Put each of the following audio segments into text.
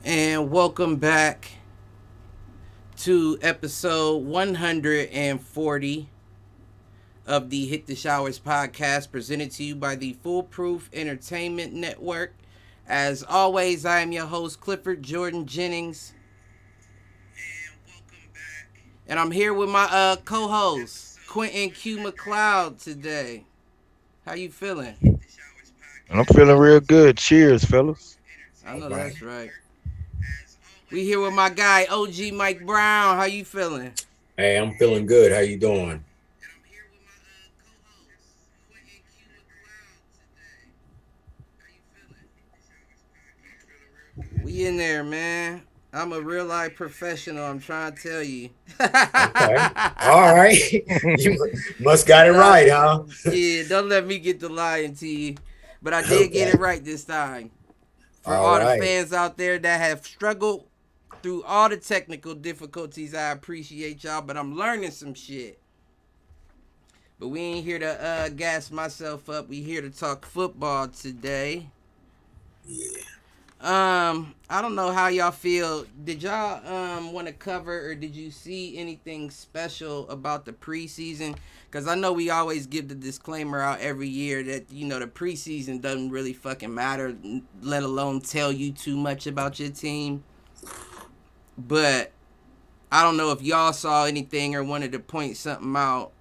And welcome back to episode 140 of the Hit the Showers podcast, presented to you by the Foolproof Entertainment Network. As always, I am your host, Clifford Jordan Jennings. And I'm here with my co-host, Quentin Q. McLeod today. How you feeling? I'm feeling real good. Cheers, fellas. I All know right. that's right. We here with my guy, OG Mike Brown. How you feeling? Hey, I'm feeling good. How you doing? We in there, man. I'm a real life professional. I'm trying to tell you. Okay. All right. You must got it Nah, right, huh? yeah, don't let me get to lying to you. But I did get it Okay. right this time. For All all the right. fans out there that have struggled through all the technical difficulties, I appreciate y'all. But I'm learning some shit. But we ain't here to gas myself up. We here to talk football today. Yeah. I don't know how y'all feel. Did y'all want to cover, or did you see anything special about the preseason? Because I know we always give the disclaimer out every year that the preseason doesn't really fucking matter, let alone tell you too much about your team. But I don't know if y'all saw anything or wanted to point something out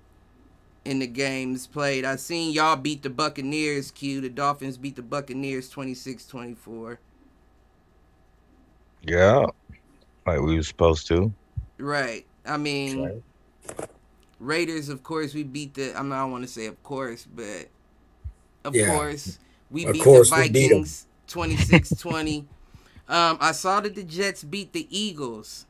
in the games played. I seen y'all beat the Buccaneers. The Dolphins beat the Buccaneers 26-24. Yeah, like we were supposed to. Right. I mean, Okay. Raiders, of course, we beat the. I don't want to say of course, but of Yeah. course, we Of beat the course we beat them. Vikings 26-20. I saw that the Jets beat the Eagles,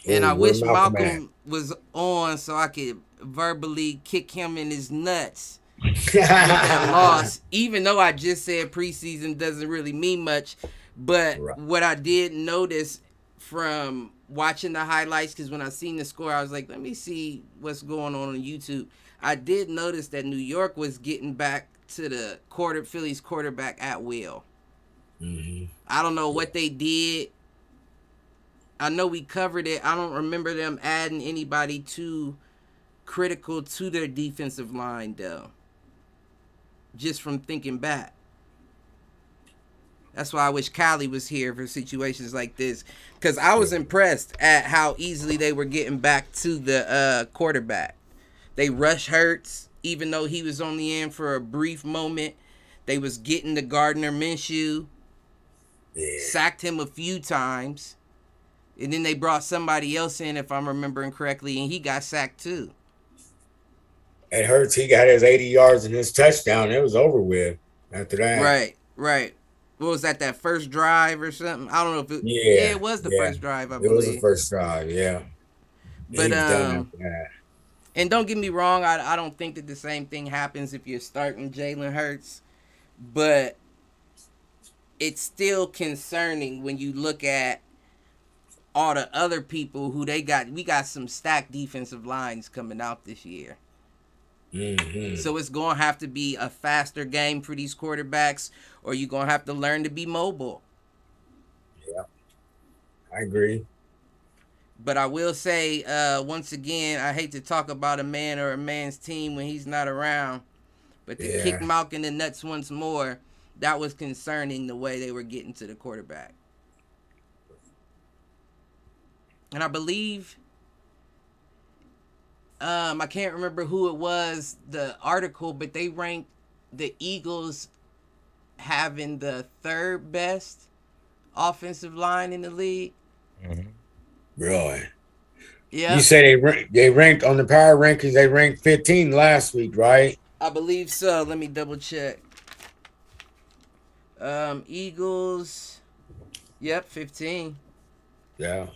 and Oh, I where wish Malcolm at? Malcolm was on so I could verbally kick him in his nuts with that loss, even though I just said preseason doesn't really mean much. But Right. what I did notice from watching the highlights, because when I seen the score, I was like, let me see what's going on YouTube. I did notice that New York was getting back to the Phillies quarterback at will. Mm-hmm. I don't know Yeah. what they did. I know we covered it. I don't remember them adding anybody too critical to their defensive line, though. Just from thinking back. That's why I wish Callie was here for situations like this, because I was Yeah. impressed at how easily they were getting back to the quarterback. They rushed Hurts, even though he was only in for a brief moment. They was getting to Gardner Minshew, Yeah. sacked him a few times, and then they brought somebody else in, if I'm remembering correctly, and he got sacked too. It hurts. He got his 80 yards and his touchdown. It was over with after that. Right, right. What was that? That first drive or something? I don't know if it. Yeah, Yeah. it was the Yeah. first drive, I It was the believe. first drive. Yeah. He But was done after that. and don't get me wrong, I don't think that the same thing happens if you're starting Jalen Hurts, but it's still concerning when you look at all the other people who they got. We got some stacked defensive lines coming out this year. Mm-hmm. So it's going to have to be a faster game for these quarterbacks, or you're going to have to learn to be mobile. Yeah. I agree. But I will say, once again, I hate to talk about a man or a man's team when he's not around. But to kick Yeah. Malk in the nuts once more, that was concerning the way they were getting to the quarterback. And I believe, I can't remember who it was, the article, but they ranked the Eagles having the third best offensive line in the league. Mhm. Really. You Yep, say they ranked on the power rankings. They ranked 15 last week, right? I believe so. Let me double check. Eagles. Yep, 15. Yeah.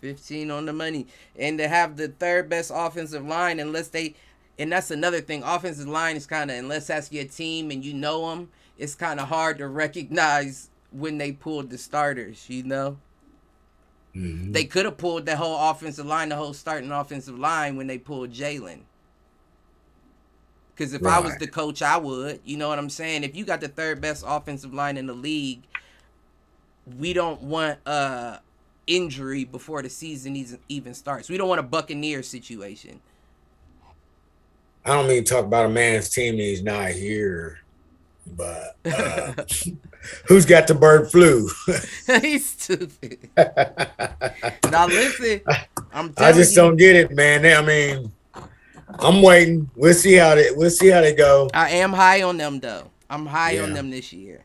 15 on the money. And to have the third best offensive line, unless they, and that's another thing, offensive line is kind of, unless that's your team and you know them, it's kind of hard to recognize when they pulled the starters. Mm-hmm. They could have pulled the whole offensive line, the whole starting offensive line when they pulled Jalen. Because if I was Right. the coach, I would. You know what I'm saying? If you got the third best offensive line in the league, we don't want injury before the season even starts. We don't want a Buccaneer situation. I don't mean to talk about a man's team and he's not here, but who's got the bird flu? He's stupid. Now listen, I'm telling I just you, don't get it, man. I mean, I'm waiting. We'll see how they go. I am high on them though. I'm high on Yeah. them this year.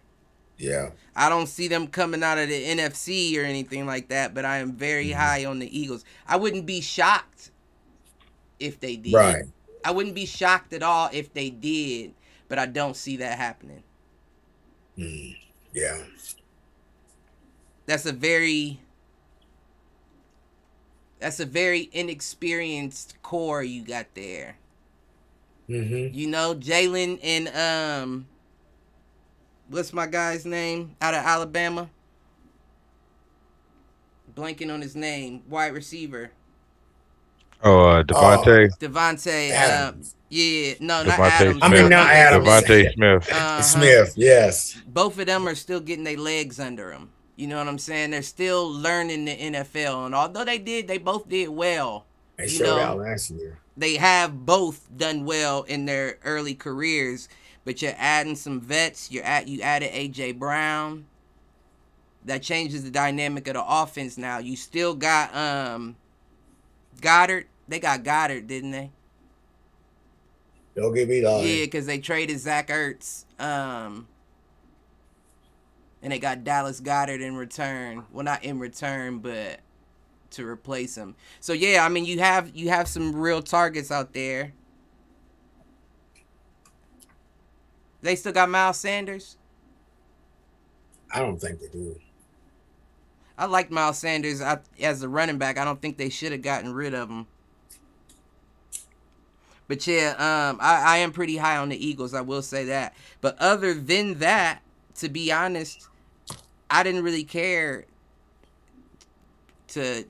Yeah. I don't see them coming out of the NFC or anything like that, but I am very high on the Eagles. I wouldn't be shocked if they did. Right. I wouldn't be shocked at all if they did, but I don't see that happening. Yeah. That's a very inexperienced core you got there. Mm-hmm. You know, Jalen and what's my guy's name out of Alabama? Blanking on his name. Wide receiver. Devontae. Devontae. Adams. Yeah, no, not Devontae Adams. Smith. I mean, not Adams. Devontae Smith. Smith, yes. Both of them are still getting their legs under them. You know what I'm saying? They're still learning the NFL, and although they both did well. They showed out last year. They have both done well in their early careers, but you're adding some vets. You added AJ Brown. That changes the dynamic of the offense now. You still got Goddard. They got Goddard, didn't they? Don't get me lying. Yeah, because they traded Zach Ertz. And they got Dallas Goddard in return. Well, not in return, but to replace him. So yeah, I mean you have some real targets out there. They still got Miles Sanders. I don't think they do. I like Miles Sanders as a running back. I don't think they should have gotten rid of him. But yeah, I am pretty high on the Eagles. I will say that. But other than that, to be honest, I didn't really care to,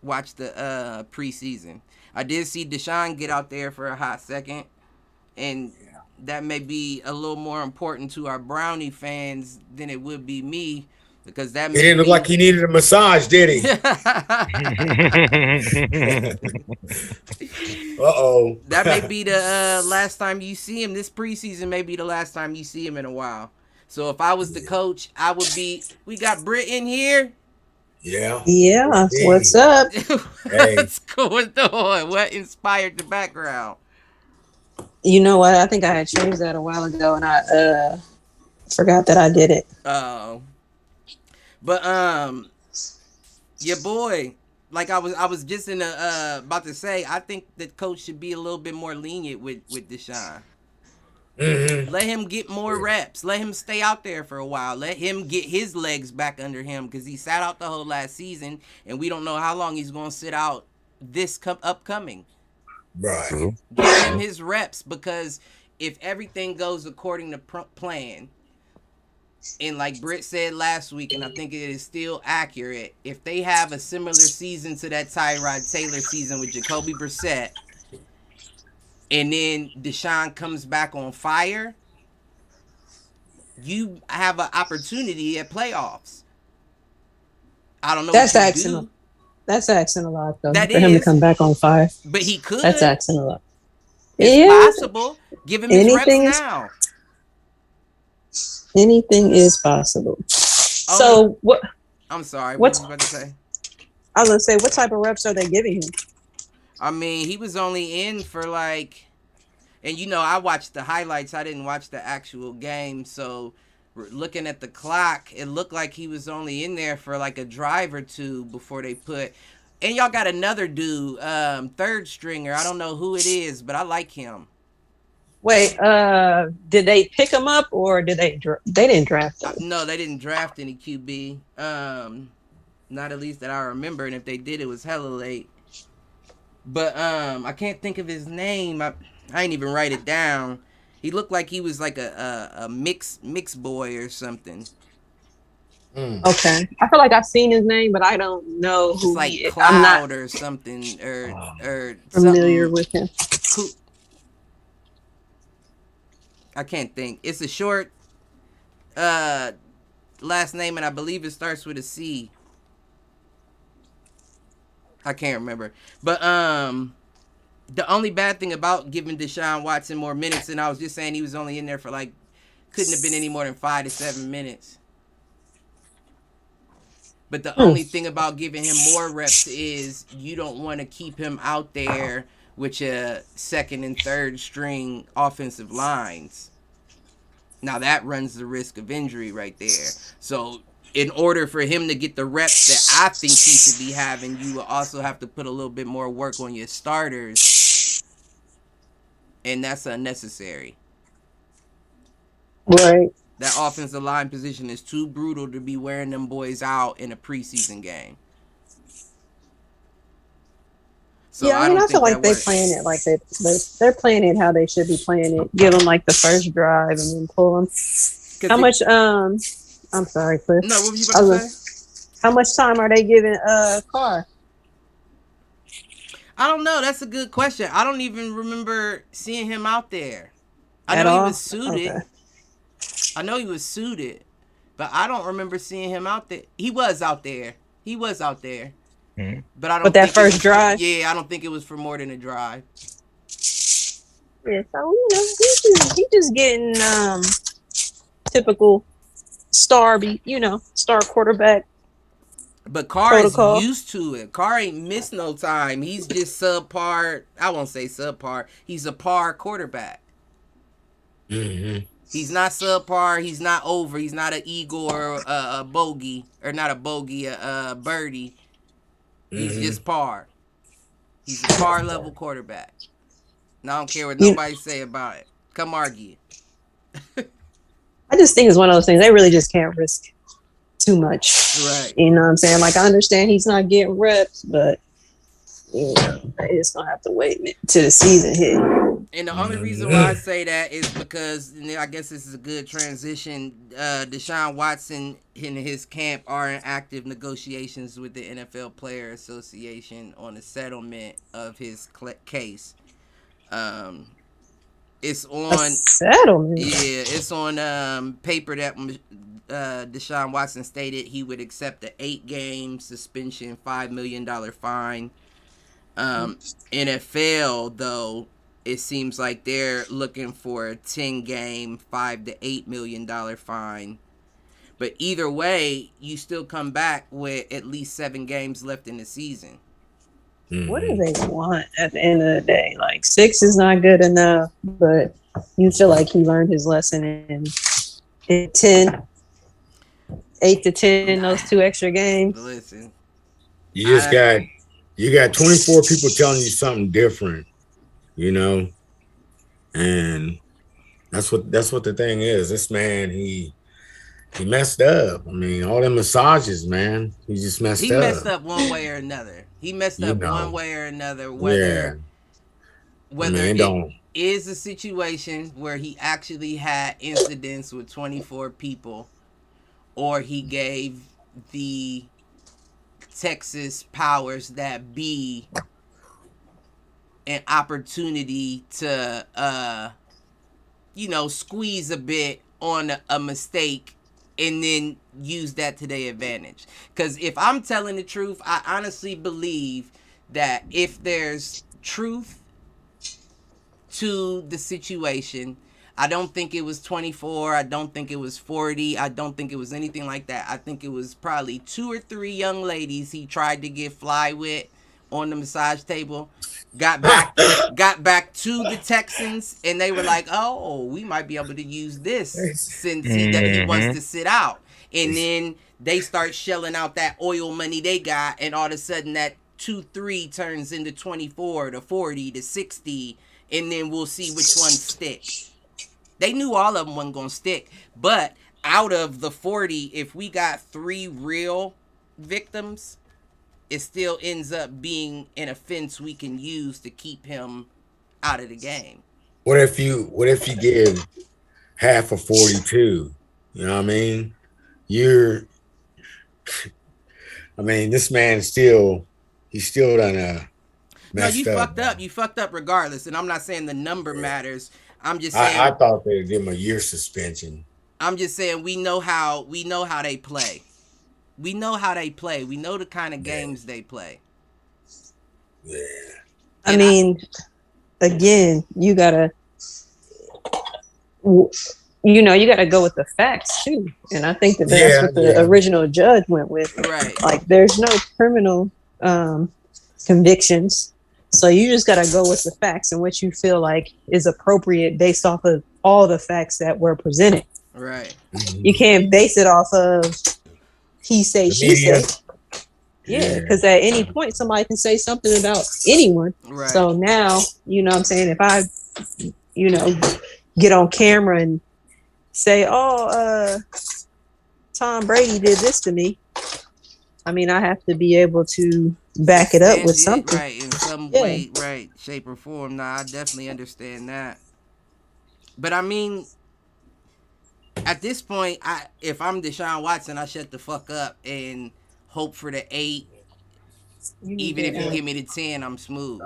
watch the preseason. I did see Deshaun get out there for a hot second, and that may be a little more important to our Brownie fans than it would be me, because that He didn't look like he needed a massage, did he? Uh-oh. That may be the last time you see him. This preseason may be the last time you see him in a while. So if I was the coach, I would be. We got Britt in here. Yeah. Yeah. What's up? What's going on? What inspired the background? You know what? I think I had changed that a while ago, and I forgot that I did it. Oh. But your boy, like I was just about to say, I think that coach should be a little bit more lenient with Deshaun. Mm-hmm. Let him get more reps. Let him stay out there for a while. Let him get his legs back under him, because he sat out the whole last season, and we don't know how long he's going to sit out this upcoming. Right. Give him his reps, because if everything goes according to plan, and like Britt said last week, and I think it is still accurate, if they have a similar season to that Tyrod Taylor season with Jacoby Brissett, and then Deshaun comes back on fire, you have an opportunity at playoffs. I don't know. That's what you asking. do, That's asking a lot, though, That for him is. to come back on fire. but he could. That's asking a lot. It's possible. Give him his reps Anything is- now. Anything is possible. So what? I'm sorry. What's- What was you about to say? I was gonna say, what type of reps are they giving him? I mean, he was only in for and I watched the highlights. I didn't watch the actual game. So looking at the clock, it looked like he was only in there for like a drive or two before they put. And y'all got another dude, third stringer. I don't know who it is, but I like him. Wait, did they pick him up, or did they didn't draft him? No, they didn't draft any QB. Not at least that I remember. And if they did, it was hella late. But I can't think of his name. I ain't even write it down. He looked like he was like a mix boy or something. Okay, I feel like I've seen his name, but I don't know It's who like he is. Cloud I'm not or something or familiar something. with him. I can't think. It's a short last name, and I believe it starts with a C. I can't remember. But the only bad thing about giving Deshaun Watson more minutes, and I was just saying he was only in there for like, couldn't have been any more than 5 to 7 minutes. But the only thing about giving him more reps is you don't want to keep him out there with your second and third string offensive lines. Now that runs the risk of injury right there. So in order for him to get the reps that I think he should be having, you will also have to put a little bit more work on your starters. And that's unnecessary. Right. That offensive line position is too brutal to be wearing them boys out in a preseason game. So yeah, I mean, I feel like they're playing it like they're playing it how they should be playing it. Give them like the first drive and then pull them. How much? I'm sorry, Cliff. No, what were you about to say? How much time are they giving Carr? I don't know. That's a good question. I don't even remember seeing him out there. He was suited. Okay. I know he was suited, but I don't remember seeing him out there. He was out there. Mm-hmm. But I don't. But that first drive. Yeah, I don't think it was for more than a drive. Yeah, so he just getting typical star quarterback. But Carr is used to it. Carr ain't missed no time. He's just subpar. I won't say subpar. He's a par quarterback. Mm-hmm. He's not subpar. He's not over. He's not an eagle or a bogey. Or not a bogey, a birdie. He's just par. He's a par level quarterback. And I don't care what nobody say about it. Come argue. I just think it's one of those things. They really just can't risk too much. Right. You know what I'm saying? Like, I understand he's not getting reps, but you know, they just gonna have to wait till the season hit. And the only reason why I say that is because, and I guess this is a good transition, Deshaun Watson and his camp are in active negotiations with the NFL Player Association on a settlement of his case. It's on a settlement. Yeah, it's on paper that Deshaun Watson stated he would accept an 8-game suspension, $5 million fine. NFL, though, it seems like they're looking for a 10-game, $5 to $8 million fine. But either way, you still come back with at least 7 games left in the season. Mm-hmm. What do they want at the end of the day? Like, 6 is not good enough, but you feel like he learned his lesson in 10, 8 to 10, those 2 extra games. Listen, you got 24 people telling you something different, you know, and that's what the thing is. This man, he messed up. I mean, all them massages, man, he just messed up. He messed up one way or another. Whether it is a situation where he actually had incidents with 24 people, or he gave the Texas powers that be an opportunity to squeeze a bit on a mistake and then use that to their advantage. Because if I'm telling the truth, I honestly believe that if there's truth to the situation, I don't think it was 24. I don't think it was 40. I don't think it was anything like that. I think it was probably 2 or 3 young ladies he tried to get fly with on the massage table. Got back to the Texans, and they were like, "Oh, we might be able to use this since he wants to sit out." And then they start shelling out that oil money they got, and all of a sudden that 2-3 turns into 24 to 40 to 60, and then we'll see which ones stick. They knew all of them wasn't gonna stick, but out of the 40, if we got 3 real victims, it still ends up being an offense we can use to keep him out of the game. What if you give half of 42? You know what I mean? This man still done messed up. Fucked up. You fucked up regardless. And I'm not saying the number matters. I'm just saying I thought they'd give him a year suspension. I'm just saying we know how they play. We know how they play. We know the kind of games they play. Yeah. I mean, again, you gotta go with the facts too. And I think that's what the original judge went with. Right. Like, there's no criminal convictions, so you just gotta go with the facts and what you feel like is appropriate based off of all the facts that were presented. Right. You can't base it off of he say, she say. Yeah, because at any point somebody can say something about anyone. Right. So now, you know what I'm saying, if I, get on camera and say, Tom Brady did this to me, I mean, I have to be able to back it up with something. Right, in some way, right, shape, or form. Nah, I definitely understand that. But I mean, at this point, if I'm Deshaun Watson, I shut the fuck up and hope for the 8. Even if you give me the 10, I'm smooth.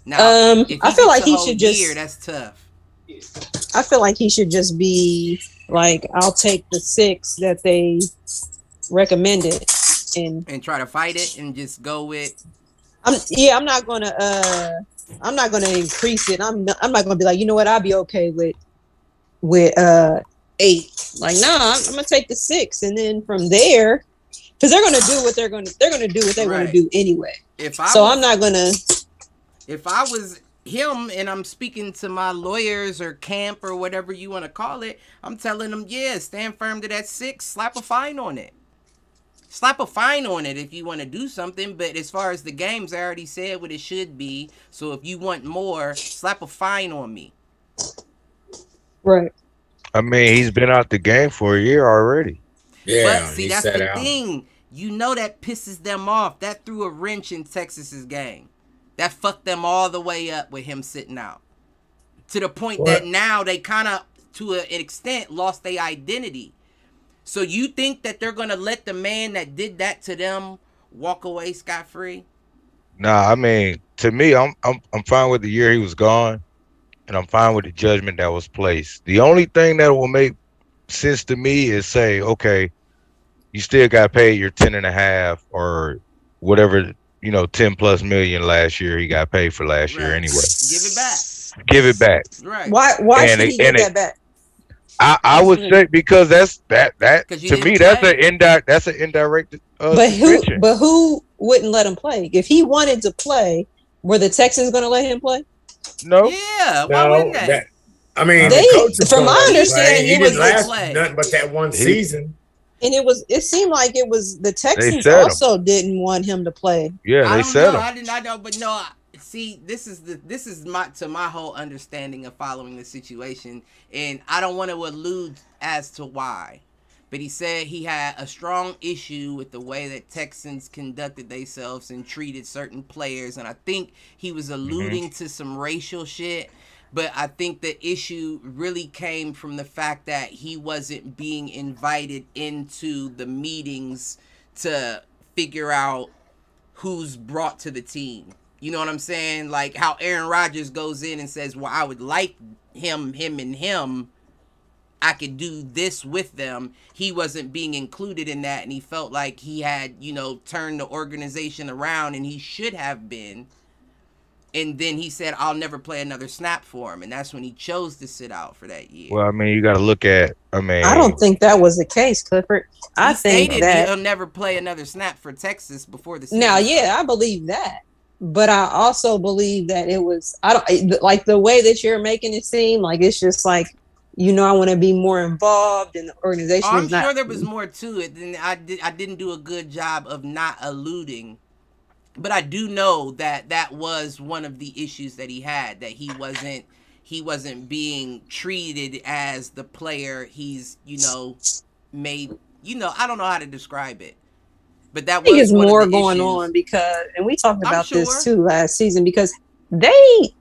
Now, if I feel like he should that's tough. I feel like he should just be like, I'll take the 6 that they recommended and try to fight it and just go with. I'm not gonna increase it. I'm not gonna be like, you know what, I'll be okay with 8. Like, nah, I'm gonna take the 6, and then from there, because they're gonna do what they're gonna do what they want to do anyway. I'm not gonna. If I was him and I'm speaking to my lawyers or camp or whatever you want to call it, I'm telling them, stand firm to that 6. Slap a fine on it. Slap a fine on it if you want to do something. But as far as the games, I already said what it should be. So if you want more, slap a fine on me. Right. I mean, he's been out the game for a year already. Yeah, but see, that's the thing. You know that pisses them off. That threw a wrench in Texas's game. That fucked them all the way up with him sitting out. To the point that now they kind of, to an extent, lost their identity. So you think that they're going to let the man that did that to them walk away scot-free? Nah, I mean, to me, I'm fine with the year he was gone. And I'm fine with the judgment that was placed. The only thing that will make sense to me is say, okay, you still got paid your 10.5 or whatever, 10+ million last year he got paid for last year anyway. Give it back. Right. Why should he get that back? I would say because that's to me that's an indirect but who wouldn't let him play? If he wanted to play, were the Texans going to let him play? No. Yeah, why wouldn't they? I mean, from my understanding, he didn't last nothing but that one season. And it seemed like it was the Texans also didn't want him to play. Yeah, they said him. I know, but no. See, this is my whole understanding of following the situation, and I don't want to allude as to why. But he said he had a strong issue with the way that Texans conducted themselves and treated certain players. And I think he was alluding to some racial shit. But I think the issue really came from the fact that he wasn't being invited into the meetings to figure out who's brought to the team. You know what I'm saying? Like how Aaron Rodgers goes in and says, well, I would like him, and him. I could do this with them. He wasn't being included in that, and he felt like he had, turned the organization around, and he should have been. And then he said, I'll never play another snap for him, and that's when he chose to sit out for that year. Well, I mean, you got to look at, I don't think that was the case, Clifford. I think that he'll never play another snap for Texas before the season. Now, I believe that. But I also believe that it was, like the way that you're making it seem, like it's just like, I want to be more involved in the organization. I'm sure there was more to it than I didn't do a good job of not alluding, but I do know that was one of the issues that he had, that he wasn't being treated as the player he's made. I don't know how to describe it, but that was I think it's more going on because, and we talked about this too last season, because they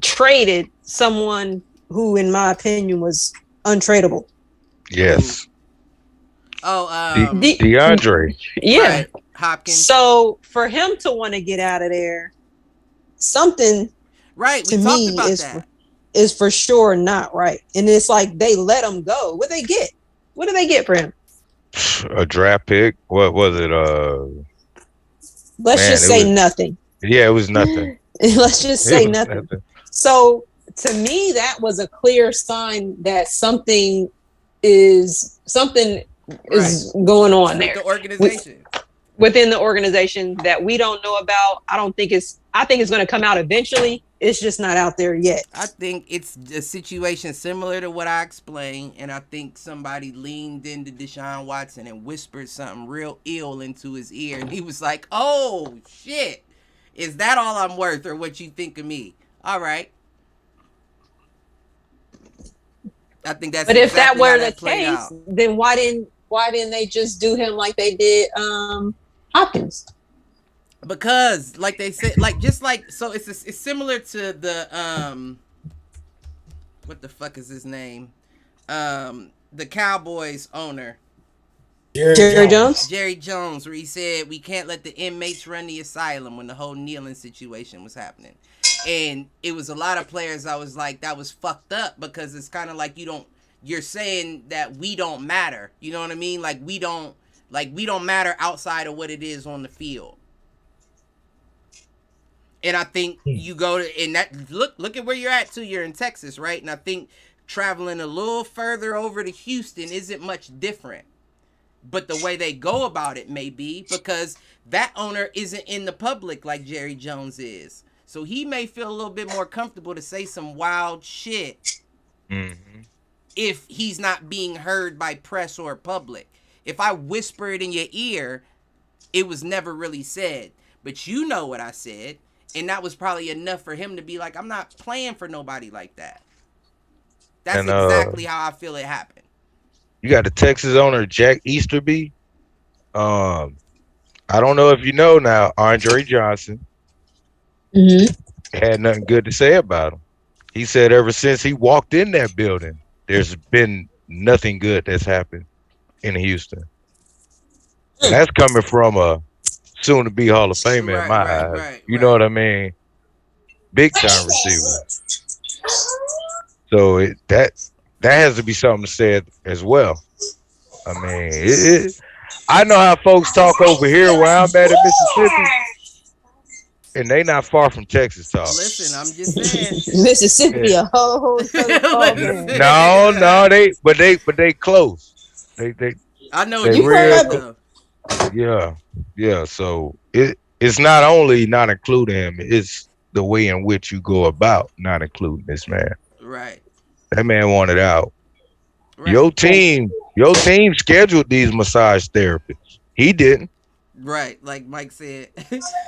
traded someone who, in my opinion, was untradeable. Yes. Oh, DeAndre. Yeah. Right. Hopkins. So for him to want to get out of there, something right. We talked about that. is for sure not right. And it's like they let him go. What they get? What do they get for him? A draft pick. What was it? Let's just say nothing. Yeah, it was nothing. Let's just say nothing. So to me, that was a clear sign that something is going on there. The organization. Within the organization that we don't know about. I think it's going to come out eventually. It's just not out there yet. I think it's a situation similar to what I explained, and I think somebody leaned into Deshaun Watson and whispered something real ill into his ear, and he was like, "Oh shit, is that all I'm worth, or what you think of me?" All right. I think that's. But if that were the case, then why didn't they just do him like they did Hopkins? Because, like they said, so it's similar to the what the fuck is his name? The Cowboys owner, Jerry Jones. Jerry Jones, where he said we can't let the inmates run the asylum when the whole kneeling situation was happening, and it was a lot of players. I was like, that was fucked up because it's kind of like you're saying that we don't matter. You know what I mean? Like we don't matter outside of what it is on the field. And I think you go to, and that look at where you're at too. You're in Texas, right? And I think traveling a little further over to Houston isn't much different. But the way they go about it may be because that owner isn't in the public like Jerry Jones is. So he may feel a little bit more comfortable to say some wild shit if he's not being heard by press or public. If I whisper it in your ear, it was never really said. But you know what I said. And that was probably enough for him to be like, I'm not playing for nobody like that. That's exactly how I feel it happened. You got the Texas owner, Jack Easterby. I don't know if you know now, Andre Johnson had nothing good to say about him. He said ever since he walked in that building, there's been nothing good that's happened in Houston. And that's coming from a soon-to-be Hall of Famer in my eyes. You know what I mean? Big-time receiver. So that has to be something said as well. I mean, I know how folks talk over here where I'm at in Mississippi, and they not far from Texas talk. Listen, I'm just saying, Mississippi, a whole No, they close. They. I know what you heard though. Yeah. So it's not only not including him; it's the way in which you go about not including this man. Right. That man wanted out. Right. Your team scheduled these massage therapists. He didn't. Right, like Mike said.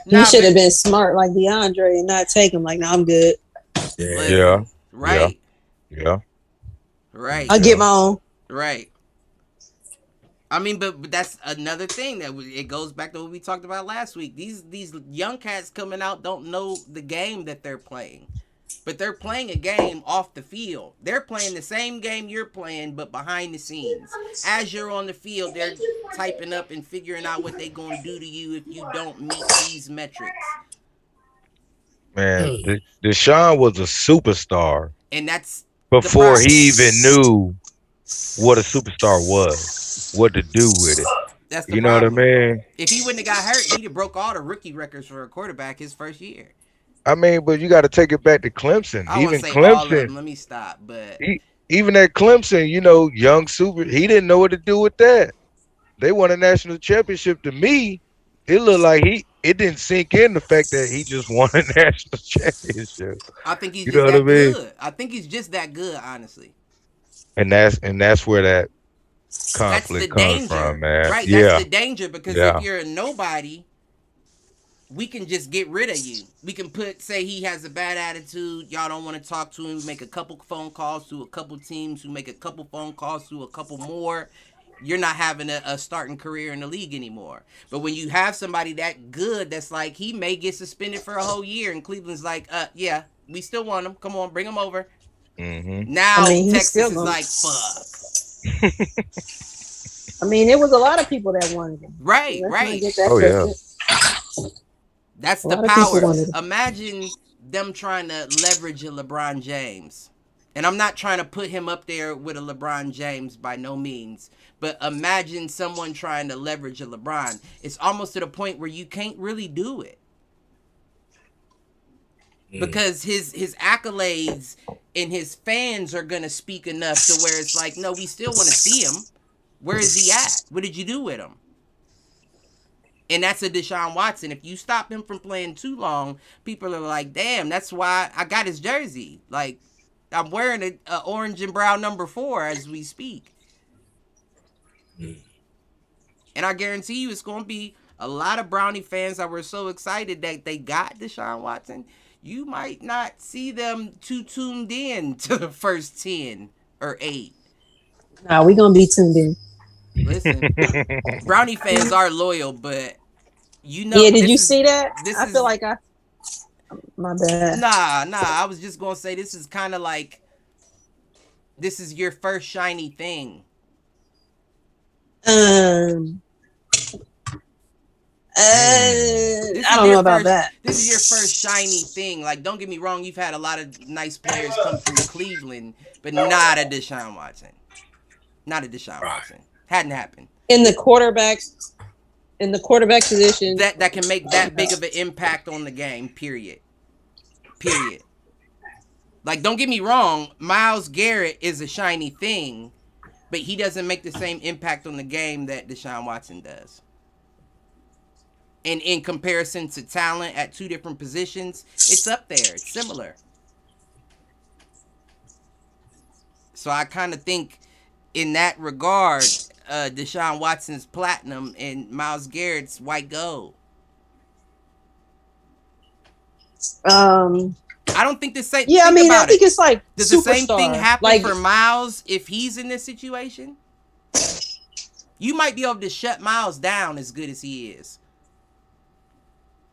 He should have been smart like DeAndre and not take him like, no, I'm good. Yeah. Right. Yeah. Right. I'll get my own. Right. I mean, but that's another thing that it goes back to what we talked about last week. These young cats coming out don't know the game that they're playing. But they're playing a game off the field. They're playing the same game you're playing, but behind the scenes. As you're on the field, they're typing up and figuring out what they're going to do to you if you don't meet these metrics. Man, Deshaun was a superstar. And that's before he even knew what a superstar was, what to do with it. That's the you know problem. What I mean? If he wouldn't have got hurt, he'd have broke all the rookie records for a quarterback his first year. I mean, but you got to take it back to Clemson. Even Clemson. Let me stop. But even at Clemson, young super, he didn't know what to do with that. They won a national championship. To me, it looked like it didn't sink in the fact that he just won a national championship. I think he's just that good. I think he's just that good, honestly. And that's where that conflict comes from, man. Right, that's the danger because if you're a nobody, we can just get rid of you. We can say he has a bad attitude. Y'all don't want to talk to him. Make a couple phone calls to a couple teams who make a couple phone calls to a couple more. You're not having a starting career in the league anymore. But when you have somebody that good, that's like, he may get suspended for a whole year. And Cleveland's like, yeah, we still want him. Come on, bring him over. Mm-hmm. Now Texas is like, fuck. It was a lot of people that wanted him. Right. That's the power. Imagine them trying to leverage a LeBron James. And I'm not trying to put him up there with a LeBron James by no means. But imagine someone trying to leverage a LeBron. It's almost to the point where you can't really do it. Because his accolades and his fans are going to speak enough to where it's like, no, we still want to see him. Where is he at? What did you do with him? And that's a Deshaun Watson. If you stop him from playing too long, people are like, damn, that's why I got his jersey. Like, I'm wearing a orange and brown number 4 as we speak. And I guarantee you it's going to be a lot of Brownie fans that were so excited that they got Deshaun Watson. You might not see them too tuned in to the first 10 or 8. Nah, we going to be tuned in. Listen, Brownie fans are loyal, but you know. Yeah, did you see that? I feel like my bad. Nah. I was just gonna say this is kind of like this is your first shiny thing. I don't know about that. This is your first shiny thing. Like, don't get me wrong, you've had a lot of nice players come through Cleveland, but not a Deshaun Watson. Not a Deshaun Watson. Hadn't happened. In the quarterback position. That can make that big of an impact on the game, period. Like, don't get me wrong, Myles Garrett is a shiny thing, but he doesn't make the same impact on the game that Deshaun Watson does. And in comparison to talent at 2 different positions, it's up there. It's similar. So I kind of think in that regard, Deshaun Watson's platinum and Myles Garrett's white gold. I don't think the same. Yeah, I mean, I think it's like does superstar. The same thing happen like, for Myles if he's in this situation? You might be able to shut Myles down as good as he is.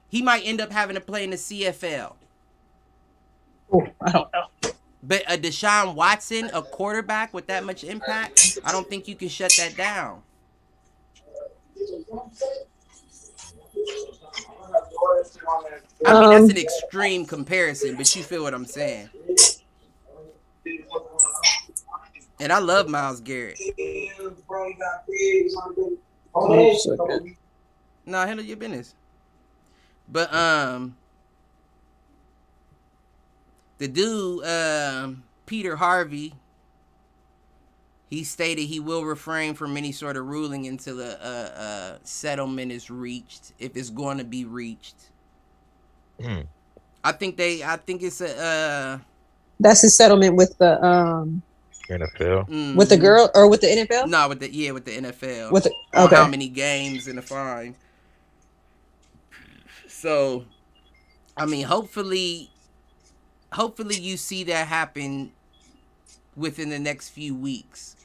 He might end up having to play in the CFL. Oh, I don't know. But a Deshaun Watson, a quarterback with that much impact, I don't think you can shut that down. I mean, that's an extreme comparison, but you feel what I'm saying. And I love Myles Garrett. Nah, handle your business. But the dude, Peter Harvey, he stated he will refrain from any sort of ruling until a settlement is reached, if it's going to be reached. I think it's a. That's a settlement with the NFL. With the girl or with the NFL? No, with the NFL. With okay. How many games and a fine? So, I mean, hopefully you see that happen within the next few weeks,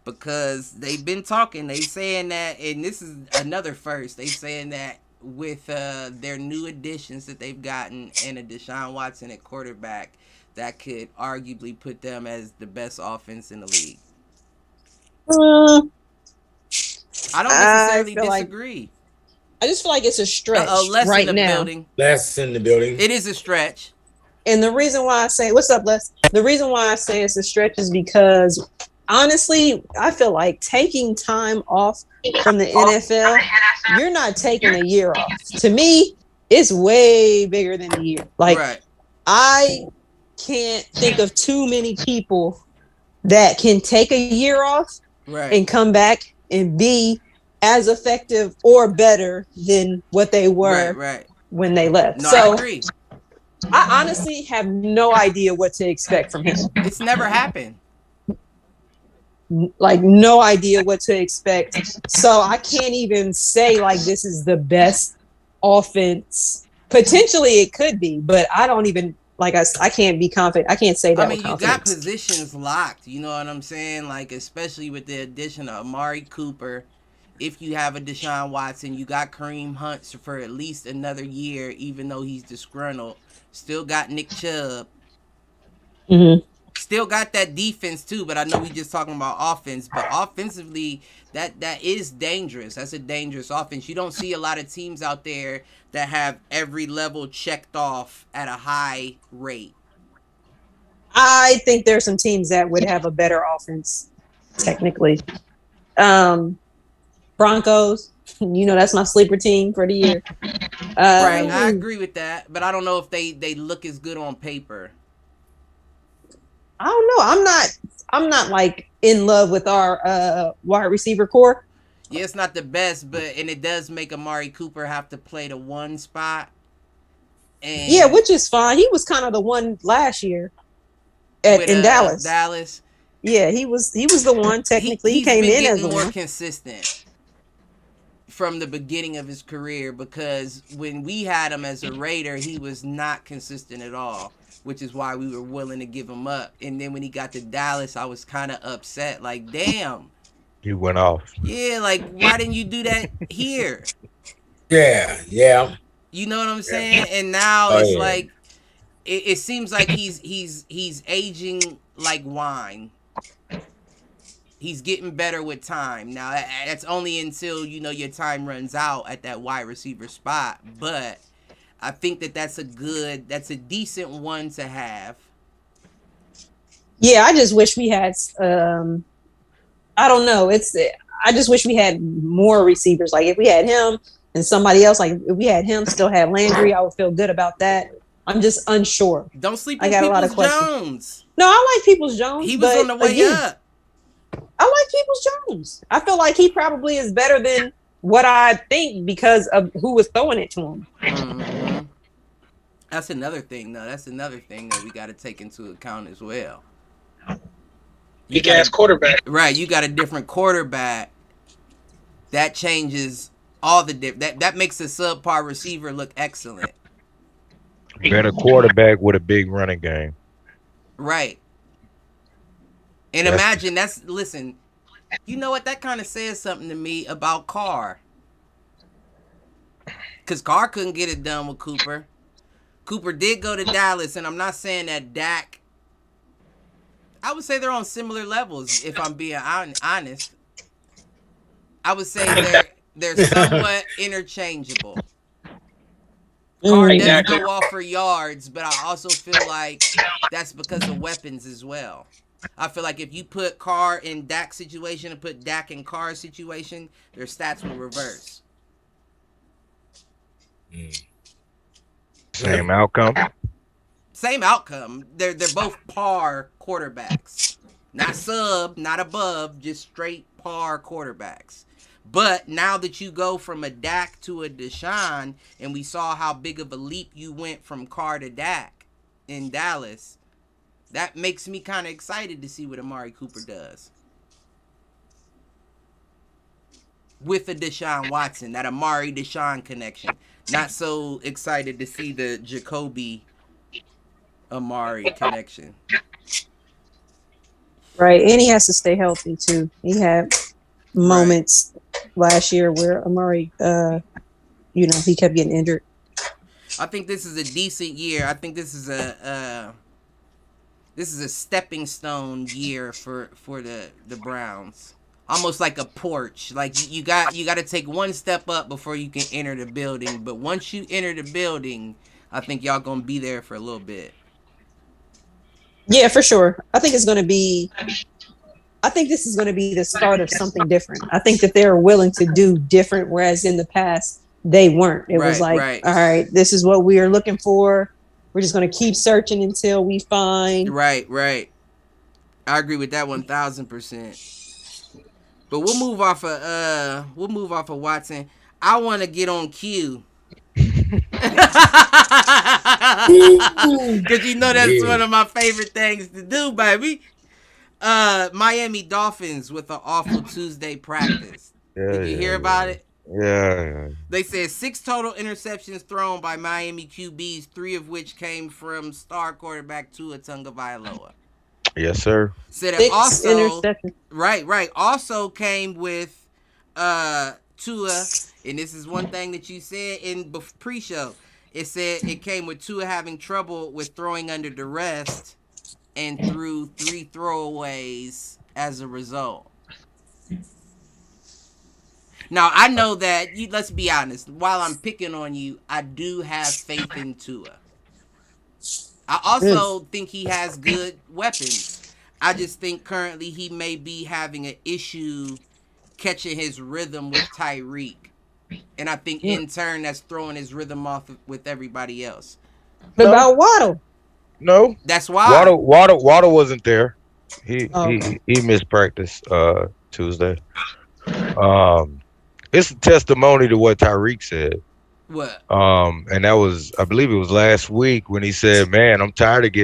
because they've been talking. They saying that, and this is another first. They saying that with their new additions that they've gotten and a Deshaun Watson at quarterback, that could arguably put them as the best offense in the league. I don't necessarily disagree. I just feel like it's a stretch right now. Les in the building. It is a stretch. And the reason why I say, what's up, Les? The reason why I say it's a stretch is because, honestly, I feel like taking time off from the NFL, you're not taking a year off. To me, it's way bigger than a year. Like, right. I can't think of too many people that can take a year off and come back and be as effective or better than what they were when they left. No, so I agree. I honestly have no idea what to expect from him. It's never happened. Like, no idea what to expect. So I can't even say like this is the best offense. Potentially it could be, but I don't even I can't be confident. I can't say that. I mean, you got positions locked. You know what I'm saying? Like, especially with the addition of Amari Cooper. If you have a Deshaun Watson, you got Kareem Hunt for at least another year, even though he's disgruntled. Still got Nick Chubb. Mm-hmm. Still got that defense too, but I know we just talking about offense. But offensively, that is dangerous. That's a dangerous offense. You don't see a lot of teams out there that have every level checked off at a high rate. I think there's some teams that would have a better offense, technically. Broncos, that's my sleeper team for the year. Right, I agree with that, but I don't know if they look as good on paper. I don't know. I'm not like in love with our wide receiver core. Yeah, it's not the best, and it does make Amari Cooper have to play the one spot. And yeah, which is fine. He was kind of the one last year in Dallas. Dallas. Yeah, he was the one technically. He came in as more consistent from the beginning of his career, because when we had him as a Raider, he was not consistent at all, which is why we were willing to give him up. And then when he got to Dallas, I was kind of upset. Like, damn. You went off. Yeah, like, why didn't you do that here? Yeah. You know what I'm saying? And now it's like, it seems like he's aging like wine. He's getting better with time. Now, that's only until, your time runs out at that wide receiver spot. But I think that's a decent one to have. Yeah, I just wish we had, I don't know. I just wish we had more receivers. Like if we had him and somebody else, like if we had him, still had Landry, I would feel good about that. I'm just unsure. Don't sleep on Peoples Jones. No, I like Peoples Jones. He was on the way up. I like Peoples Jones. I feel like he probably is better than what I think because of who was throwing it to him. Mm-hmm. That's another thing, though. That's another thing that we got to take into account as well. Big ass quarterback. Right, you got a different quarterback. That changes all the that makes a subpar receiver look excellent. Better quarterback with a big running game. Right. And imagine listen, you know what? That kind of says something to me about Carr. Because Carr couldn't get it done with Cooper. Cooper did go to Dallas, and I'm not saying that Dak. I would say they're on similar levels, if I'm being honest. I would say they're somewhat interchangeable. Carr does go off for yards, but I also feel like that's because of weapons as well. I feel like if you put Carr in Dak's situation and put Dak in Carr's situation, their stats will reverse. Same outcome. Same outcome. They're both par quarterbacks. Not sub, not above, just straight par quarterbacks. But now that you go from a Dak to a Deshaun, and we saw how big of a leap you went from Carr to Dak in Dallas, that makes me kind of excited to see what Amari Cooper does. With a Deshaun Watson, that Amari-Deshaun connection. Not so excited to see the Jacoby Amari connection. Right, and he has to stay healthy too. He had moments last year where Amari, he kept getting injured. I think this is a decent year. I think this is a stepping stone year for the Browns. Almost like a porch. Like you got to take one step up before you can enter the building. But once you enter the building, I think y'all gonna be there for a little bit. Yeah, for sure. I think this is going to be the start of something different. I think that they're willing to do different, whereas in the past they weren't. It was like, all right, this is what we are looking for. We're just going to keep searching until we find. Right. I agree with that 1,000%. But we'll move off of Watson. I want to get on Q. Because that's one of my favorite things to do, baby. Miami Dolphins with an awful Tuesday practice. Did you hear about it? Yeah. They said 6 total interceptions thrown by Miami QBs, 3 of which came from star quarterback Tua Tagovailoa. Yes, sir. Said it also also came with Tua, and this is one thing that you said in pre-show. It said it came with Tua having trouble with throwing under duress and threw 3 throwaways as a result. Now, I know that, let's be honest, while I'm picking on you, I do have faith in Tua. I also think he has good weapons. I just think currently he may be having an issue catching his rhythm with Tyreek. And I think in turn that's throwing his rhythm off with everybody else. What about Waddle? No, That's why. Waddle wasn't there. Okay. He missed practice Tuesday. It's a testimony to what Tyreek said. What? And that was, I believe it was last week when he said, "Man, I'm tired of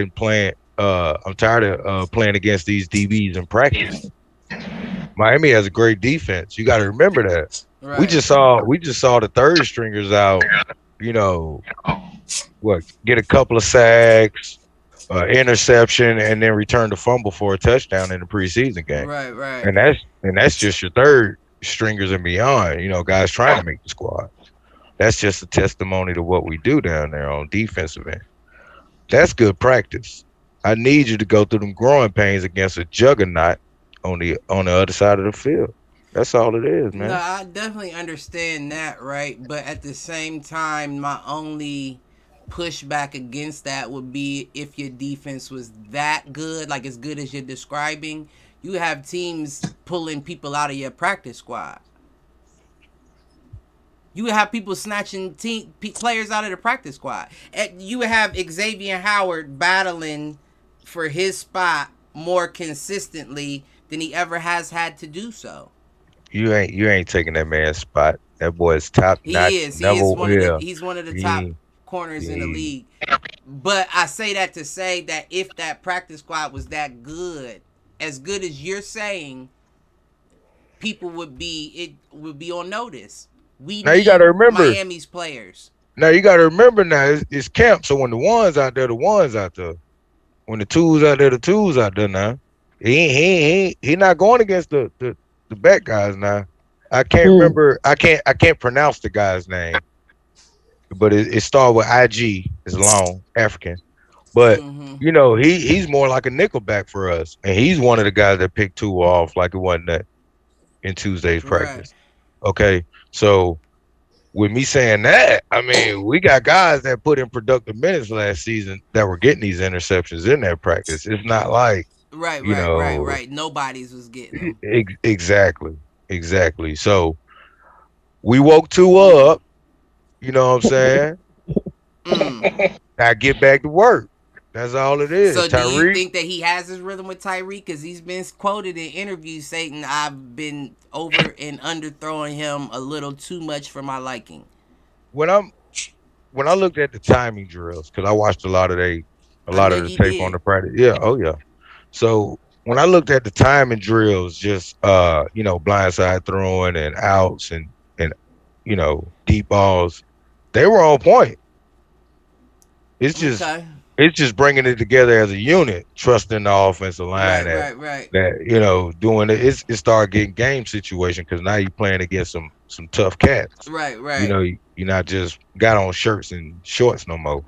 I'm tired of playing against these DBs in practice. Miami has a great defense. You got to remember that. Right. We just saw the third stringers out. You know, get a couple of sacks, interception, and then return the fumble for a touchdown in the preseason game. Right. And that's just your third stringers and beyond. You know, guys trying to make the squad. That's just a testimony to what we do down there on defensive end. That's good practice. I need you to go through them growing pains against a juggernaut on the other side of the field. That's all it is, man. No, I definitely understand that, right? But at the same time, my only pushback against that would be if your defense was that good, like as good as you're describing, you have teams pulling people out of your practice squad. You would have people snatching players out of the practice squad. You would have Xavier Howard battling for his spot more consistently than he ever has had to do so. You ain't taking that man's spot. That boy is top notch. He's one of the top corners in the league. But I say that to say that if that practice squad was that good, as good as you're saying, people would be on notice. Now you got to remember Miami's players. Now you got to remember now it's camp. So when the ones out there, the ones out there. When the twos out there, the twos out there. Now he not going against the back guys now. I can't remember. I can't pronounce the guy's name, but it started with IG. It's long African, but you know he's more like a nickelback for us, and he's one of the guys that picked two off like it wasn't that in Tuesday's practice. Okay, so with me saying that, I mean we got guys that put in productive minutes last season that were getting these interceptions in that practice. It's not like right. Nobody's was getting them. Exactly. So we woke two up. You know what I'm saying? Now get back to work. That's all it is. So do you think that he has his rhythm with Tyreek? Because he's been quoted in interviews saying I've been over and under throwing him a little too much for my liking. When I looked at the timing drills, because I watched a lot of the tape on the practice. Yeah, oh yeah. So when I looked at the timing drills, just blindside throwing and outs and deep balls, they were on point. It's just bringing it together as a unit, trusting the offensive line that doing it. It started getting game situation because now you're playing against some tough cats. Right. You're not just got on shirts and shorts no more.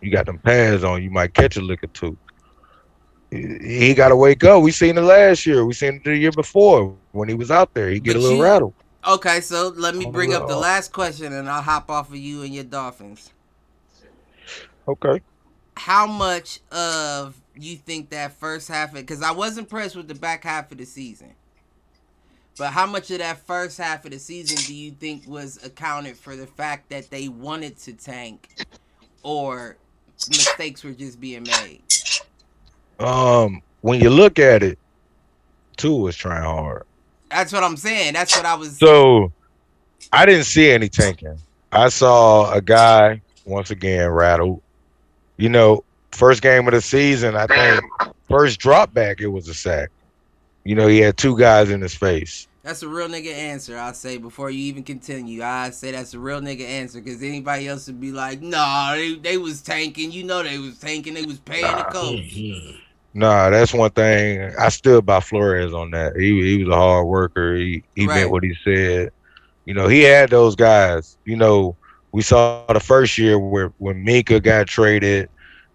You got them pads on. You might catch a lick or two. He got to wake up. We seen it last year. We seen it the year before when he was out there. He get a little rattled. Okay, so let me bring up the last question, and I'll hop off of you and your Dolphins. Okay. How much of you think that first half, because I was impressed with the back half of the season, but how much of that first half of the season do you think was accounted for the fact that they wanted to tank or mistakes were just being made? When you look at it, Tua was trying hard. That's what I'm saying. That's what I was. So I didn't see any tanking. I saw a guy once again rattled. First game of the season, I think first drop back, it was a sack. He had two guys in his face. That's a real nigga answer, I'll say, before you even continue. I say that's a real nigga answer, because anybody else would be like, nah, they was tanking. They was tanking. They was paying the coach. Nah, that's one thing. I stood by Flores on that. He was a hard worker. He meant what he said. He had those guys. We saw the first year when Minka got traded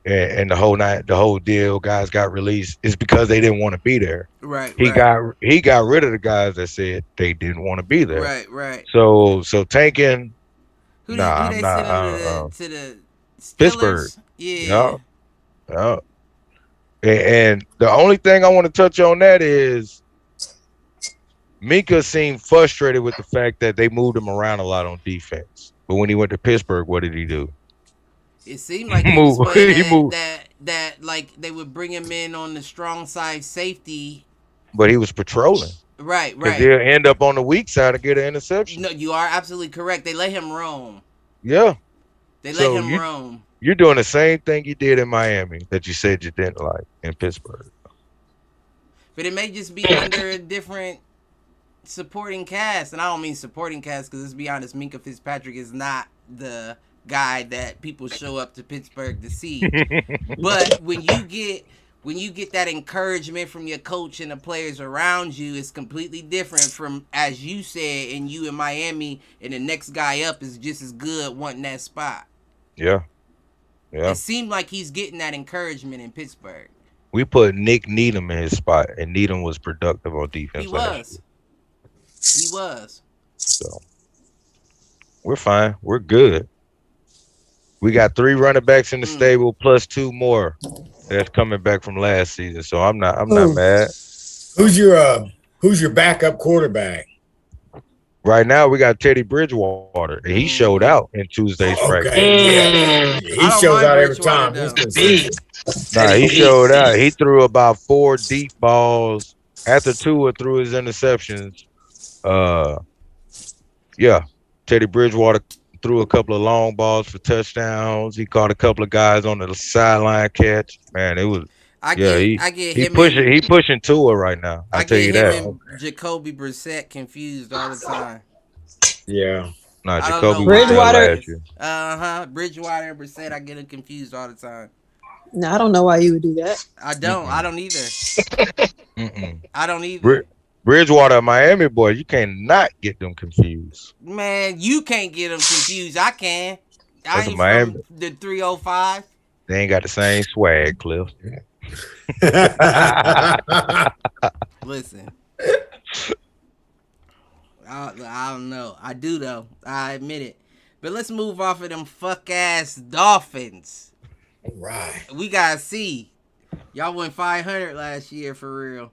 and the whole deal, guys got released. It's because they didn't want to be there. Right. He got rid of the guys that said they didn't want to be there. Right. So tanking. Who they sent to the Steelers? Pittsburgh. Yeah. Yeah. And the only thing I want to touch on that is Minka seemed frustrated with the fact that they moved him around a lot on defense. But when he went to Pittsburgh, what did he do? It seemed like he was playing He moved, that like they would bring him in on the strong side safety. but he was patrolling. Right, Because right. they'll end up on the weak side and get an interception. No, you are absolutely correct. They let him roam. Yeah. They let So him roam. you're doing the same thing you did in Miami that you said you didn't like in Pittsburgh. But it may just be under a different supporting cast. And I don't mean supporting cast because, let's be honest, Minka Fitzpatrick is not the guy that people show up to Pittsburgh to see. But when you get that encouragement from your coach and the players around you, it's completely different from, as you said, and you in Miami, and the next guy up is just as good wanting that spot. Yeah. Yeah. It seemed like he's getting that encouragement in Pittsburgh. We put Nick Needham in his spot, and Needham was productive on defense. He was. He was. So we're fine. We're good. We got 3 running backs in the stable plus 2 more that's coming back from last season. So I'm not mad. Who's your backup quarterback? Right now we got Teddy Bridgewater, and he showed out in Tuesday's practice. Yeah. He shows out every time. He showed out. He threw about 4 deep balls after Tua threw his interceptions. Teddy Bridgewater threw a couple of long balls for touchdowns. He caught a couple of guys on the sideline catch. Man, it was. He pushing Tua right now. I tell you that. And Jacoby Brissett confused all the time. Yeah. Nah, Jacoby Bridgewater. Bridgewater and Brissett, I get them confused all the time. No, I don't know why you would do that. I don't. I don't either. I don't either. Bridgewater, Miami boy, you cannot get them confused. Man, you can't get them confused. I can. That's I ain't Miami. from the 305. They ain't got the same swag, Cliff. Listen. I don't know. I do, though. I admit it. But let's move off of them fuck-ass Dolphins. All right. We got to see. Y'all went 500 last year, for real.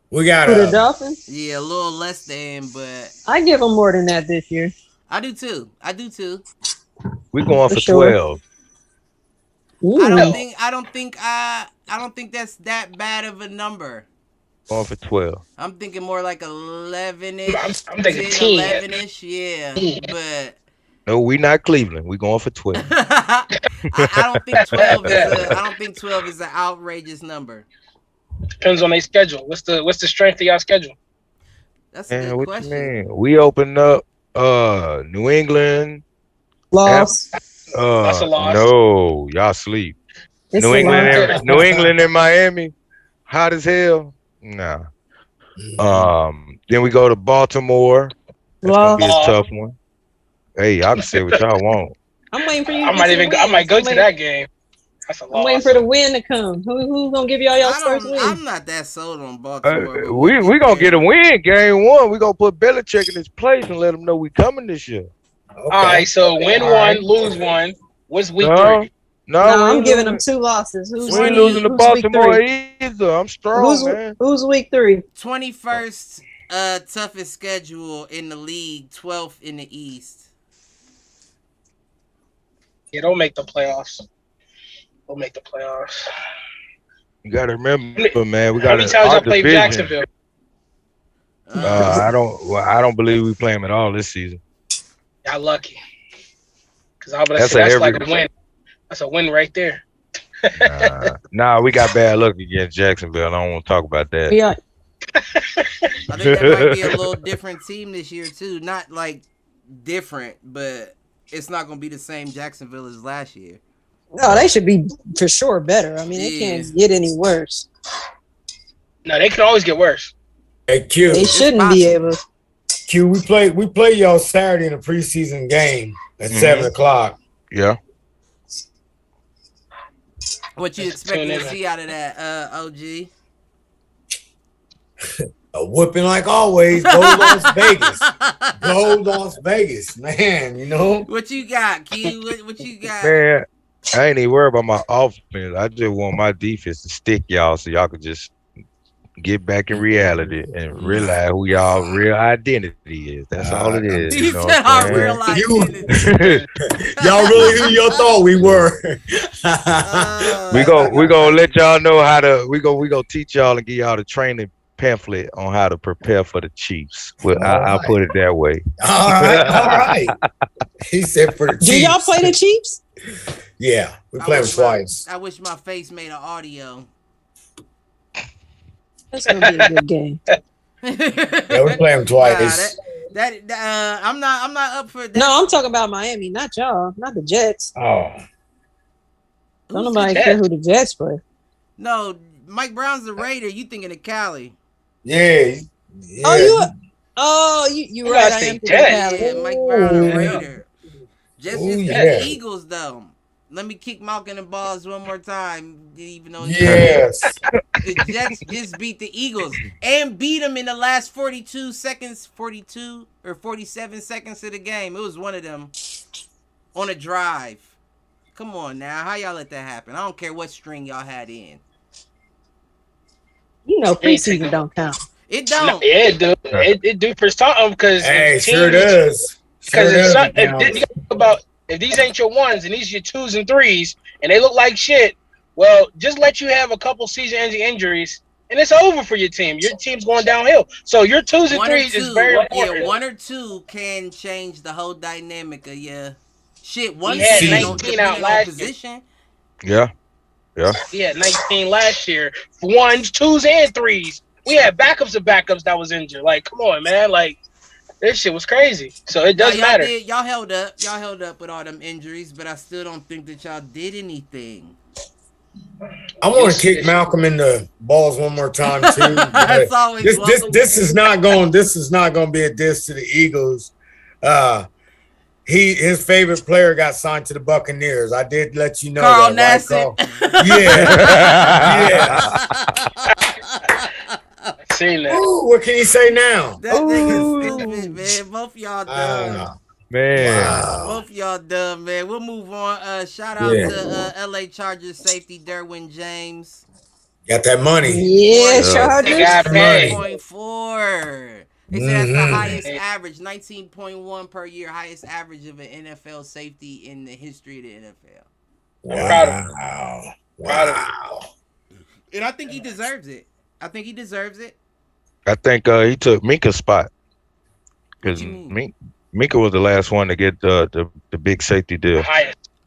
We got the Dolphins? Yeah, a little less than, but I give them more than that this year. I do too. We going for sure. 12. Ooh. I don't think that's that bad of a number. Going for 12. I'm thinking more like 11-ish. I'm thinking 10, 11-ish, yeah. But no, we not Cleveland. We going for 12. I don't think 12 is an outrageous number. Depends on their schedule. What's the strength of y'all schedule? That's a good question. You mean? We opened up New England. Loss. That's a loss. No, y'all sleep. New England and Miami, hot as hell. Nah. Then we go to Baltimore. That's gonna be a tough one. Hey, y'all can say what y'all want. I'm waiting for you. I might go to that game. That's a loss. I'm waiting for the win to come. Who's gonna give y'all first win? I'm not that sold on Baltimore. We gonna get a win game 1. We gonna put Belichick in his place and let him know we coming this year. Okay. All right, so win 1, lose 1. What's week 3? No, I'm giving them 2 losses. We ain't losing to Baltimore either. I'm strong, man. Who's week 3? 21st toughest schedule in the league, 12th in the East. Yeah, don't make the playoffs. You gotta remember, man. We got how many times I played Jacksonville? I don't believe we play them at all this season. Y'all lucky. Because that's like a win. That's a win right there. Nah, we got bad luck against Jacksonville. I don't want to talk about that. Yeah. I think that might be a little different team this year too. Not like different, but it's not going to be the same Jacksonville as last year. No, they should be for sure better. I mean, they can't get any worse. No, they can always get worse. Hey, Q. They shouldn't be able. Q, we play y'all Saturday in a preseason game at 7:00. Yeah. What you expecting to see out of that, OG? A whooping like always. Go Las Vegas. Go Las Vegas, man. You know what you got, Q? What you got? Man, I ain't even worried about my offense. I just want my defense to stick y'all so y'all could just get back in reality and realize who y'all real identity is. That's all it is. He You know said what our I'm real saying? identity. Y'all really who y'all thought we were. we gonna let y'all know how to we gonna teach y'all and give y'all the training pamphlet on how to prepare for the Chiefs. Well, I'll put it that way. All right. He said for the Chiefs. Do y'all play the Chiefs? Yeah, we play them twice. I wish my face made an audio. That's gonna be a good game. Yeah, we play them twice. I'm not up for that. No, I'm talking about Miami, not y'all, not the Jets. Oh, Don't nobody care who the Jets play. No, Mike Brown's the Raider. You thinking of Cali? yeah. You right. I am thinking Cali. Yeah, Mike Brown the Raider. Just the Eagles though. Let me kick Malkin the balls one more time. Even though the Jets just beat the Eagles and beat them in the last 42 or 47 seconds of the game. It was one of them on a drive. Come on now, how y'all let that happen? I don't care what string y'all had in. You know, preseason don't count. It don't. No, yeah, it do. It do for something because sure does. Because if these ain't your ones and these your 2s and 3s and they look like shit, well, just let you have a couple season-ending injuries and it's over for your team. Your team's going downhill. So your 2s and 3s is very important. Yeah, 1 or 2 can change the whole dynamic of shit. One had 19 out last year. Yeah. He had 19 last year. 1s, 2s, and 3s. We had backups of backups that was injured. Like, come on, man. Like, this shit was crazy. So it doesn't matter. Y'all held up. Y'all held up with all them injuries, but I still don't think that y'all did anything. I want to kick Malcolm in the balls one more time too. That's always this is not going to be a diss to the Eagles. His favorite player got signed to the Buccaneers. I did let you know Carl that. Nassib. Seen that. Ooh, what can you say now? That nigga's stupid, man. Both of y'all dumb. Man. Wow. Both of y'all dumb, man. We'll move on. Shout out to LA Chargers safety Derwin James. Got that money. Yeah, Chargers. Got money. 19.4. They said that's the highest average, 19.1 per year, highest average of an NFL safety in the history of the NFL. Wow. And I think he deserves it. I think he took Minka's spot because Minka was the last one to get the big safety deal.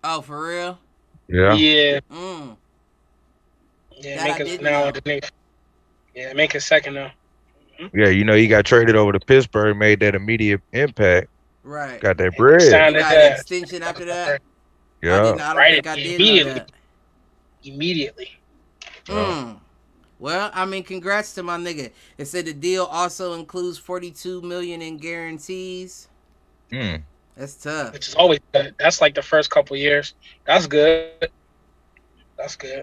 Oh, for real? Yeah. Yeah. Yeah, Minka's now underneath. Yeah, Minka's second now. Yeah, he got traded over to Pittsburgh, made that immediate impact. Right. Got that bread. Got an extension after that. Yeah. I don't think I did know that. Immediately. Well, I mean, congrats to my nigga. It said the deal also includes $42 million in guarantees. That's tough. Which is always good. That's like the first couple years. That's good.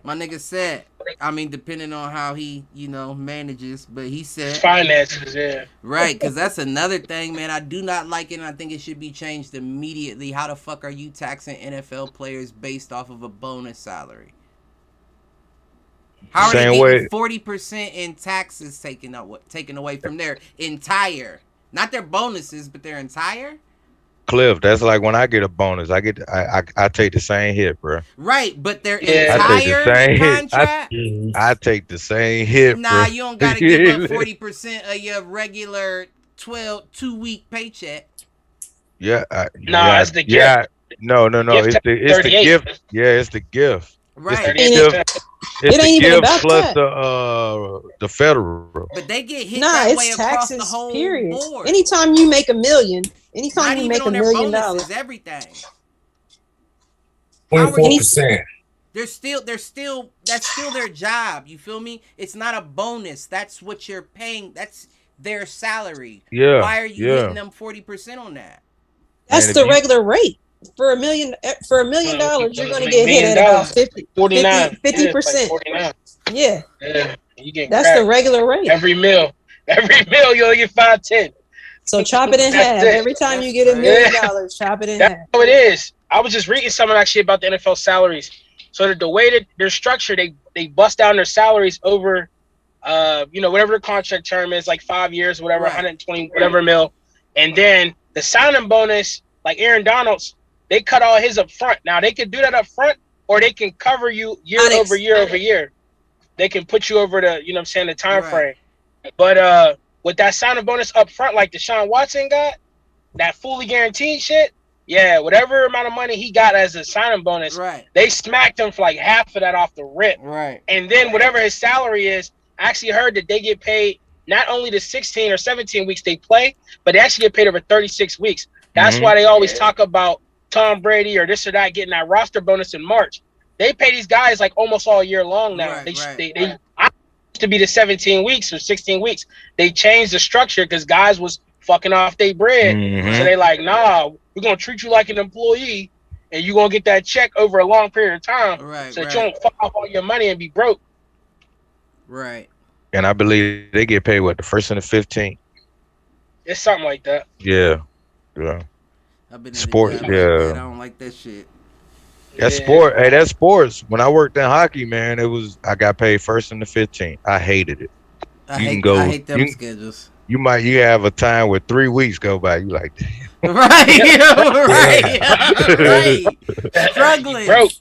My nigga said, I mean, depending on how he, manages, but he said finances, yeah. Right, because that's another thing, man. I do not like it, and I think it should be changed immediately. How the fuck are you taxing NFL players based off of a bonus salary? How are they getting 40% in taxes taken away from their entire, not their bonuses, but their entire? Cliff, that's like when I get a bonus, I take the same hit, bro. Right, but their entire contract. I take the same hit. Nah, bro. You don't gotta give up 40% of your regular 2-week paycheck. Yeah, it's the gift. Yeah, no. It's the gift. Yeah, it's the gift. Right. It's the gift plus the federal. But they get hit that way across the whole board. Anytime you make $1 million, anytime you make $1 million, everything. 24%. That's still their job. You feel me? It's not a bonus. That's what you're paying. That's their salary. Yeah. Why are you hitting them 40% on that? That's the regular rate. For $1 million, you're going to get hit at about 50%. Yeah. You get that's the regular rate. Every meal you only get $5.10. So chop it in half. Every time you get $1 million, chop it in half. That's how it is. I was just reading something actually about the NFL salaries. So the way that they're structured, they bust down their salaries over, whatever the contract term is, like 5 years, whatever, 120 whatever mil, and then the signing bonus, like Aaron Donald's, they cut all his up front. Now they can do that up front, or they can cover you year over year. They can put you over the, the time frame. But with that signing bonus up front, like Deshaun Watson got, that fully guaranteed shit, yeah, whatever amount of money he got as a signing bonus, they smacked him for like half of that off the rip. Right. And then whatever his salary is, I actually heard that they get paid not only the 16 or 17 weeks they play, but they actually get paid over 36 weeks. That's why they always talk about Tom Brady or this or that getting that roster bonus in March. They pay these guys like almost all year long now. They used to be the 17 weeks or 16 weeks. They changed the structure because guys was fucking off their bread. So they like, nah, we're gonna treat you like an employee, and you're gonna get that check over a long period of time, so that you don't fuck off all your money and be broke. Right. And I believe they get paid the 1st and the 15th. It's something like that. Yeah. I've been sports. Like I don't like that shit. That's sport. Hey, that's sports. When I worked in hockey, man, I got paid 1st and the 15th. I hated it. I hate them schedules. You have a time where 3 weeks go by. You like, damn. right. Struggling. Broke.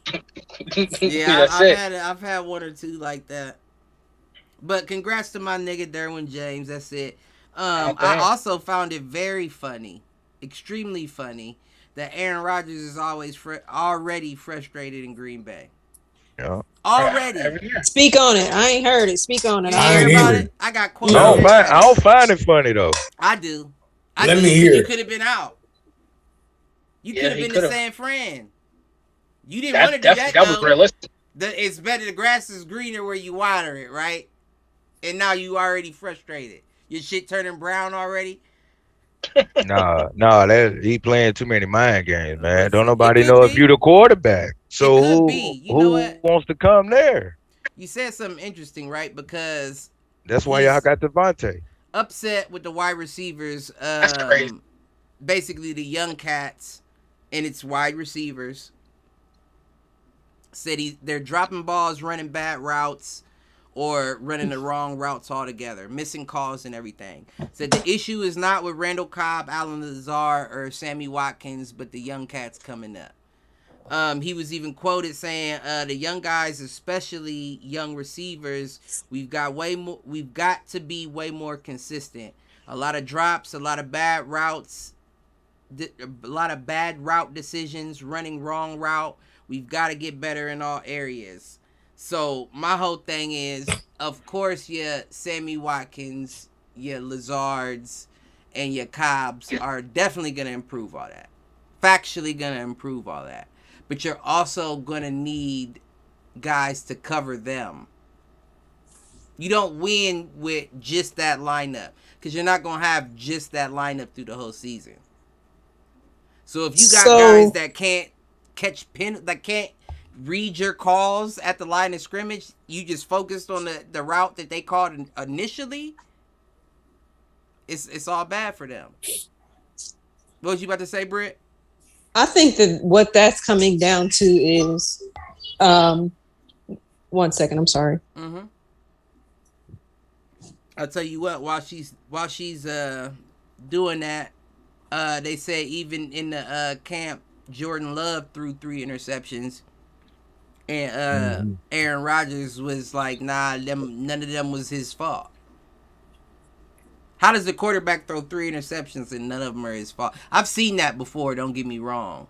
Yeah, I've had one or two like that. But congrats to my nigga Derwin James. That's it. I also found it very funny, extremely funny, that Aaron Rodgers is already frustrated in Green Bay. Yeah. Already. Speak on it. I ain't heard it. Speak on it. I ain't heard about it. I got quotes. I don't find it funny though. I do. Let me hear. You could have been out. You could have been to San Fran. You didn't want to do that. That was realistic. It's better. The grass is greener where you water it, right? And now you already frustrated. Your shit turning brown already. No, he playing too many mind games, man. Don't nobody know if you the quarterback. So who wants to come there? You said something interesting, right? Because that's why y'all got Devontae. Upset with the wide receivers. That's crazy. Basically, the young cats and its wide receivers said they're dropping balls, running bad routes, or running the wrong routes altogether, missing calls and everything. Said the issue is not with Randall Cobb, Allen Lazard, or Sammy Watkins, but the young cats coming up. He was even quoted saying, "The young guys, especially young receivers, we've got to be way more consistent. A lot of drops, a lot of bad routes, a lot of bad route decisions, running wrong route. We've got to get better in all areas." So my whole thing is, of course, your Sammy Watkins, your Lazards, and your Cobbs are definitely going to improve all that. Factually going to improve all that. But you're also going to need guys to cover them. You don't win with just that lineup, because you're not going to have just that lineup through the whole season. So if you got guys that can't catch that can't read your calls at the line of scrimmage, you just focused on the route that they called initially, it's all bad for them. What was you about to say, Britt? I think that what that's coming down to is 1 second, I'm sorry. I'll tell you what, while she's doing that, they say even in the camp, Jordan Love threw 3 interceptions. And Aaron Rodgers was like, nah, none of them was his fault. How does the quarterback throw 3 interceptions and none of them are his fault? I've seen that before, don't get me wrong.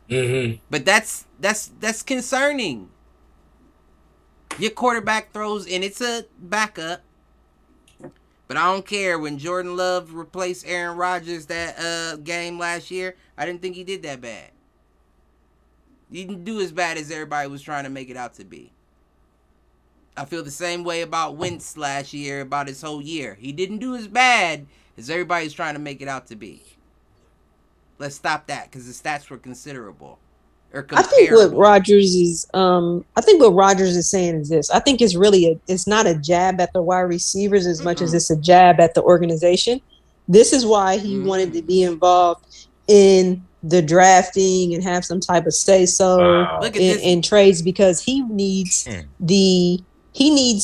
But that's concerning. Your quarterback throws, and it's a backup. But I don't care. When Jordan Love replaced Aaron Rodgers that game last year, I didn't think he did that bad. He didn't do as bad as everybody was trying to make it out to be. I feel the same way about Wentz last year, about his whole year. He didn't do as bad as everybody's trying to make it out to be. Let's stop that, because the stats were considerable. I think what Rodgers is saying is this. I think it's really it's not a jab at the wide receivers as much as it's a jab at the organization. This is why he wanted to be involved in the drafting and have some type of say so Wow. Look at this. in trades because he needs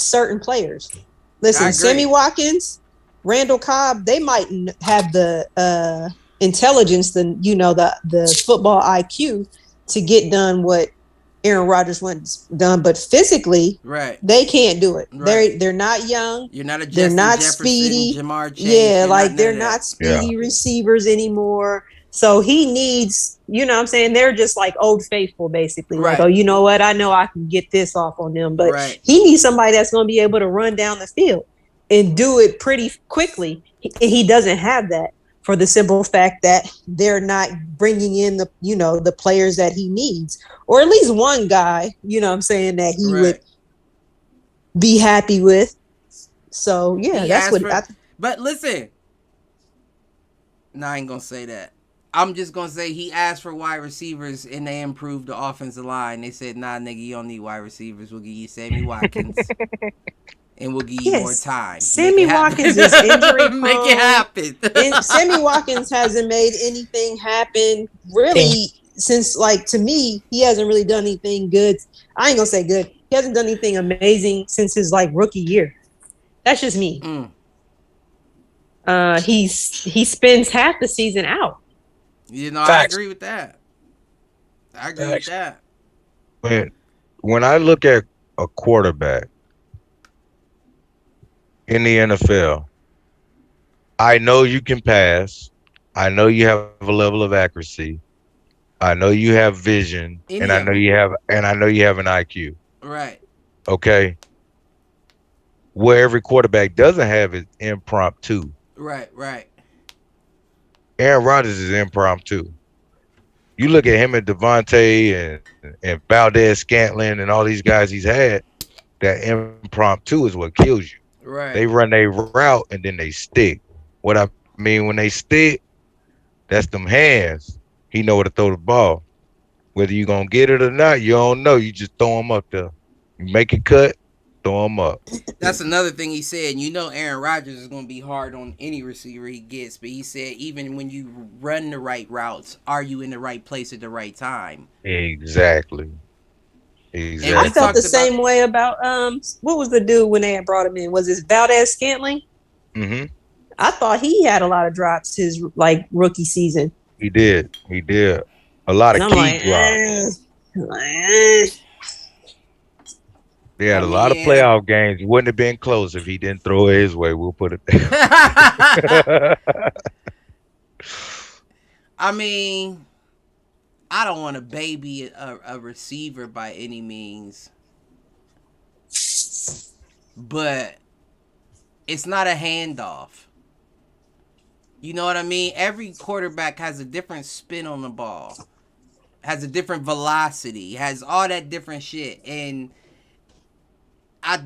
certain players. I Listen, agree. Sammy Watkins, Randall Cobb, they might have the intelligence, the football IQ to get done what Aaron Rodgers once done, but physically, Right. they can't do it. Right. They're not young. You're not a They're Justin not Jefferson, speedy. Jamar Chase. Yeah, You're like they're none of that. not speedy receivers anymore. So he needs, you know what I'm saying? They're just like old faithful, basically. Right. Like, oh, you know what? I know I can get this off on them. But Right. he needs somebody that's going to be able to run down the field and do it pretty quickly. He doesn't have that for the simple fact that they're not bringing in the players that he needs. Or at least one guy, you know what I'm saying, that he would be happy with. So, yeah, that's what But listen. No, I ain't going to say that. I'm just going to say he asked for wide receivers and they improved the offensive line. They said, nah, nigga, you don't need wide receivers. We'll give you Sammy Watkins. And we'll give you more time. Sammy Watkins is injury prone. Make it happen. Sammy Watkins hasn't made anything happen really since, like, to me, he hasn't really done anything good. I ain't gonna say good. He hasn't done anything amazing since his like rookie year. That's just me. He spends half the season out. You know, Facts. I agree with that. When I look at a quarterback in the NFL, I know you can pass. I know you have a level of accuracy. I know you have vision, and I know you have an IQ. Right. Okay. Where every quarterback doesn't have is impromptu. Right. Aaron Rodgers is impromptu. You look at him and Devontae and Valdez Scantling and all these guys he's had, that impromptu is what kills you. Right. They run their route and then they stick. What I mean when they stick, that's them hands. He know where to throw the ball. Whether you gonna get it or not, you don't know. You just throw them up there. You make it cut, throw them up. That's another thing he said. You know Aaron Rodgers is going to be hard on any receiver he gets, but he said even when you run the right routes, are you in the right place at the right time? Exactly. I felt the same way about what was the dude when they had brought him in? Was it Valdez Scantling? Mm-hmm. I thought he had a lot of drops his like rookie season. He did. A lot of key drops. They had a lot of playoff games. It wouldn't have been close if he didn't throw it his way. We'll put it there. I mean, I don't want to baby a receiver by any means, but it's not a handoff. You know what I mean? Every quarterback has a different spin on the ball, has a different velocity, has all that different shit. And I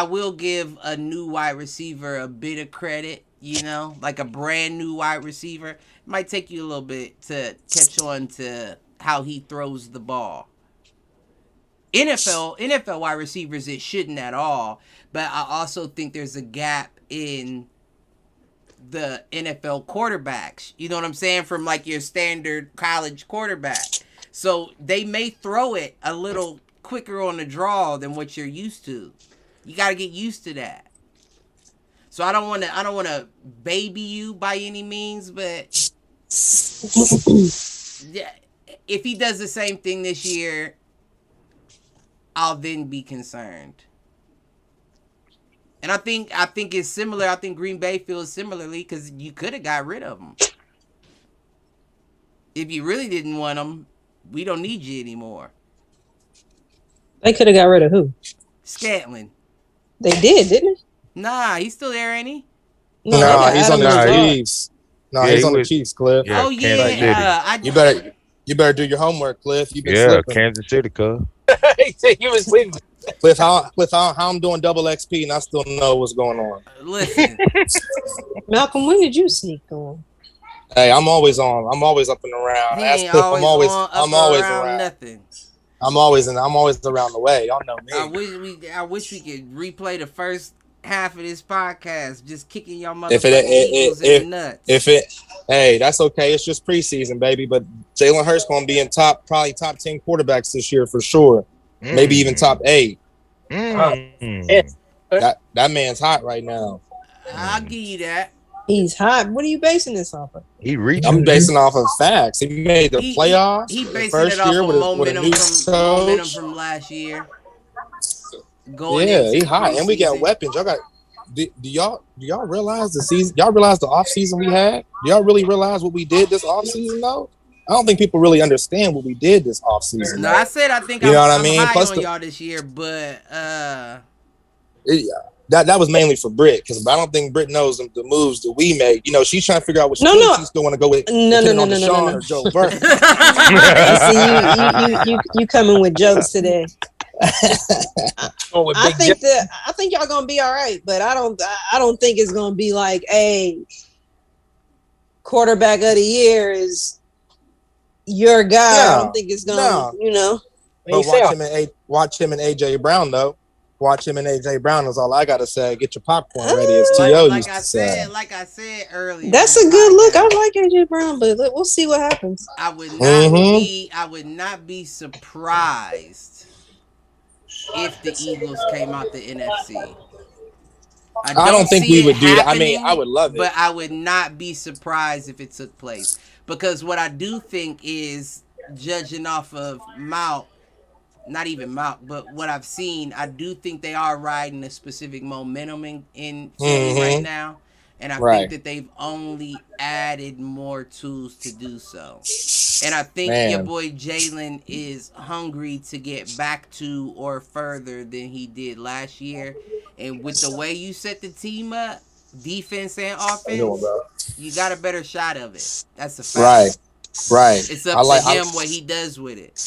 will give a new wide receiver a bit of credit, you know, like a brand new wide receiver. It might take you a little bit to catch on to how he throws the ball. NFL wide receivers, it shouldn't at all. But I also think there's a gap in the NFL quarterbacks. You know what I'm saying? From like your standard college quarterback. So they may throw it a little quicker on the draw than what you're used to. You got to get used to that. So I don't want to baby you by any means, but yeah, if he does the same thing this year, I'll then be concerned. And I think it's similar. I think Green Bay feels similarly because you could have got rid of him. If you really didn't want him, we don't need you anymore. They could have got rid of who? Scantling. They did, didn't they? Nah, he's still there, ain't he? No, he's on the Chiefs. No, he's on the Chiefs, Cliff. Yeah, oh yeah, you better do your homework, Cliff. You've been slipping. Kansas City, cuz. He was sleeping. Cliff, how I'm doing double XP and I still know what's going on. Listen, Malcolm, when did you sneak on? Hey, I'm always on. I'm always up and around. Ask Cliff, I'm always around. Nothing. I'm always around the way. Y'all know me. I wish we could replay the first half of this podcast, just kicking y'all If motherfucking Eagles in the nuts. Hey, that's okay. It's just preseason, baby. But Jalen Hurts going to be in probably top 10 quarterbacks this year for sure. Maybe even top 8. That man's hot right now. I'll give you that. He's hot. What are you basing this off of? I'm basing off of facts. He made the playoffs. He basing first it off year of with momentum a new momentum coach. from last year. Yeah, he hot, and we got weapons. Y'all got. Do y'all realize the season? Y'all realize the off season we had? Do y'all really realize what we did this off season though? I don't think people really understand what we did this off season. No, I said I think you know what I I'm mean. high Plus on y'all this year, but that was mainly for Britt because I don't think Britt knows the moves that we make. You know, she's trying to figure out what she still want to go with. No. Or Joe Burrow. See, you coming with jokes today. I think y'all gonna be all right, but I don't think it's gonna be like a quarterback of the year is your guy. I don't think it's gonna, you know. But watch him and AJ Brown though. Watch him and AJ Brown is all I gotta say. Get your popcorn ready, as T.O. used to say. Like I said earlier, that's a good look. I like AJ Brown, but we'll see what happens. I would not be surprised if the Eagles came out the NFC. I don't think we would do that. I mean, I would love it. But I would not be surprised if it took place. Because what I do think is, judging off of not even Mount, but what I've seen, I do think they are riding a specific momentum in Philly right now. And I think that they've only added more tools to do so. And I think your boy Jalen is hungry to get back to or further than he did last year. And with the way you set the team up, defense and offense, you got a better shot of it. That's a fact. Right. It's up to him what he does with it.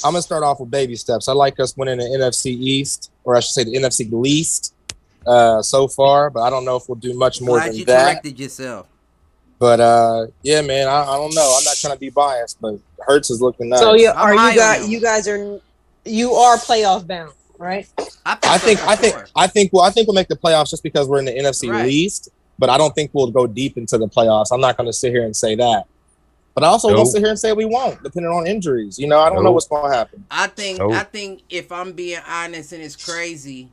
I'm going to start off with baby steps. I like us winning the NFC East, or I should say the NFC least so far, but I don't know if we'll do much more than you that. Corrected yourself. But yeah, man, I don't know. I'm not trying to be biased, but Hurts is looking nice. So you are playoff bound, right? I think we'll make the playoffs just because we're in the NFC least, but I don't think we'll go deep into the playoffs. I'm not going to sit here and say that. But I also won't sit here and say we won't, depending on injuries. You know, I don't know what's going to happen. I think if I'm being honest, and it's crazy.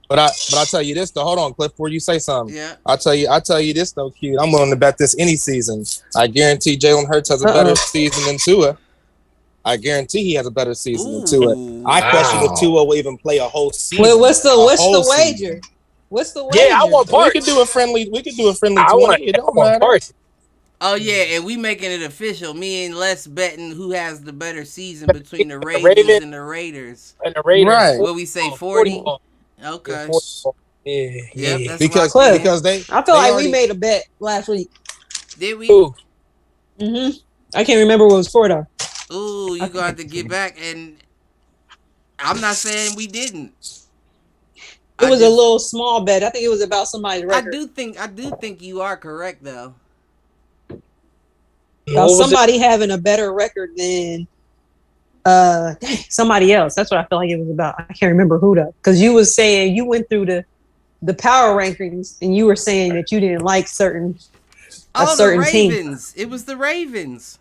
But I'll tell you this though. Hold on, Cliff, before you say something. Yeah. I'll tell you this though, Q. I'm willing to bet this any season. I guarantee Jalen Hurts has a better season than Tua. I guarantee he has a better season than Tua. I question if Tua will even play a whole season. Well, what's the wager? What's the wager? Yeah, I want parts. We could do a friendly 20. I want parts. Oh yeah, and we making it official. Me and Les betting who has the better season between the Ravens and the Raiders. Right. What we say, 40? Okay. Yeah. Yep, that's because they. I feel like we made a bet last week. Did we? Ooh. I can't remember what it was for though. Ooh, you gonna have to get back, and I'm not saying we didn't. It was a little small bet. I think it was about somebody's record. I do think you are correct though. Somebody having a better record than somebody else. That's what I feel like it was about. I can't remember who though, because you was saying you went through the power rankings and you were saying that you didn't like certain Ravens. team. It was the Ravens.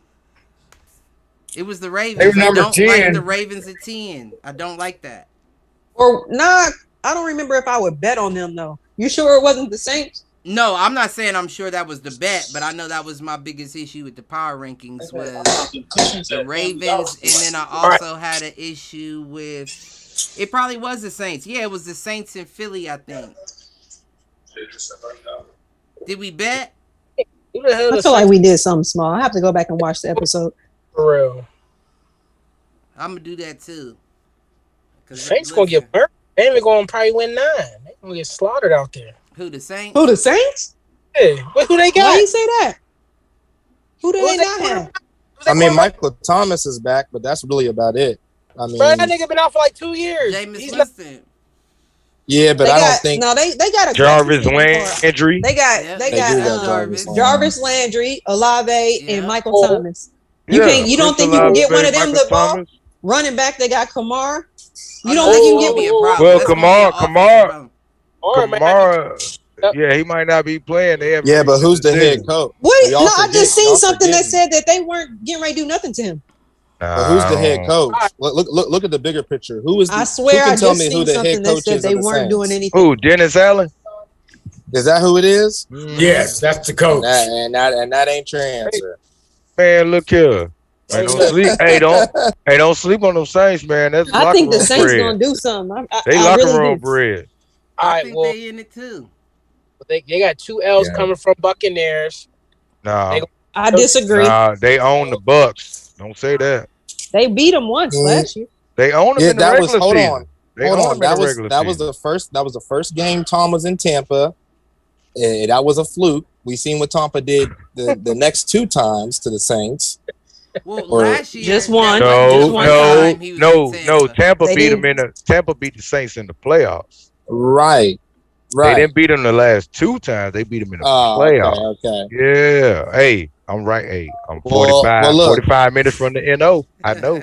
They were number 10. Like the Ravens at 10. I don't like that. Or not. I don't remember if I would bet on them though. You sure it wasn't the Saints? No, I'm not saying I'm sure that was the bet, but I know that was my biggest issue with the power rankings was the Ravens, and then I also had an issue with it. Probably was the Saints. Yeah, it was the Saints in Philly, I think. Did we bet? I feel like we did something small. I have to go back and watch the episode. For real. I'm gonna do that too. Saints gonna get burnt. They ain't gonna probably win 9. They gonna get slaughtered out there. Who, the Saints? Who, the Saints? Yeah. Who they got? Why you say that? Who do they not have? I mean, Michael Thomas is back, but that's really about it. I mean, bro, that nigga been out for like 2 years. Jameis Winston. Yeah, but I don't think. No, they got a Jarvis Landry. They got Jarvis Landry, Olave, and Michael Thomas. You don't think you can get one of them the ball? Running back, they got Kamara. You don't think you can get me a problem? Well, Kamara Yeah, he might not be playing. They Yeah, but who's the head coach? Wait, Y'all no, I just seen y'all something that forgetting. said that they weren't getting ready to do nothing to him. But who's the head coach? Look at the bigger picture. Who is? I swear, who I can tell just me who seen the something head that coach said is they of the weren't doing Saints? anything. Who? Dennis Allen? Is that who it is? Yes, that's the coach. And that ain't your answer. Man, look here. Man, don't sleep. Don't sleep on them Saints, man. That's I locker think the room Saints bread. gonna do something. They I locker really room do. bread. All I right, think well, they in it too. they got 2 L's coming from Buccaneers. Nah, I disagree. they own the Bucks. Don't say that. They beat them once last year. They own them Yeah, in the that was. regular Hold season. on. They Hold own on. them in That the was regular that was season. the first. That was the first game Tom was in Tampa. That was a fluke. We seen what Tampa did the next 2 times to the Saints. Well, Or- last year, Just one. that wasn't just one time he was in No. Tampa. Tampa They beat them didn't- Tampa beat the Saints in the playoffs. Right. They didn't beat them the last 2 times. They beat them in the playoffs. Okay. Yeah. Hey, I'm right. Hey, I'm Well, 45, look. 45 minutes from the NO. I know.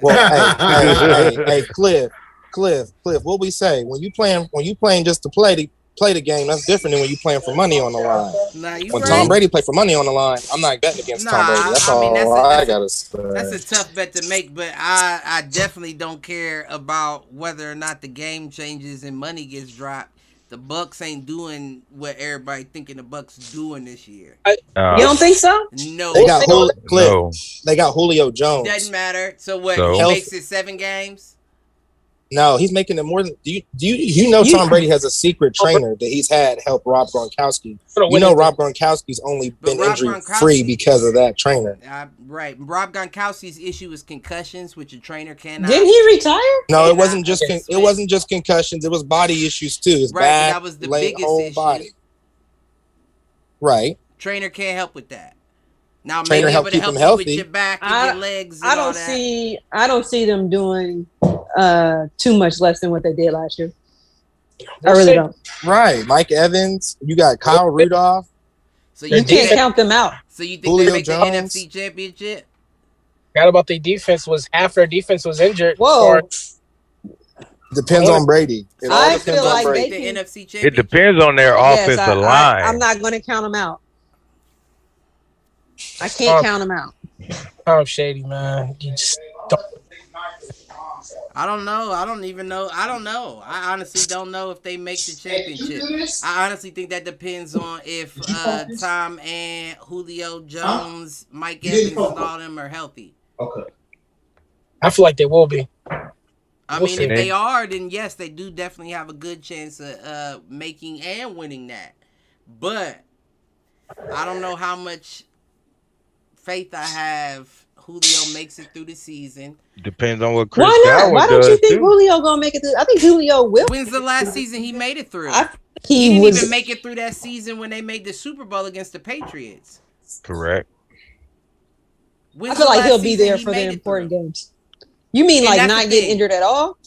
Well, hey, Cliff, what we say when you playing just to play the game, that's different than when you playing for money on the line. Nah, you When right. Tom Brady played for money on the line, I'm not betting against Tom Brady. That's I gotta say. That's a tough bet to make, but I definitely don't care about whether or not the game changes and money gets dropped. The Bucks ain't doing what everybody thinking the Bucks doing this year. You don't think so? No, They got No. They got Julio Jones. doesn't matter. So what? So? He makes it 7 games. No, he's making it more than. Do you know Tom Brady has a secret trainer that he's had help Rob Gronkowski? You know Rob Gronkowski's only been injury free because of that trainer. Right. Rob Gronkowski's issue is concussions, which a trainer cannot. Didn't he retire? No, it wasn't just concussions. It was body issues too. His back, that was the leg, biggest whole issue. body. Right. Trainer can't help with that. Now Trainer maybe help able to keep help him you healthy. with your back and your legs. And I don't see them doing too much less than what they did last year. I really don't. Right. Mike Evans. You got Kyle Rudolph. So You can't count them out. So you think Julio they make Jones. the NFC Championship? Forgot about their defense. Was half their defense was injured. Whoa. Depends on Brady. It all I depends feel on like Brady. The they can, NFC Championship. It depends on their offensive line. I'm not going to count them out. I can't count them out. Tom Shady, man. You just don't. I don't know. I don't even know. I don't know. I honestly don't know if they make the championship. I honestly think that depends on if Tom and Julio Jones, Mike Evans, and all them are healthy. Okay. I feel like they will be. I mean, if they are, then yes, they do definitely have a good chance of making and winning that. But I don't know how much faith I have Julio makes it through the season. Depends on what Chris Why not? Godwin Why don't you does, think too. Julio gonna make it through? I think Julio will. When's the last season he made it through? He didn't was. even make it through that season when they made the Super Bowl against the Patriots. Correct. When's I feel the like last he'll be season there he for the made it important through? games. You mean And like that's not the get thing. injured at all?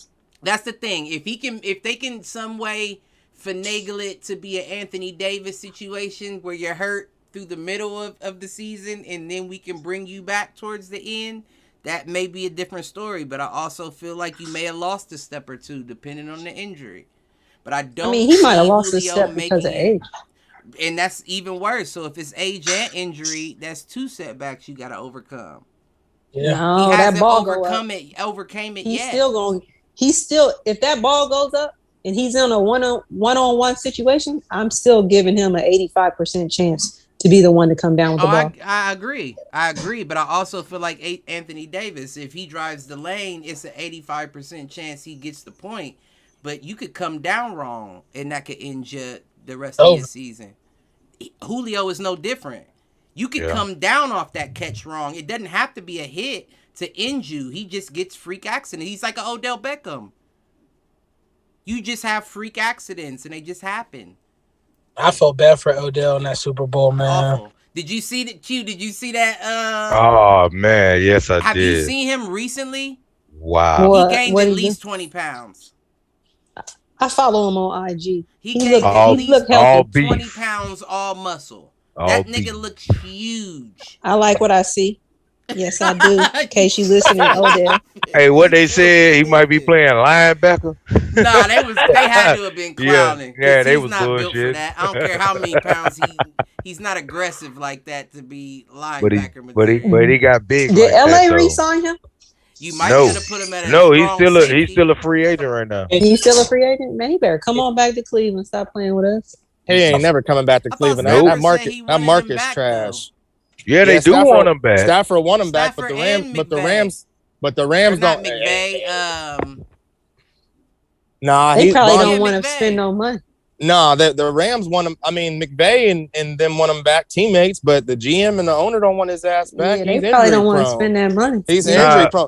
That's the thing. If they can some way finagle it to be an Anthony Davis situation where you're hurt through the middle of the season and then we can bring you back towards the end, that may be a different story. But I also feel like you may have lost a step or two depending on the injury. But I don't. I mean, he might have see lost a Julio step because of making it. age. And that's even worse. So if it's age and injury, that's 2 setbacks you got to overcome. Yeah. No, He that hasn't ball go up. overcame it He's yet. still going. He's still. If that ball goes up and he's in a one-on-one situation, I'm still giving him an 85% chance to be the one to come down with the ball. I agree. But I also feel like Anthony Davis, if he drives the lane, it's an 85% chance he gets the point. But you could come down wrong, and that could end you the rest of your season. Julio is no different. You could come down off that catch wrong. It doesn't have to be a hit to end you. He just gets freak accident. He's like an Odell Beckham. You just have freak accidents, and they just happen. I felt bad for Odell in that Super Bowl, man. Awful. Did you see that? Q? Did you see that? Oh man, yes I have did. you seen him recently? Wow. What? He gained What at did he least do? 20 pounds. I follow him on IG. He gained at all least beef. 20 pounds all muscle. All That beef. nigga looks huge. I like what I see. Yes, I do. In case you listening, Odell. Hey, what they said, he might be playing linebacker. Nah, they had to have been clowning. Yeah, they he's was not built for bullshit. that. I don't care how many pounds he's not aggressive like that to be But linebacker material. but he got big. Did like LA that, though. re-sign him? You might No. be able to put him at a No, strong he's safety. still a free agent right now. He's still a free agent? Man, he better come on back to Cleveland. Stop playing with us. He ain't never coming back to I thought Cleveland. Stafford That said market, he that wanted him market's back, trash. Yeah, they do Stafford, want him back. Stafford want him back, but Stafford the Rams, and but the McVay. Rams, Or not don't. McVay. Nah, They probably Vaughn- don't want to McVay. spend no money. Nah, the Rams want him. I mean, McVay and them want him back, teammates. But the GM and the owner don't want his ass back. Yeah, they He's probably injury don't want to prone. spend that money. He's Yeah. injury prone.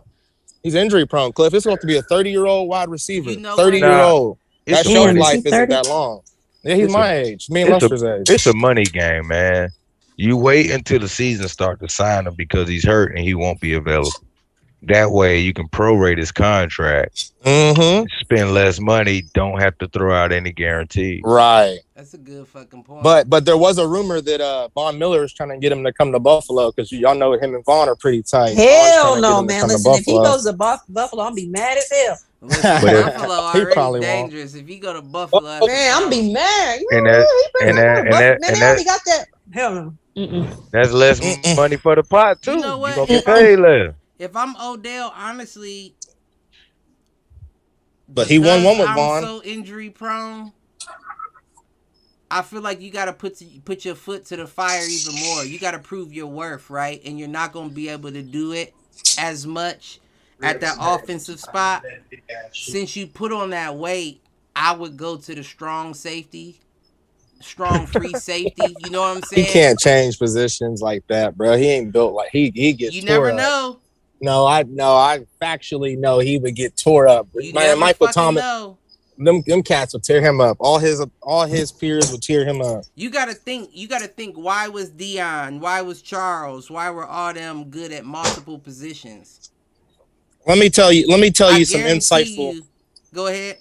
He's injury prone. Cliff, it's going to be a 30-year-old wide receiver. You know 30-year-old. It's That a shelf money- life Is he isn't 30? that long. Yeah, he's It's my age. Me and it's a- Luster's age. It's a money game, man. You wait until the season starts to sign him because he's hurt and he won't be available. That way you can prorate his contract, Mm-hmm. spend less money, don't have to throw out any guarantees. Right. That's a good fucking point. But there was a rumor that Von Miller is trying to get him to come to Buffalo because y'all know him and Von are pretty tight. Von's Hell trying to get no, him to man. come to Listen, if he Buffalo. goes to Buffalo, I'm be mad as hell. Listen, But it- Buffalo he already probably won't. dangerous. If you go to Buffalo, that's Man, a I'm be mad. And that- Man, they already got that. Hell no. Mm-mm. That's less Mm-mm. money for the pot too. You know what? gonna get paid less. If I'm Odell, honestly, But he won one with I'm Vaughn. so injury prone. I feel like you got to put your foot to the fire even more. You got to prove your worth, right? And you're not going to be able to do it as much at that offensive spot. Since you put on that weight, I would go to the strong safety, strong free safety. You know what I'm He saying? can't change positions like that, bro. He ain't built like he gets. You tore never up. know. No, I factually know he would get tore up. You Man, never Michael fucking Thomas, know. them cats would tear him up. All his peers would tear him up. You gotta think. Why was Dion? Why was Charles? Why were all them good at multiple positions? Let me tell you some guarantee insightful. you- Go ahead.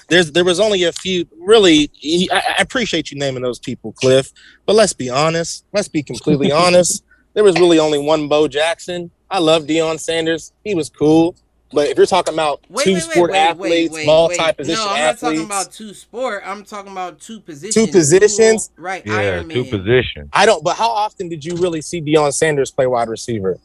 There was only a few. Really, I appreciate you naming those people, Cliff. But let's be honest. Let's be completely honest. There was really only one Bo Jackson. I love Deion Sanders. He was cool. But if you're talking about two sport athletes, multi-position No, I'm not athletes, talking about two sport. I'm talking about two positions. two positions. Right. Yeah, Iron two Man. positions. I don't. But how often did you really see Deion Sanders play wide receiver?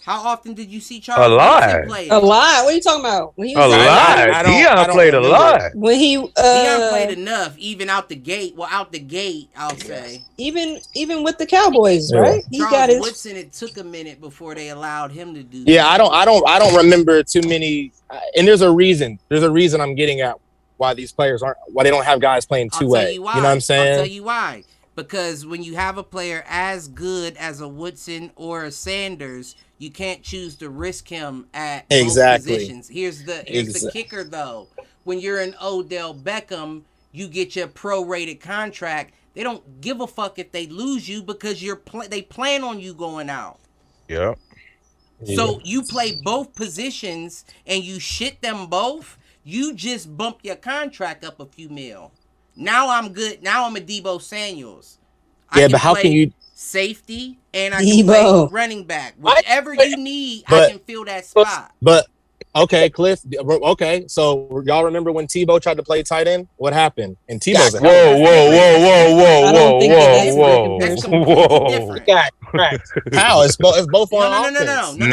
How often did you see Charles A lot. Woodson play? A lot. What are you talking about? When he A was I lot. don't Dion played a remember. lot. When he Dion played enough, even out the gate. Well, out the gate, I'll say. even with the Cowboys, Yeah. right? He Charles got his. Woodson. It took a minute before they allowed him to do. Yeah, that. I don't remember too many. And there's a reason. There's a reason I'm getting at why these players why they don't have guys playing I'll two tell way. you why. You know what I'm saying? I'll tell you why. Because when you have a player as good as a Woodson or a Sanders, you can't choose to risk him at Exactly. both positions. Here's the kicker though. When you're an Odell Beckham, you get your prorated contract. They don't give a fuck if they lose you because they plan on you going out. Yeah. So you play both positions and you shit them both, you just bump your contract up a few mil. Now I'm good. Now I'm a Debo Samuels. Yeah, but how can you safety and I can play Debo. running back. Whichever you need, I but- can fill that spot. But okay, Cliff. Okay, so y'all remember when Tebow tried to play tight end? What happened? And Tebow's a Whoa, whoa, whoa, whoa, I whoa, don't think that whoa, that's whoa, completely whoa. different. got cracked. How? It's both on No. offense. I'm gonna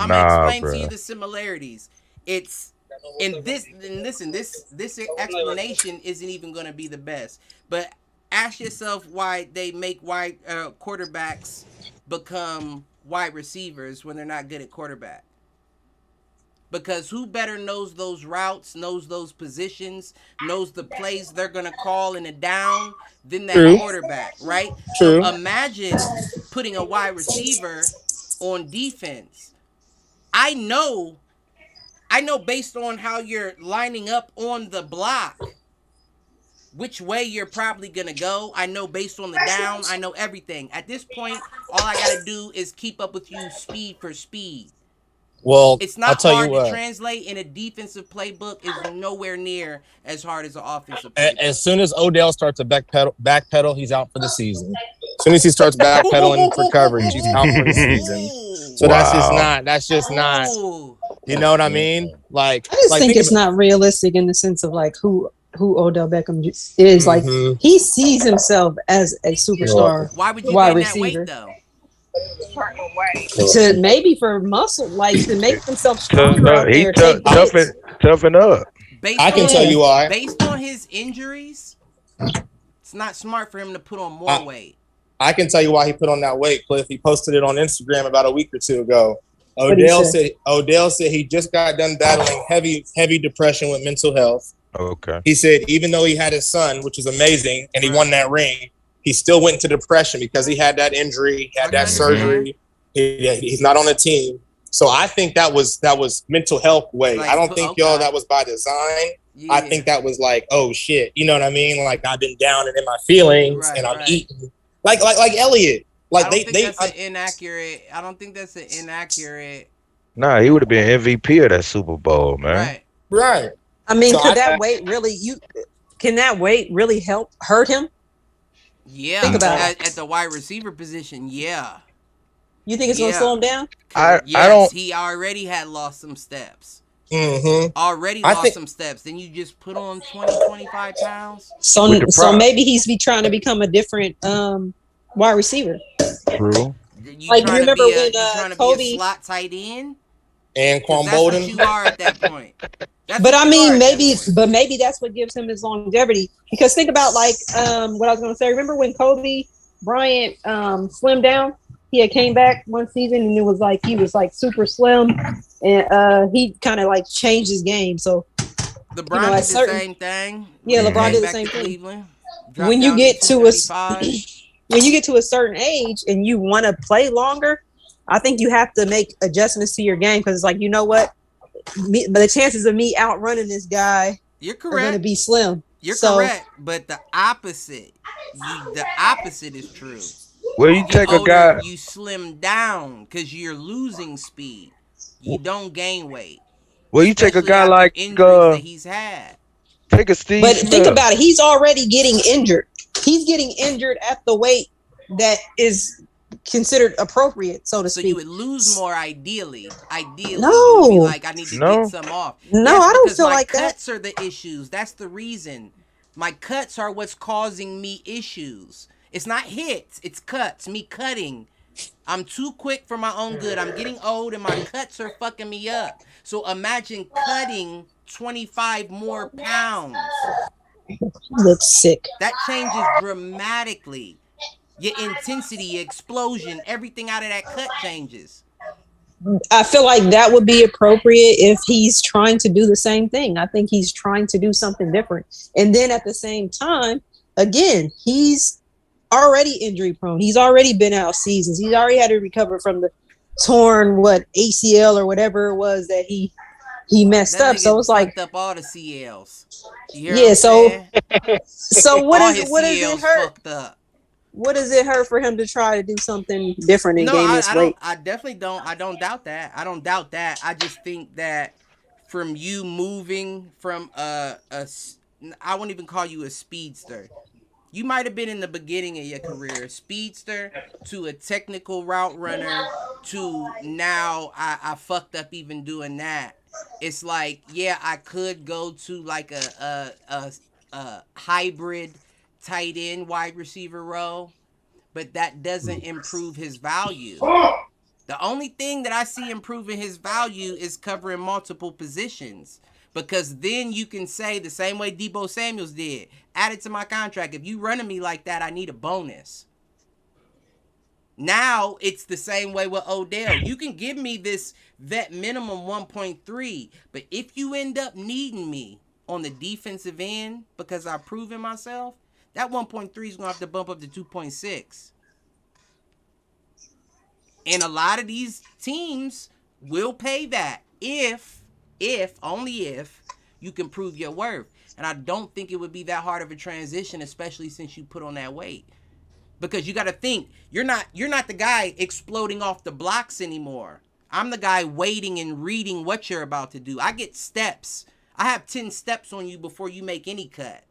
Nah, explain to you bruh. the similarities. It's listen, this explanation isn't even gonna be the best. But ask yourself why they make wide quarterbacks become wide receivers when they're not good at quarterback. Because who better knows those routes, knows those positions, knows the plays they're going to call in a down than that True. quarterback, right? True. So imagine putting a wide receiver on defense. I know based on how you're lining up on the block, which way you're probably going to go. I know based on the down, I know everything. At this point, all I got to do is keep up with you speed for speed. Well, It's I'll not tell hard you to what. translate in a defensive playbook. It's nowhere near as hard as an offensive playbook. As soon as Odell starts to backpedal, he's out for the season. As soon as he starts backpedaling for coverage, he's out for the season. So that's just not. Ooh. You know what I mean? Like, I just think it's not realistic in the sense of like who Odell Beckham is. Like he sees himself as a superstar. Why would you wide gain receiver. that weight though? To maybe for muscle, like to make himself stronger out there. Toughen up. I can tell you why. Based on his injuries, it's not smart for him to put on more weight. I can tell you why he put on that weight, Cliff. He posted it on Instagram about a week or two ago. Odell said he just got done battling heavy depression with mental health. Okay. He said even though he had his son, which is amazing, and he won that ring, he still went into depression because he had that injury, he had that surgery. He's not on the team. So I think that was mental health weight. I don't think that was by design. Yeah. I think that was like, oh shit, you know what I mean? Like I've been down and in my feelings, and I'm eating like Elliott. Like I don't think that's an inaccurate. Nah, he would have been MVP of that Super Bowl, man. Right. I mean, can that weight really hurt him? Yeah. Think about at the wide receiver position. Yeah. You think it's gonna slow him down? I don't. He already had lost some steps. Mm-hmm. Some steps. Then you just put on 20, 25 pounds. So maybe he's trying to become a different wide receiver. True. You remember when Kobe be a slot tight end and Quan Bolden? That's what you are at that point. But I mean, maybe that's what gives him his longevity. Because think about like what I was going to say. Remember when Kobe Bryant slimmed down? He had came back one season and it was like he was like super slim, and he kind of like changed his game. So LeBron did the same thing. Yeah, LeBron did the same thing. When you get to a certain age and you want to play longer, I think you have to make adjustments to your game because it's like, you know what, but the chances of me outrunning this guy, you're correct, are going to be slim. You're correct, but the opposite is true. Well, you take a guy, you slim down because you're losing speed. You don't gain weight. Well, you take a guy like that he's had. Take a Steve. But think about it. He's already getting injured. He's getting injured at the weight that is considered appropriate, so to speak. So you would lose more ideally. No. You would be like, I need to get some off. No, I don't feel like that. My cuts are the issues. That's the reason. My cuts are what's causing me issues. It's not hits. It's cuts. Me cutting. I'm too quick for my own good. I'm getting old and my cuts are fucking me up. So imagine cutting 25 more pounds. Looks sick. That changes dramatically. Your intensity, your explosion, everything out of that cut changes. I feel like that would be appropriate if he's trying to do the same thing. I think he's trying to do something different. And then at the same time, again, he's already injury prone. He's already been out seasons. He's already had to recover from the torn ACL or whatever it was that he messed up. So it's like up all the CLs. So what is it hurt? Up. What does it hurt for him to try to do something different and gain this weight? I definitely don't. I don't doubt that. I just think that from you moving from I won't even call you a speedster. You might have been in the beginning of your career a speedster to a technical route runner to now I fucked up even doing that. It's like, yeah, I could go to like a hybrid tight end wide receiver role, but that doesn't improve his value. The only thing that I see improving his value is covering multiple positions. Because then you can say the same way Deebo Samuels did. Add it to my contract. If you running me like that, I need a bonus. Now it's the same way with Odell. You can give me this vet minimum 1.3, but if you end up needing me on the defensive end because I've proven myself, that 1.3 is going to have to bump up to 2.6. And a lot of these teams will pay that if only if you can prove your worth. And I don't think it would be that hard of a transition, especially since you put on that weight. Because you got to think, you're not the guy exploding off the blocks anymore. I'm the guy waiting and reading what you're about to do. I get steps. I have 10 steps on you before you make any cut.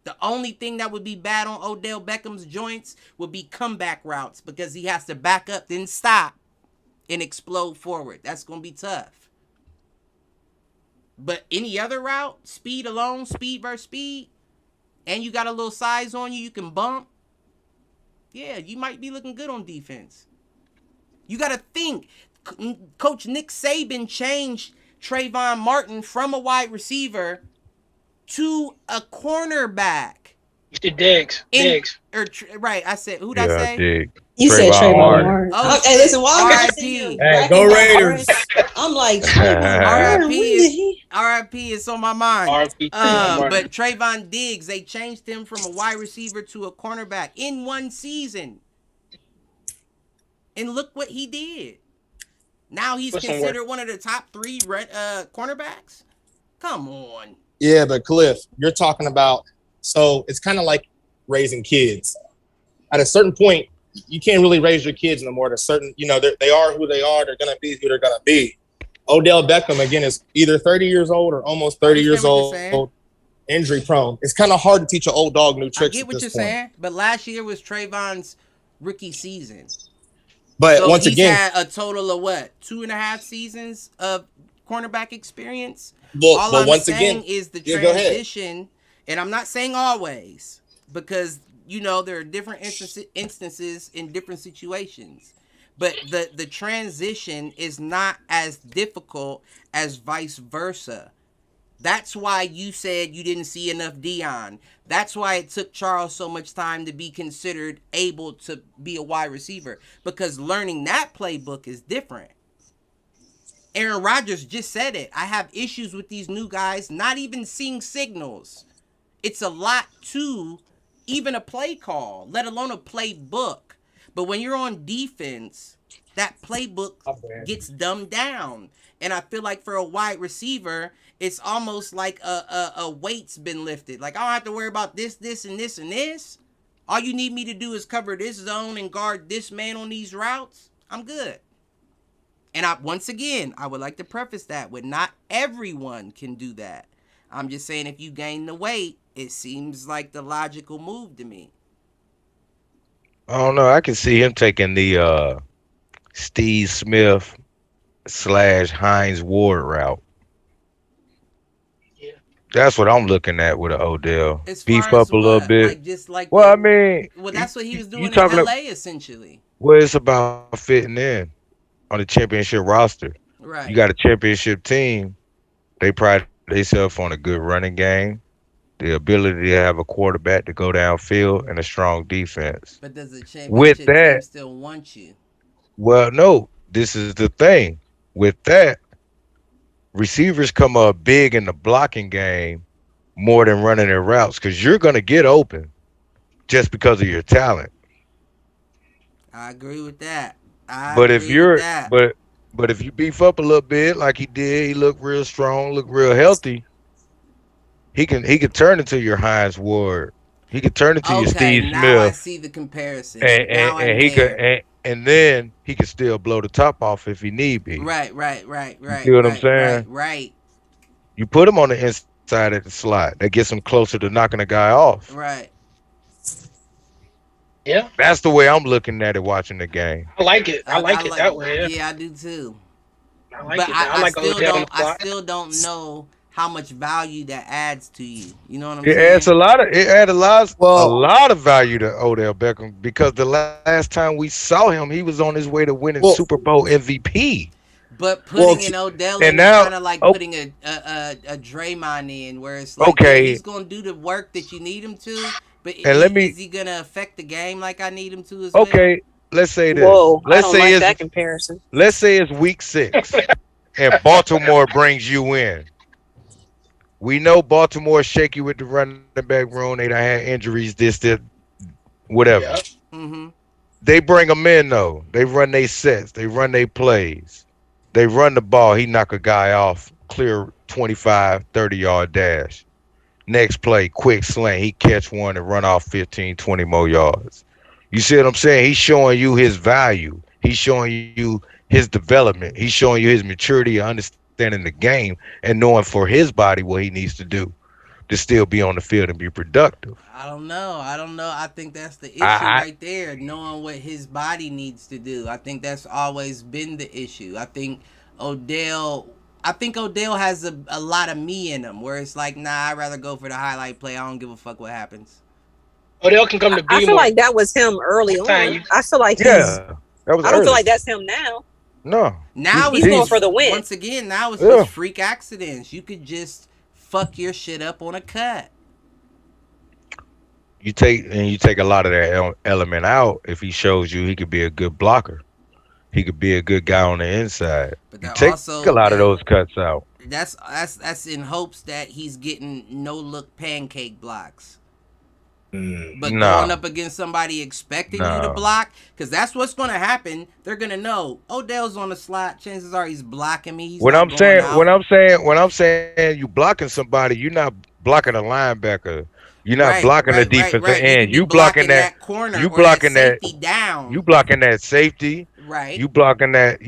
The only thing that would be bad on Odell Beckham's joints would be comeback routes because he has to back up, then stop. and explode forward. That's going to be tough. But any other route, speed alone, speed versus speed, and you got a little size on you, you can bump. Yeah, you might be looking good on defense. You got to think. Coach Nick Saban changed Trayvon Martin from a wide receiver to a cornerback. Diggs. Right, I said, who'd I say? Dig. You said Trayvon Martin. Oh, hey, listen, while I'm R.I.P. Hey, go Raiders. I'm like, R.I.P. is on my mind. R.I.P. But Trayvon Diggs, they changed him from a wide receiver to a cornerback in one season. And look what he did. Now he's considered one of the top 3 cornerbacks? Come on. Yeah, but Cliff, you're talking about, so it's kind of like raising kids. At a certain point, you can't really raise your kids no more. At a certain, they are who they are. They're going to be who they're going to be. Odell Beckham, again, is either 30 years old or almost 30 years old, injury prone. It's kind of hard to teach an old dog new tricks. I get what you're saying, but last year was Trayvon's rookie season. But so once he's again, had a total of what, 2.5 seasons of cornerback experience. Well, all but I'm once saying again, is the transition, and I'm not saying always, because there are different instances in different situations, but the transition is not as difficult as vice versa. That's why you said you didn't see enough Deion. That's why it took Charles so much time to be considered able to be a wide receiver, because learning that playbook is different. Aaron Rodgers just said it. I have issues with these new guys not even seeing signals. It's a lot to even a play call, let alone a playbook. But when you're on defense, that playbook gets dumbed down. And I feel like for a wide receiver, it's almost like a weight's been lifted. Like, I don't have to worry about this, and this, and this. All you need me to do is cover this zone and guard this man on these routes. I'm good. And once again, I would like to preface that with not everyone can do that. I'm just saying if you gain the weight, it seems like the logical move to me. I don't know. I can see him taking the Steve Smith / Hines Ward route. Yeah. That's what I'm looking at with an Odell. Beef up a little bit. Like well, I mean, that's what he was doing in LA essentially. Well, it's about fitting in on the championship roster. Right. You got a championship team. They pride themselves on a good running game, the ability to have a quarterback to go downfield, and a strong defense. But does the championship team still want you? Well, no. This is the thing. With that, receivers come up big in the blocking game more than running their routes, because you're going to get open just because of your talent. I agree with that. But if you beef up a little bit like he did, he looked real strong, looked real healthy. He can turn into your Hines Ward. He could turn into your Steve Smith. Now I see the comparison. And then he can still blow the top off if he need be. Right. You see what I'm saying? Right. You put him on the inside at the slot. That gets him closer to knocking a guy off. Right. Yeah. That's the way I'm looking at it watching the game. I like it. I like it that way. Yeah, I do too. I like it. I still don't know how much value that adds to you. You know what I'm saying? It adds a lot of value to Odell Beckham, because the last time we saw him, he was on his way to winning Super Bowl MVP. But putting in Odell is kind of like putting a Draymond in, where it's like he's going to do the work that you need him to, but is he going to affect the game like I need him to as well? Okay, let's say this. Whoa, let's I say don't like that comparison. Let's say it's week 6 and Baltimore brings you in. We know Baltimore's shaky with the running back room. They done had injuries, whatever. Yeah. Mm-hmm. They bring them in, though. They run their sets. They run their plays. They run the ball. He knock a guy off, clear 25, 30-yard dash. Next play, quick slant. He catch one and run off 15, 20 more yards. You see what I'm saying? He's showing you his value. He's showing you his development. He's showing you his maturity, understanding the game, and knowing for his body what he needs to do. to still be on the field and be productive. I don't know. I think that's the issue right there, knowing what his body needs to do. I think that's always been the issue. Odell I think Odell has a lot of me in him, where it's like, nah, I'd rather go for the highlight play. I don't give a fuck what happens. Odell can come to I feel like that was him early on. I feel like that was I don't feel like that's him now. No. Now he's going for the win. Once again, now it's just freak accidents. You could just fuck your shit up on a cut. You take a lot of that element out. If he shows you he could be a good blocker, he could be a good guy on the inside. But you take a lot of those cuts out. That's in hopes that he's getting no look pancake blocks. But going up against somebody expecting you to block, because that's what's going to happen. They're going to know Odell's on the slot. Chances are he's blocking me. When I'm saying you blocking somebody, you're not blocking a linebacker. You're not blocking the defensive end. You blocking that corner. You blocking that safety down. You blocking that safety. Right. You blocking that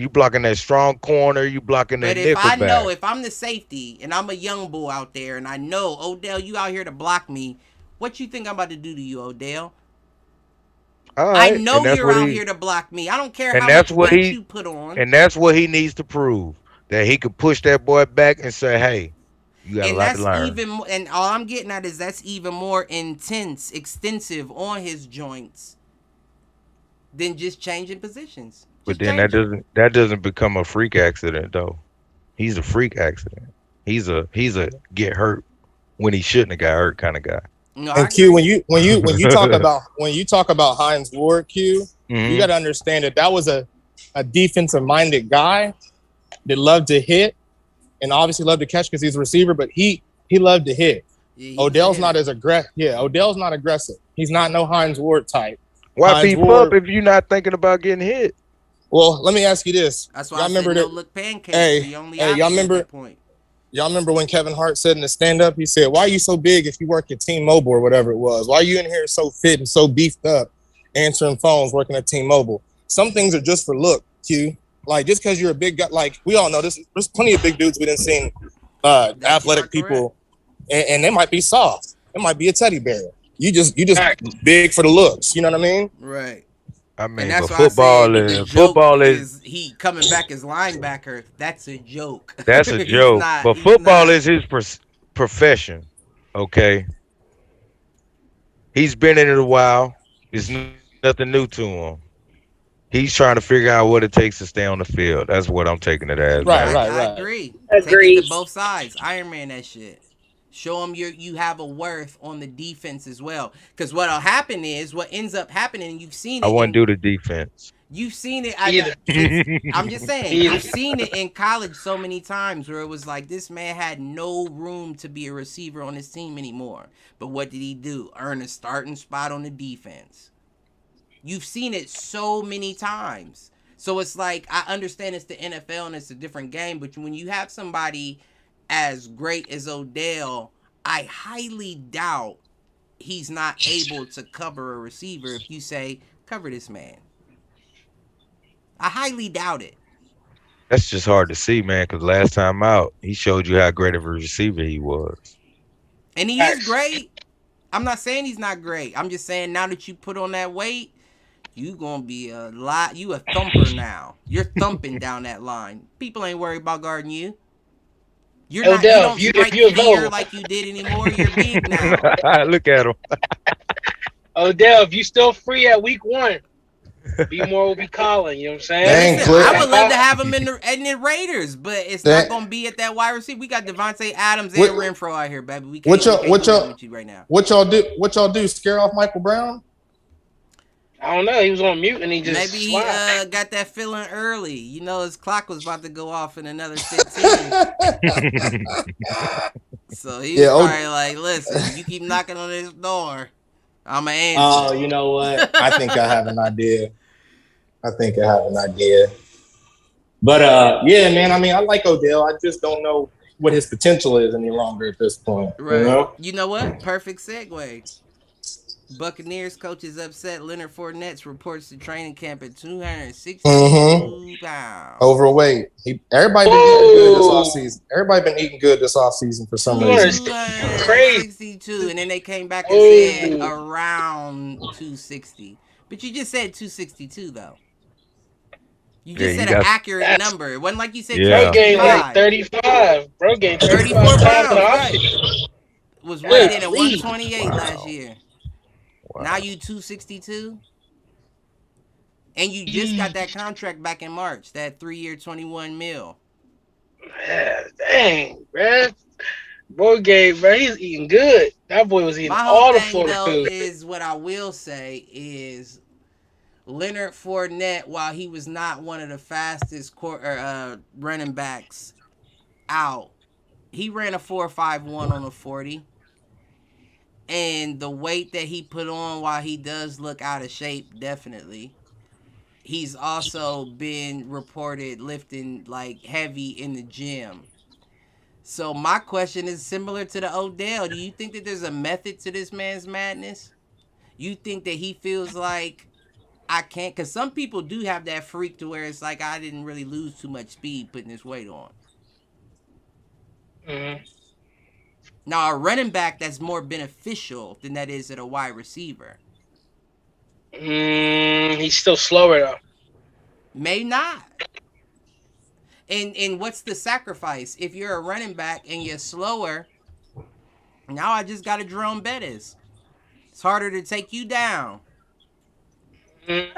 strong corner. You blocking that nickel back. But if I know, if I'm the safety and I'm a young bull out there and I know, Odell, you out here to block me, what you think I'm about to do to you, Odell? I know you're out here to block me. I don't care how much weight you put on. And that's what he needs to prove, that he could push that boy back and say, hey, you got a lot to learn. And all I'm getting at is that's even more extensive on his joints than just changing positions. But then that doesn't become a freak accident though. He's a freak accident. He's a get hurt when he shouldn't have got hurt kind of guy. No, and Q, when you talk about Hines Ward, Q, you got to understand that was a defensive minded guy that loved to hit and obviously loved to catch because he's a receiver, but he loved to hit. Yeah, Odell's not as aggressive. Yeah, Odell's not aggressive. He's not no Hines Ward type. Why beef up if you're not thinking about getting hit? Well, let me ask you this. That's why I remember no look pancakes. Y'all remember when Kevin Hart said in the stand-up, he said, why are you so big if you work at T-Mobile or whatever it was? Why are you in here so fit and so beefed up answering phones working at T-Mobile? Some things are just for look, Q. Like, just because you're a big guy, like, we all know this. There's plenty of big dudes we done seen athletic people, and they might be soft. It might be a teddy bear. You just big for the looks. You know what I mean? Right. I mean, but football is he coming back as linebacker. That's a joke. That's a joke. But football is his profession. Okay. He's been in it a while. It's nothing new to him. He's trying to figure out what it takes to stay on the field. That's what I'm taking it as. Right. I agree. Take it to both sides. Iron Man that shit. Show them you have a worth on the defense as well. Because what'll happen is, what ends up happening, and you've seen it. I wouldn't do the defense. You've seen it. I'm just saying. I've seen it in college so many times where it was like, this man had no room to be a receiver on his team anymore. But what did he do? Earn a starting spot on the defense. You've seen it so many times. So it's like, I understand it's the NFL and it's a different game. But when you have somebody as great as Odell, I highly doubt he's not able to cover a receiver if you say, cover this man. I highly doubt it. That's just hard to see, man, because last time out, he showed you how great of a receiver he was. And he is great. I'm not saying he's not great. I'm just saying now that you put on that weight, you gonna be a thumper now. You're thumping down that line. People ain't worried about guarding you. You're not, Odell, you don't strike fear like you did anymore. You're big now. Look at him. Odell, if you still free at week 1, B-More will be calling. You know what I'm saying? Listen, I would love to have him in the Raiders, but it's not going to be at that wide receiver. We got Devontae Adams and Renfro out here, baby. We can't with you right now. What y'all do? Scare off Michael Brown? I don't know. He was on mute and he just maybe he got that feeling early. You know, his clock was about to go off in another 15. So he was probably like, listen, you keep knocking on this door, I'm going to answer. Oh, you know what? I think I have an idea. But, yeah, man, I mean, I like Odell. I just don't know what his potential is any longer at this point. Right. You know what? Perfect segue. Buccaneers coach is upset. Leonard Fournette reports to training camp at 262 pounds. Overweight. Everybody been eating good this offseason. Everybody been eating good this offseason for some reason. 262, and then they came back and said around 260. But you just said 262 though. You just said an accurate number. It wasn't like you said. Bro gained like 35. Bro gained 34 pounds. Right. Was rated at 128 last year. Wow. Now you 262, and you just got that contract back in March. That 3-year, 21 mil. Yeah, dang, bro. Boy, bro, he's eating good. That boy was eating all the Florida food. Is what I will say is Leonard Fournette, while he was not one of the fastest running backs out, he ran a 4.51 on a 40. And the weight that he put on, while he does look out of shape, definitely, he's also been reported lifting like heavy in the gym. So my question is similar to the Odell. Do you think that there's a method to this man's madness? You think that he feels like I can't? Because some people do have that freak to where it's like, I didn't really lose too much speed putting this weight on. Mm-hmm. Now, a running back, that's more beneficial than that is at a wide receiver. He's still slower, though. May not. And what's the sacrifice? If you're a running back and you're slower, now I just got to Jerome Bettis. It's harder to take you down.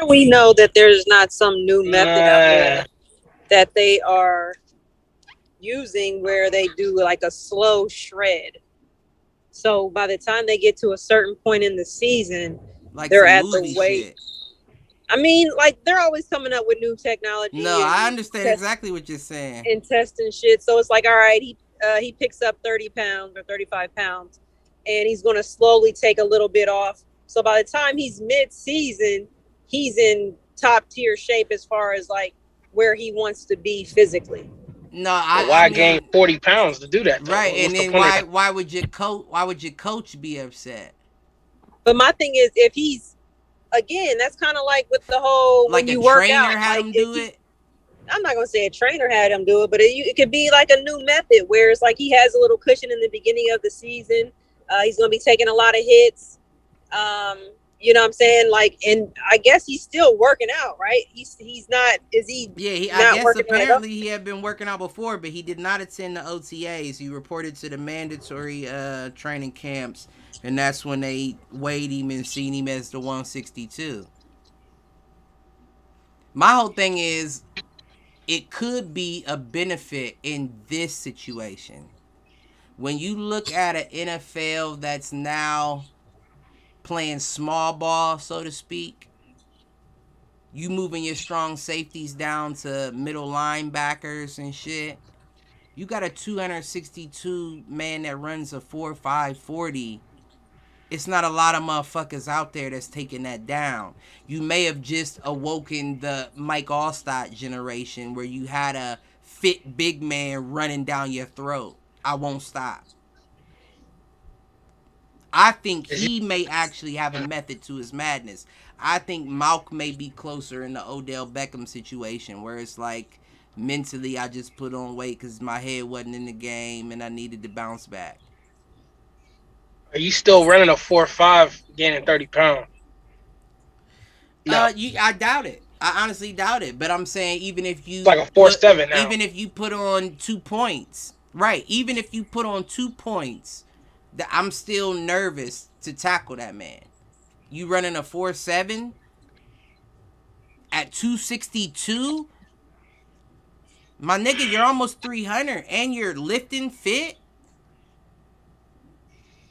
We know that there's not some new method out there that they are using where they do like a slow shred. So by the time they get to a certain point in the season, like they're at the weight. Shit. I mean, like, they're always coming up with new technology. No, I understand exactly what you're saying. And testing shit. So it's like, all right, he picks up 30 pounds or 35 pounds, and he's going to slowly take a little bit off. So by the time he's mid-season, he's in top-tier shape as far as, like, where he wants to be physically. No, why gain 40 pounds to do that? Though? Right, and then why would your coach be upset? But my thing is, if he's, again, that's kind of like with the whole like when you work out. Had him do it. I'm not gonna say a trainer had him do it, but it could be like a new method where it's like he has a little cushion in the beginning of the season. He's gonna be taking a lot of hits. You know what I'm saying? Like, and I guess he's still working out, right? He's not. Is he? Yeah, I guess apparently he had been working out before, but he did not attend the OTAs. He reported to the mandatory training camps. And that's when they weighed him and seen him as the 162. My whole thing is, it could be a benefit in this situation. When you look at an NFL that's now playing small ball, so to speak, you moving your strong safeties down to middle linebackers and shit. You got a 262 man that runs a 4.5 40. It's not a lot of motherfuckers out there that's taking that down. You may have just awoken the Mike Allstott generation where you had a fit big man running down your throat. I won't stop. I think he may actually have a method to his madness. I think Malk may be closer in the Odell Beckham situation where it's like, mentally I just put on weight because my head wasn't in the game and I needed to bounce back. Are you still running a 4.5 gaining 30 pounds? No. I doubt it. I honestly doubt it. But I'm saying even if you... It's like a 4.7 now. Even if you put on 2 points. Right. Even if you put on 2 points, I'm still nervous to tackle that man. You running a 4.7 at 262? My nigga, you're almost 300 and you're lifting fit?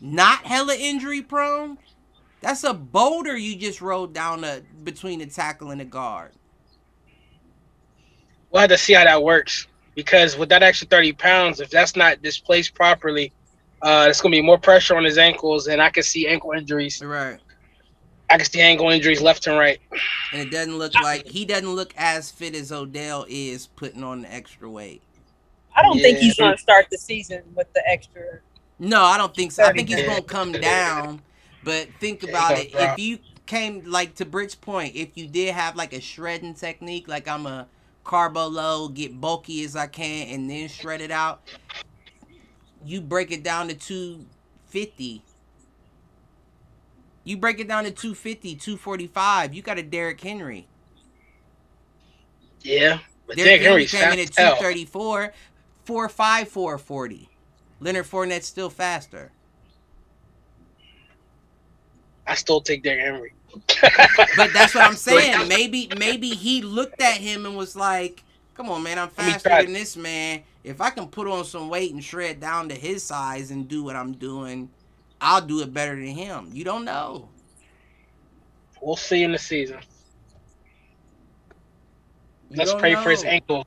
Not hella injury prone? That's a boulder you just rolled down between the tackle and the guard. We'll have to see how that works. Because with that extra 30 pounds, if that's not displaced properly, there's going to be more pressure on his ankles, and I can see ankle injuries. Right. I can see ankle injuries left and right. And it doesn't look like he doesn't look as fit as Odell is putting on the extra weight. I don't think he's going to start the season with the extra. No, I don't think so. I think he's going to come down, But think about it. If you came like to Britt's point, if you did have like a shredding technique, like I'm a carbo low, get bulky as I can, and then shred it out, you break it down to 250. You break it down to 250, 245. You got a Derrick Henry. Yeah. But Derrick Henry Henry's came in fast at as hell. 234, 4.5, 440. Leonard Fournette's still faster. I still take Derrick Henry. But that's what I'm saying. Maybe he looked at him and was like, come on, man, I'm faster than this man. If I can put on some weight and shred down to his size and do what I'm doing, I'll do it better than him. You don't know. We'll see in the season. Let's pray for his ankle.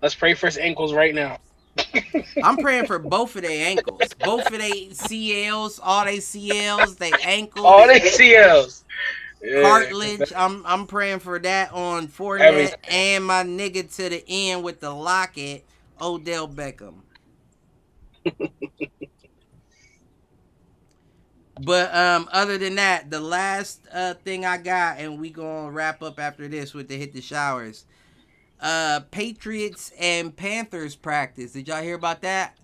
Let's pray for his ankles right now. I'm praying for both of their ankles. Both of their CLs, all their CLs, their ankles. All their CLs. Cartilage. I'm praying for that on Fournette and my nigga to the end with the locket, Odell Beckham. But other than that, the last thing I got, and we gonna wrap up after this with the hit the showers. Patriots and Panthers practice. Did y'all hear about that?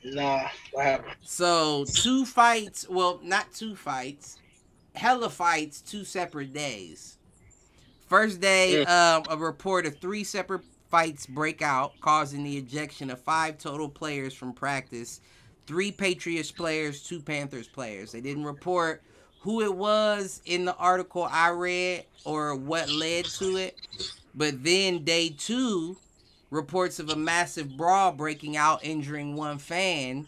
Nah, what happened? So 2 fights, well, not 2 fights, hella fights, 2 separate days. First day, a report of 3 separate fights break out, causing the ejection of 5 total players from practice. 3 Patriots players, 2 Panthers players. They didn't report who it was in the article I read or what led to it. But then day 2, reports of a massive brawl breaking out, injuring 1 fan.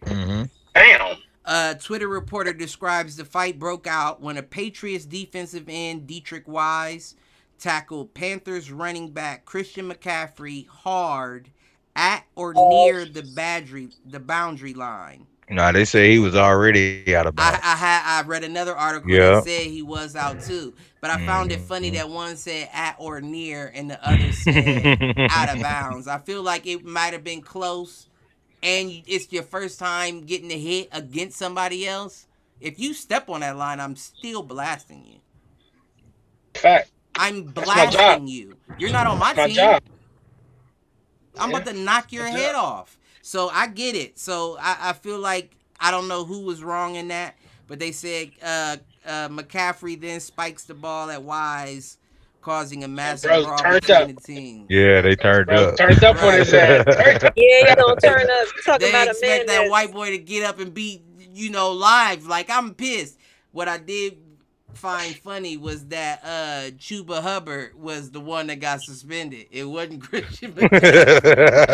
Mm-hmm. Damn. A Twitter reporter describes the fight broke out when a Patriots defensive end, Dietrich Wise, tackled Panthers running back Christian McCaffrey hard at or near the boundary line. No, they say he was already out of bounds. I read another article that said he was out too, but I found it funny that one said at or near and the other said out of bounds. I feel like it might have been close, and it's your first time getting a hit against somebody else. If you step on that line, I'm still blasting you. Fact. I'm blasting you. You're not on my team. Job. I'm about to knock your head off. So I get it. So I feel like I don't know who was wrong in that, but they said McCaffrey then spikes the ball at Wise, causing a massive brawl between the teams. Yeah, they turned up. Turned up on his ass. Yeah, you don't turn up. Talking they about expect a man that white boy to get up and be, live. Like, I'm pissed. What I did find funny was that Chuba Hubbard was the one that got suspended. It wasn't Christian McCaffrey.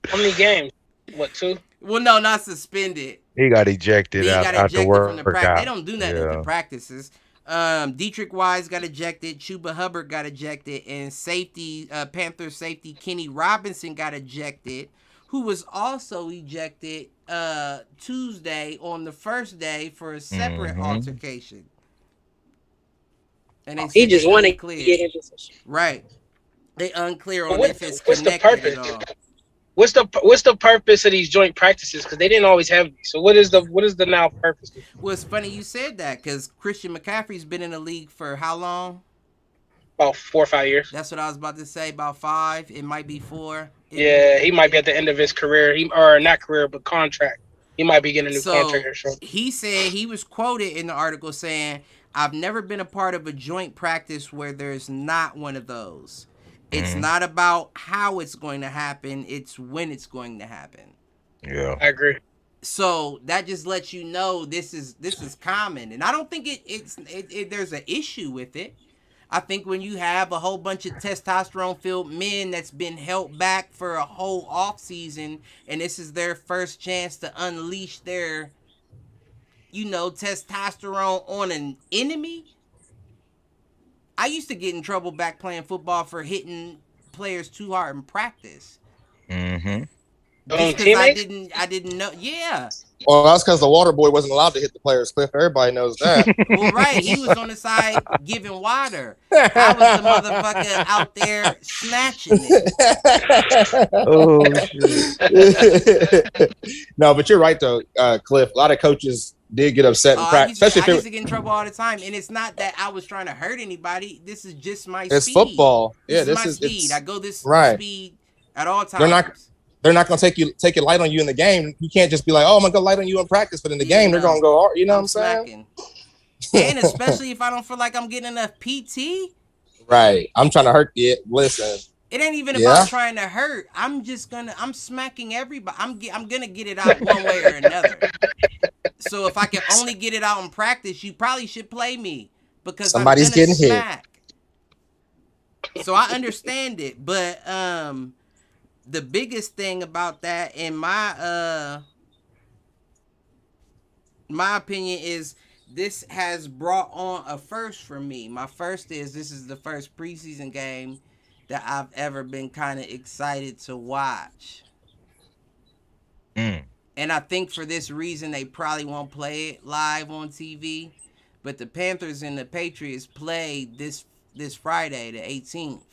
How many games? What, 2? Well, no, not suspended. He got ejected after work. From the practice. They don't do that at the practices. Dietrich Wise got ejected. Chuba Hubbard got ejected. And Panthers safety Kenny Robinson got ejected, who was also ejected Tuesday on the first day for a separate altercation. And he just wanted to get in position. Right. They unclear on if it's connected at all. What's the purpose of these joint practices? Because they didn't always have these. So what is the now purpose? Well, it's funny you said that because Christian McCaffrey's been in the league for how long? About 4 or 5 years. That's what I was about to say. About 5. It might be 4. Yeah, he might be at the end of his career. Or not career, but contract. He might be getting a new contract or something. He said he was quoted in the article saying, "I've never been a part of a joint practice where there's not one of those. It's not about how it's going to happen. It's when it's going to happen." Yeah, I agree. So that just lets you know this is common, and I don't think there's an issue with it. I think when you have a whole bunch of testosterone-filled men that's been held back for a whole off season, and this is their first chance to unleash their, testosterone on an enemy. I used to get in trouble back playing football for hitting players too hard in practice. Mm-hmm. Own Just because teammates? I didn't know. Yeah. Well, that's because the water boy wasn't allowed to hit the players. Cliff, everybody knows that. Well, right. He was on the side giving water. I was the motherfucker out there snatching it. Oh shit! No, but you're right though, Cliff. A lot of coaches did get upset in practice, especially I if used to get in trouble all the time, and it's not that I was trying to hurt anybody. This is just my speed. It's football. This is my speed. I go this right. speed at all times. They're not gonna take it light on you in the game. You can't just be like, oh, I'm gonna go light on you in practice, but in the game they're gonna go hard. You know what I'm saying? And especially if I don't feel like I'm getting enough PT. Right. I'm trying to hurt you. Listen. It ain't even about trying to hurt. I'm smacking everybody. I'm gonna get it out one way or another. So if I can only get it out in practice, you probably should play me because somebody's I'm gonna getting smack. Hit. So I understand it, but the biggest thing about that, in my opinion, is this has brought on a first for me. My first is this is the first preseason game that I've ever been kind of excited to watch. And I think for this reason, they probably won't play it live on TV. But the Panthers and the Patriots play this Friday, the 18th.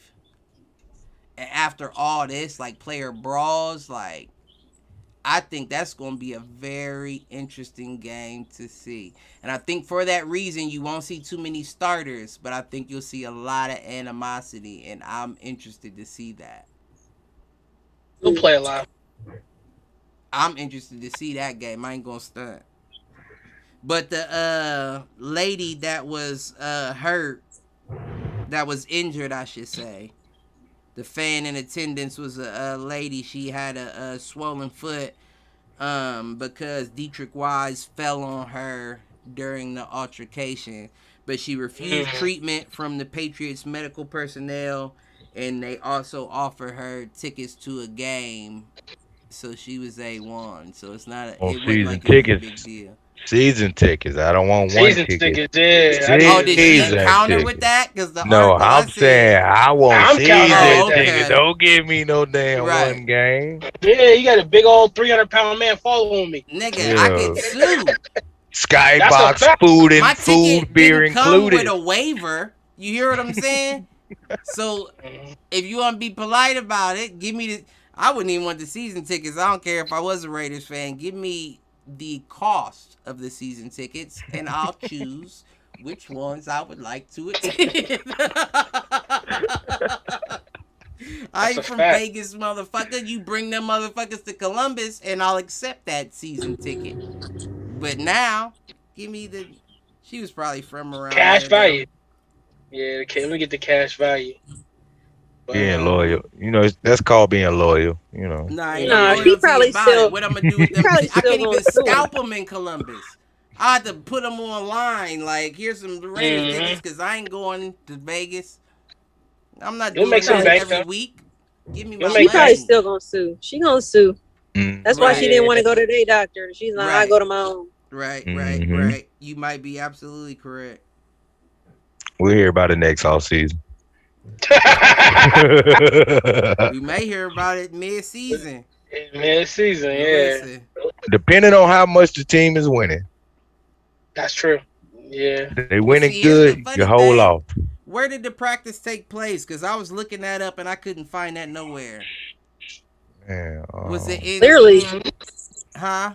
And after all this, like player brawls, like I think that's going to be a very interesting game to see. And I think for that reason, you won't see too many starters, but I think you'll see a lot of animosity, and I'm interested to see that. We'll play a lot. I'm interested to see that game. I ain't going to stunt. But the lady that was hurt, that was injured, I should say, the fan in attendance was a lady. She had a swollen foot because Dietrich Wise fell on her during the altercation. But she refused treatment from the Patriots medical personnel, and they also offered her tickets to a game. So she was A1. So it's not it wasn't like it was a big deal. Season tickets. I don't want season one ticket. Tickets, yeah. Oh, did she counter with that? Because no, I'm saying I want season tickets. Okay. Don't give me no damn one game. Yeah, you got a big old 300-pound man following me. Nigga, I can sue. Skybox food and food, beer included. With a waiver. You hear what I'm saying? So if you want to be polite about it, give me the. I wouldn't even want the season tickets. I don't care if I was a Raiders fan. Give me the cost of the season tickets, and I'll choose which ones I would like to attend. I ain't from Vegas, motherfucker. You bring them motherfuckers to Columbus, and I'll accept that season ticket. But now, give me the. She was probably from around cash value. Yeah, let me get the cash value. Being loyal, you know, that's called being loyal. You know. Nah, he probably still. What I'm gonna do with them? I can't even scalp them in Columbus. I had to put them online. Like, here's some Raiders tickets because I ain't going to Vegas. I'm not doing that every week. Give me my money. She probably still gonna sue. She gonna sue. That's why she didn't want to go to their doctor. She's like, I go to my own. Right. You might be absolutely correct. We'll hear about it next off season. We may hear about it mid-season. Mid-season, yeah. Depending on how much the team is winning. That's true. Yeah. They winning good, you hold off. Where did the practice take place? Because I was looking that up and I couldn't find that nowhere. Man, was it in clearly? Huh?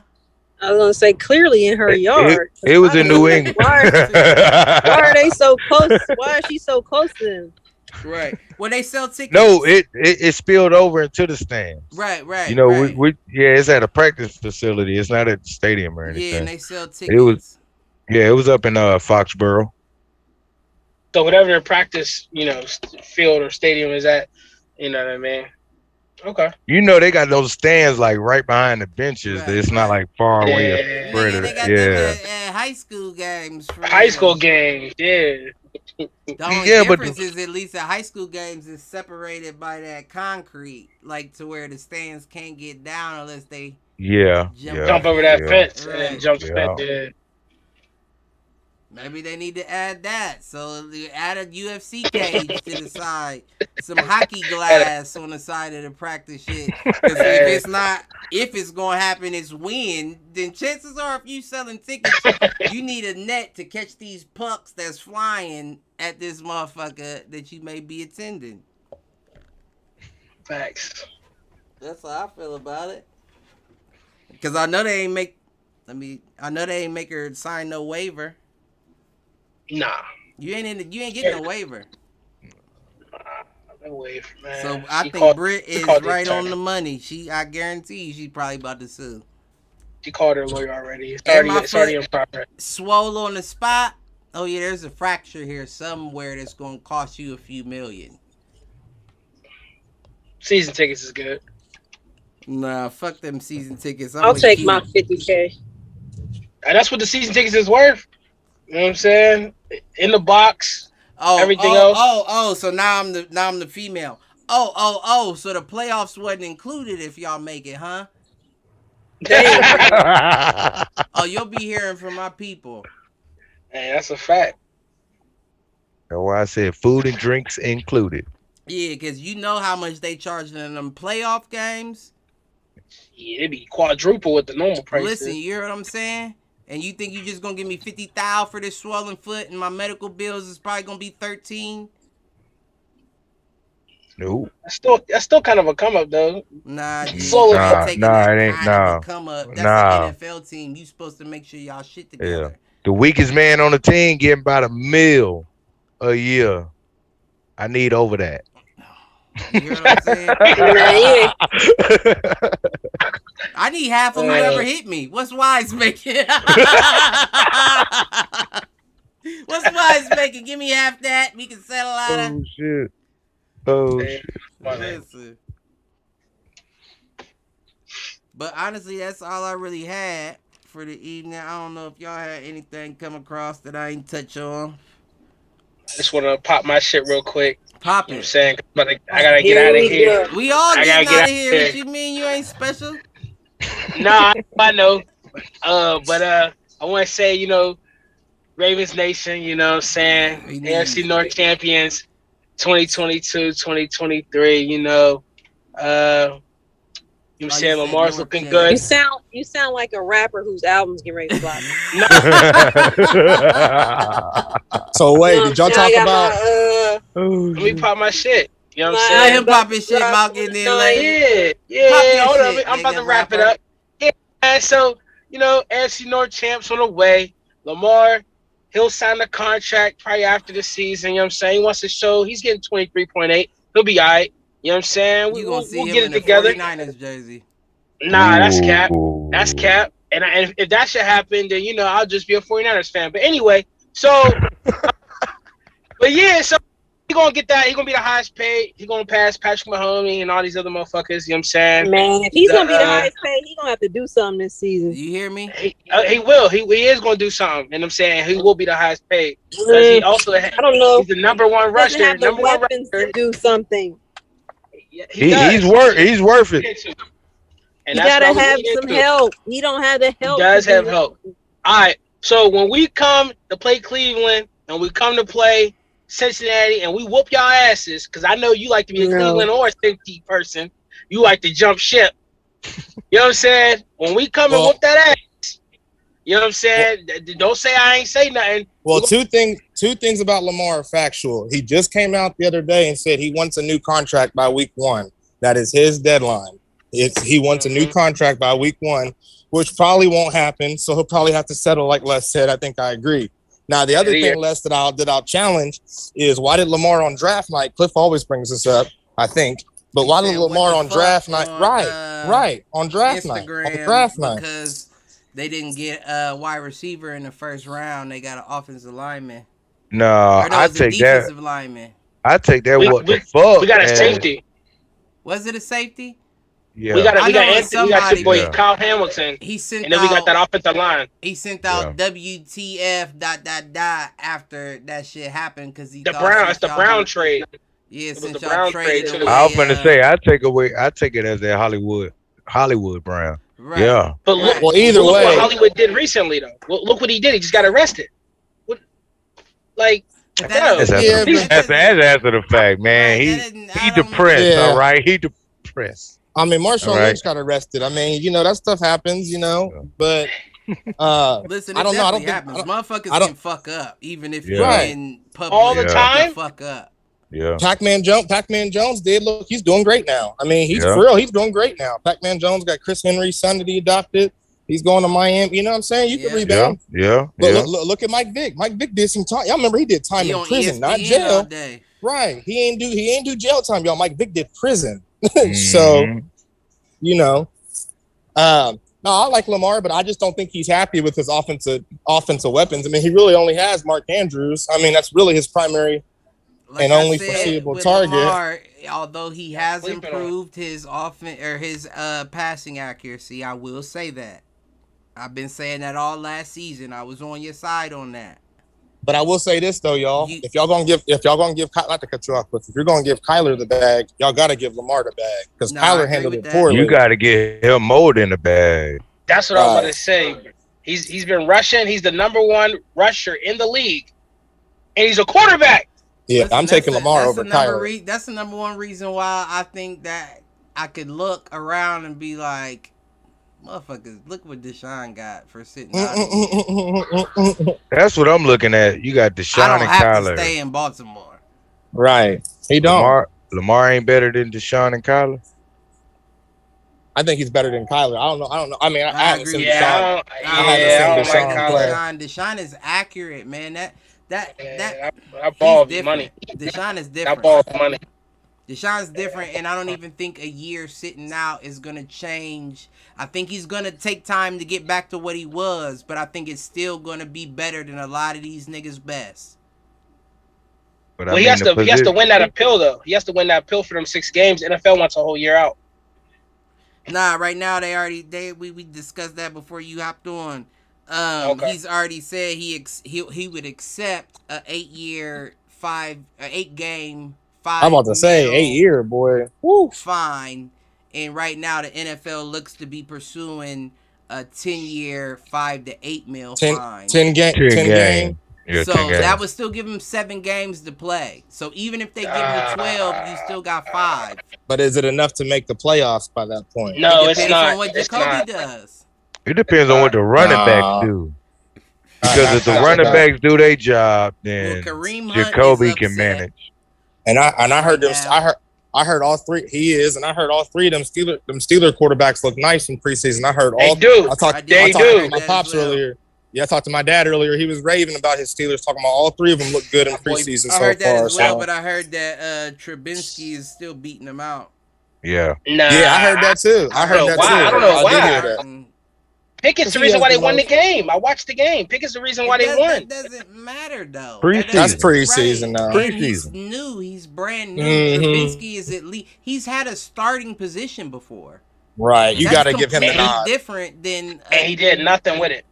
I was gonna say clearly in her yard. It was in New England. Why are they so close? Why is she so close to them? Right. Well, they sell tickets. No, it spilled over into the stands. Right. You know, we it's at a practice facility. It's not at the stadium or anything. Yeah, and they sell tickets. It was up in Foxborough. So whatever their practice, field or stadium is at, you know what I mean? Okay. You know they got those stands like right behind the benches. It's not like far away. They got them high school games. High school games, yeah. The only difference is at least at high school games is separated by that concrete, like to where the stands can't get down unless they jump over that fence and then jump the fence. Maybe they need to add that. So they add a UFC cage to the side, some hockey glass on the side of the practice shit. Because if it's gonna happen, it's when. Then chances are, if you selling tickets, you need a net to catch these pucks that's flying at this motherfucker that you may be attending. Facts. That's how I feel about it. Because I know they ain't make. I know they ain't make her sign no waiver. Nah. You ain't getting no waiver. No waiver, man. So I think Britt is right on the money. I guarantee you, she's probably about to sue. She called her lawyer already. It's already in progress. Swole on the spot. Oh yeah, there's a fracture here somewhere that's gonna cost you a few million. Season tickets is good. Nah, fuck them season tickets. I'll take my $50K. And that's what the season tickets is worth. You know what I'm saying? In the box. Everything else. So now I'm the female. So the playoffs wasn't included if y'all make it, huh? You'll be hearing from my people. Hey, that's a fact. That's why I said food and drinks included. Yeah, because you know how much they charging in them playoff games. Yeah, it'd be quadruple with the normal price. Listen, you hear what I'm saying? And you think you just gonna give me $50,000 for this swollen foot, and my medical bills is probably gonna be $13,000? No. That's still kind of a come up though. Nah, it ain't. Come up. That's an NFL team. You supposed to make sure y'all shit together. Yeah. The weakest man on the team getting about $1 million a year. I need over that. You hear what I'm saying? I need half of whoever hit me. What's Wise making? What's Wise making? Give me half that. We can settle out of. Oh shit. Listen. But honestly, that's all I really had for the evening. I don't know if y'all had anything come across that I ain't touch on. I just want to pop my shit real quick. Pop it. You know what I'm saying? I gotta get out of here. We all getting out of here. What you mean you ain't special? Nah, I know. But I want to say, Ravens Nation, you know what I'm saying? AFC North champions 2022, 2023, you know what I'm saying? Lamar's looking good. You sound like a rapper whose album's getting ready to drop. So wait, did y'all talk about? Let me pop my shit. You know what I'm Let saying? him pop his shit, Malk, in there later. Yeah. Hold on, I'm about to wrap it up. Yeah, so AFC North champs on the way. Lamar, he'll sign the contract probably after the season. You know what I'm saying? He wants to show he's getting 23.8. He'll be all right. You know what I'm saying? We'll see him get in it together. The 49ers jersey. Nah, that's cap. That's cap. And if that should happen, then I'll just be a 49ers fan. But anyway, so but yeah, so he's gonna get that. He's gonna be the highest paid. He's gonna pass Patrick Mahomes and all these other motherfuckers. You know what I'm saying? Man, if he's gonna be the highest paid, he's gonna have to do something this season. You hear me? He will. He is gonna do something. And I'm saying he will be the highest paid because he also I don't know. He's the number one rusher. Have the weapons to do something. He's worth it. And he gotta have some help. He don't have the help. He does have help. All right. So when we come to play Cleveland and we come to play Cincinnati and we whoop y'all asses, because I know you like to be a Cleveland or a Cincy person. You like to jump ship. You know what I'm saying? When we come and whoop that ass, you know what I'm saying? Don't say I ain't say nothing. Well, two things about Lamar are factual. He just came out the other day and said he wants a new contract by week 1. That is his deadline. He wants a new contract by week 1, which probably won't happen. So he'll probably have to settle, like Les said. I think I agree. Now, the other thing, Les, that I'll challenge is why did Lamar on draft night? Cliff always brings this up, I think. But why did Lamar on draft night? Right. On draft night. Because they didn't get a wide receiver in the first round. They got an offensive lineman. No, I take that. Lineman. I take that. What the fuck? We got a safety. Was it a safety? Yeah. We got Anthony. We got your boy Kyle Hamilton. He sent and then we got that offensive line. He sent out WTF ... after that shit happened because he the Brown trade. Yeah, it was since the Brown trade too. I was gonna say I take it as a Hollywood Brown. Right. Yeah. But look, either way, what Hollywood did recently though. Look what he did. He just got arrested. Like, But no. That's after the fact, man. He depressed, all right? He depressed. I mean, Marshawn right. Lynch got arrested. I mean, that stuff happens, but listen, I don't know. I don't think happens. Motherfuckers can fuck up, even if Yeah. you're Right. in public. All the time? Fuck up. Yeah. Pac-Man Jones did look. He's doing great now. I mean, he's for real. He's doing great now. Pac-Man Jones got Chris Henry's son that he adopted. He's going to Miami. You know what I'm saying? You can rebound. Yeah. Look at Mike Vick. Mike Vick did some time. Y'all remember he did time in prison, not jail. Right. He ain't do jail time, y'all. Mike Vick did prison. So, no, I like Lamar, but I just don't think he's happy with his offensive weapons. I mean, he really only has Mark Andrews. I mean, that's really his primary and only foreseeable target. Lamar, although he has improved his offense or his passing accuracy, I will say that. I've been saying that all last season. I was on your side on that. But I will say this though, y'all. If y'all gonna give, not to cut you off, but if you're gonna give Kyler the bag, y'all gotta give Lamar the bag because Kyler handled it poorly. You gotta get him more than the bag. That's what I was about to say. He's been rushing. He's the #1 rusher in the league, and he's a quarterback. Yeah, I'm taking Lamar over Kyler. That's the #1 reason why I think that I could look around and be like, motherfuckers, look what Deshaun got for sitting out. That's what I'm looking at. You got Deshaun and Kyler. I don't have to stay in Baltimore. Right. He don't. Lamar ain't better than Deshaun and Kyler? I think he's better than Kyler. I don't know. I mean, I haven't seen Deshaun. Deshaun is accurate, man. That ball money. Deshaun is different. That ball money. Deshaun's different, and I don't even think a year sitting out is going to change. I think he's going to take time to get back to what he was, but I think it's still going to be better than a lot of these niggas' best. But he has to win that appeal, though. He has to win that appeal for them 6 games. NFL wants a whole year out. Nah, right now we discussed that before you hopped on. He's already said he would accept a 8-game, I'm about to say 8-year, boy. Woo. Fine. And right now the NFL looks to be pursuing a 10-year, $5 to $8 million fine. 10 game. Yeah, so that would still give him 7 games to play. So even if they give you 12, you still got 5. But is it enough to make the playoffs by that point? No, it's not. On what Jacoby does. It depends on what the running backs do. Because if the running backs do their job, then Jacoby can manage. And I heard them. I heard all 3. He is, and I heard all 3 of them Steeler quarterbacks look nice in preseason. I heard all. They do. I talked to my pops earlier. Yeah, I talked to my dad earlier. He was raving about his Steelers, talking about all 3 of them look good in preseason so far. I heard that as well, but I heard that Trubinsky is still beating them out. Yeah. Nah. Yeah, I heard that too. I don't know why. I did hear that. Pickett's the reason why they won the game. I watched the game. Pickett's the reason why they won. That doesn't matter though. That's preseason now. He's new. He's brand new. Trubinsky is at least he's had a starting position before. Right. You got to give him the nod. Different than and he did nothing with it.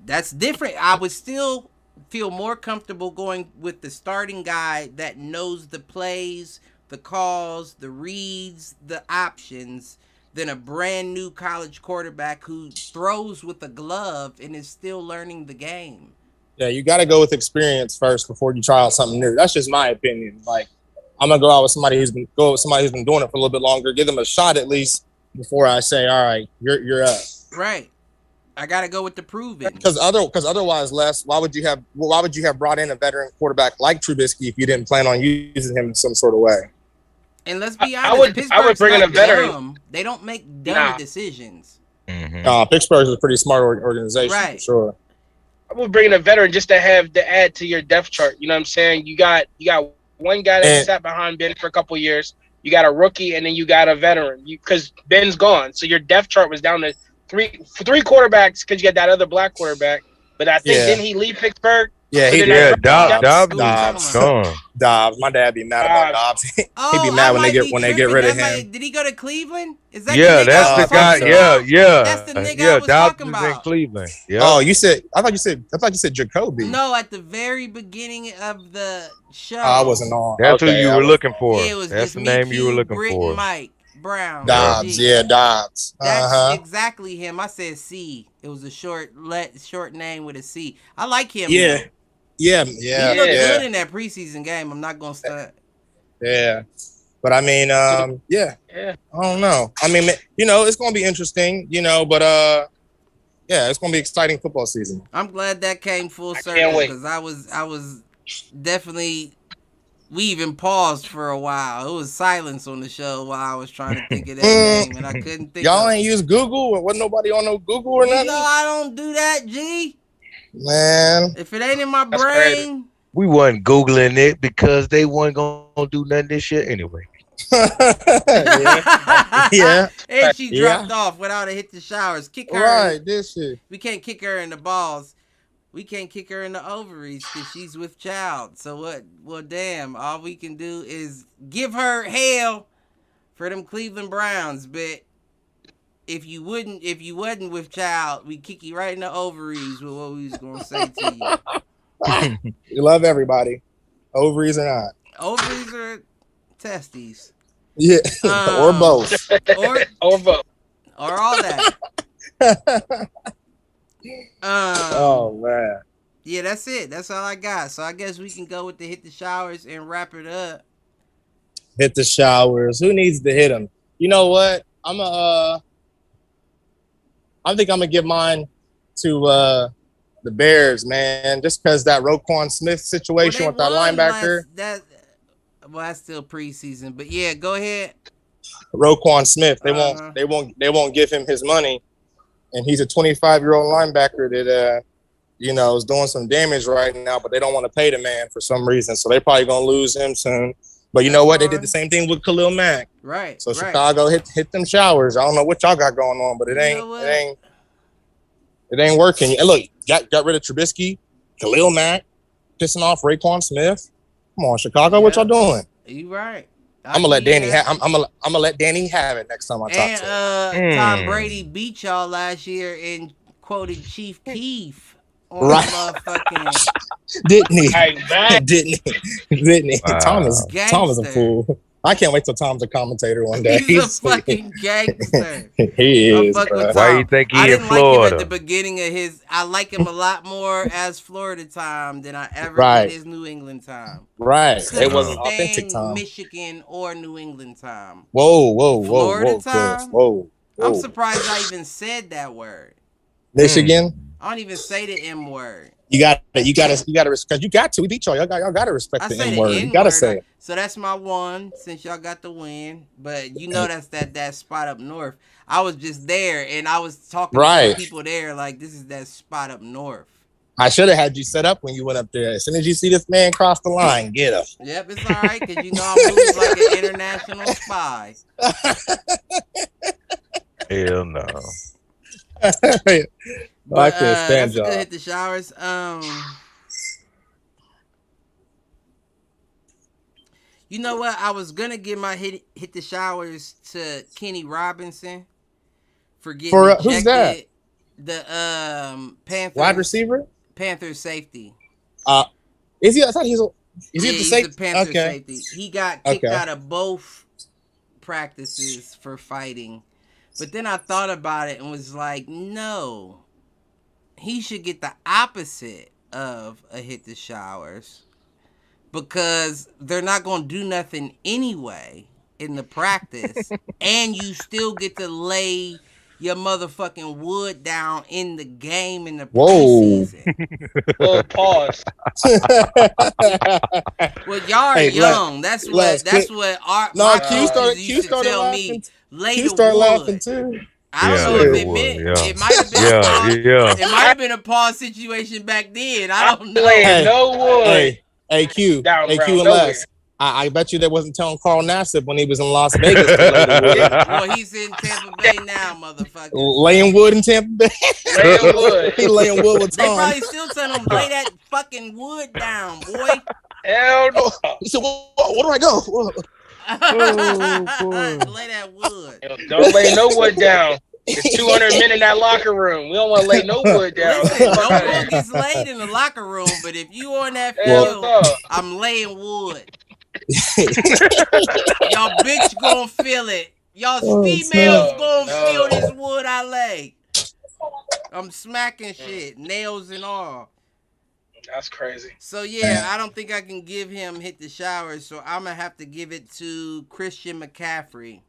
That's different. I would still feel more comfortable going with the starting guy that knows the plays, the calls, the reads, the options than a brand new college quarterback who throws with a glove and is still learning the game. Yeah, you got to go with experience first before you try out something new. That's just my opinion. Like, I'm gonna go out with somebody who's been doing it for a little bit longer, give them a shot at least before I say, all right, you're up. Right. I gotta go with the proven. Because otherwise, Les, why would you have brought in a veteran quarterback like Trubisky if you didn't plan on using him in some sort of way? And let's be honest, I would bring in a veteran. Dumb. They don't make dumb decisions. Pittsburgh is a pretty smart organization, right? For sure. I would bring in a veteran just to have to add to your depth chart. You know what I'm saying? You got one guy that sat behind Ben for a couple of years. You got a rookie, and then you got a veteran. Because Ben's gone, so your depth chart was down to three quarterbacks because you got that other black quarterback. But I think didn't he leave Pittsburgh? Yeah, he did. Dobbs gone. Dobbs. My dad be mad about Dobbs. He be mad when they get rid of him. Did he go to Cleveland? Is that that's the guy. Yeah. That's the nigga I was talking about. In Cleveland. Yeah. Oh, I thought you said Jacoby. No, at the very beginning of the show. I wasn't on. That's who you were looking for. Yeah, it was that's the name you were looking for. Mike Brown. Dobbs. Yeah, Dobbs. That's exactly him. I said C. It was a short name with a C. I like him. Yeah. Yeah, He looked yeah, good in that preseason game. I'm not gonna start. yeah. But I mean, yeah. I don't know. I mean, it's gonna be interesting, but yeah, it's gonna be exciting football season. I'm glad that came full can't circle wait. because I was definitely. We even paused for a while. It was silence on the show while I was trying to think of that name, and I couldn't think. Y'all of ain't use Google, or wasn't nobody on no Google or nothing. You know I don't do that, G. Man, if it ain't in my That's brain. crazy. We wasn't Googling it because they wasn't gonna do none of this shit anyway. yeah. And she dropped off without a hit the showers. Kick her. Right, this shit. We can't kick her in the balls. We can't kick her in the ovaries because she's with child. So what? Well, damn. All we can do is give her hell for them Cleveland Browns. But if you wasn't with child, we kick you right in the ovaries with what we was gonna say to you. You love everybody, ovaries or not. Ovaries or testes. Yeah, or both. Or both. Or all that. Oh man. Yeah, that's it. That's all I got. So I guess we can go with the hit the showers and wrap it up. Hit the showers. Who needs to hit them? You know what? I think I'm gonna give mine to the Bears, man. Just because that Roquan Smith situation with that linebacker. That's still preseason. But yeah, go ahead. Roquan Smith. They won't give him his money. And he's a 25-year-old linebacker that is doing some damage right now, but they don't want to pay the man for some reason. So they're probably gonna lose him soon. But you know what? They did the same thing with Khalil Mack. Right. So Chicago hit them showers. I don't know what y'all got going on, but it ain't working. And look, got rid of Trubisky, Khalil Mack, pissing off Raekwon Smith. Come on, Chicago, what y'all doing? You right. I'm gonna let Danny. I'm gonna let Danny have it next time I talk to him. Tom Brady beat y'all last year and quoted Chief Keef on motherfucking. Didn't he? Didn't he? Wow. Tom is a fool. I can't wait till Tom's a commentator one day. He's a fucking gangster. He is. Why you think he I in didn't Florida? like him at the beginning of his. I like him a lot more as Florida time than I ever did his New England time. Right. It wasn't authentic time. Michigan or New England time. Whoa, time. Whoa. I'm surprised I even said that word. Michigan. I don't even say the M word. You got to respect. You got to. We beat y'all. Y'all got to respect the M word. You got to say it. So that's my one since y'all got the win. But that's that spot up north. I was just there and I was talking to people there like this is that spot up north. I should have had you set up when you went up there. As soon as you see this man cross the line, get him. Yep, it's all right because I move like an international spy. Hell no. I can't stand y'all. Hit the showers. You know what? I was gonna give my hit the showers to Kenny Robinson for getting ejected. Who's that? The Panthers wide receiver. Panthers safety. Is he? I thought he's the safety. The Panthers safety. He got kicked out of both practices for fighting. But then I thought about it and was like, no. He should get the opposite of a hit the showers because they're not going to do nothing anyway in the practice and you still get to lay your motherfucking wood down in the game in the preseason. Whoa, pause. Well, y'all are young. That's what my coaches used to tell me. Lay the wood. Laughing too. I don't know if it meant it might have been it might have been a pause situation back then. I don't know. No wood. Hey, Q and Les. I bet you they wasn't telling Carl Nassib when he was in Las Vegas to lay the wood. Well, he's in Tampa Bay now, motherfucker. Laying wood in Tampa Bay. Laying wood. He laying wood with Tom. They probably still telling him lay that fucking wood down, boy. Hell no. He said, where do I go? Lay that wood. Don't lay no wood down. There's 200 men in that locker room. We don't want to lay no wood down. Listen, no wood gets laid in the locker room, but if you on that field, I'm laying wood. Y'all bitch gonna feel it. Y'all females gonna feel this wood I lay. I'm smacking shit, nails and all. That's crazy. So yeah, I don't think I can give him hit the shower. So I'm gonna have to give it to Christian McCaffrey.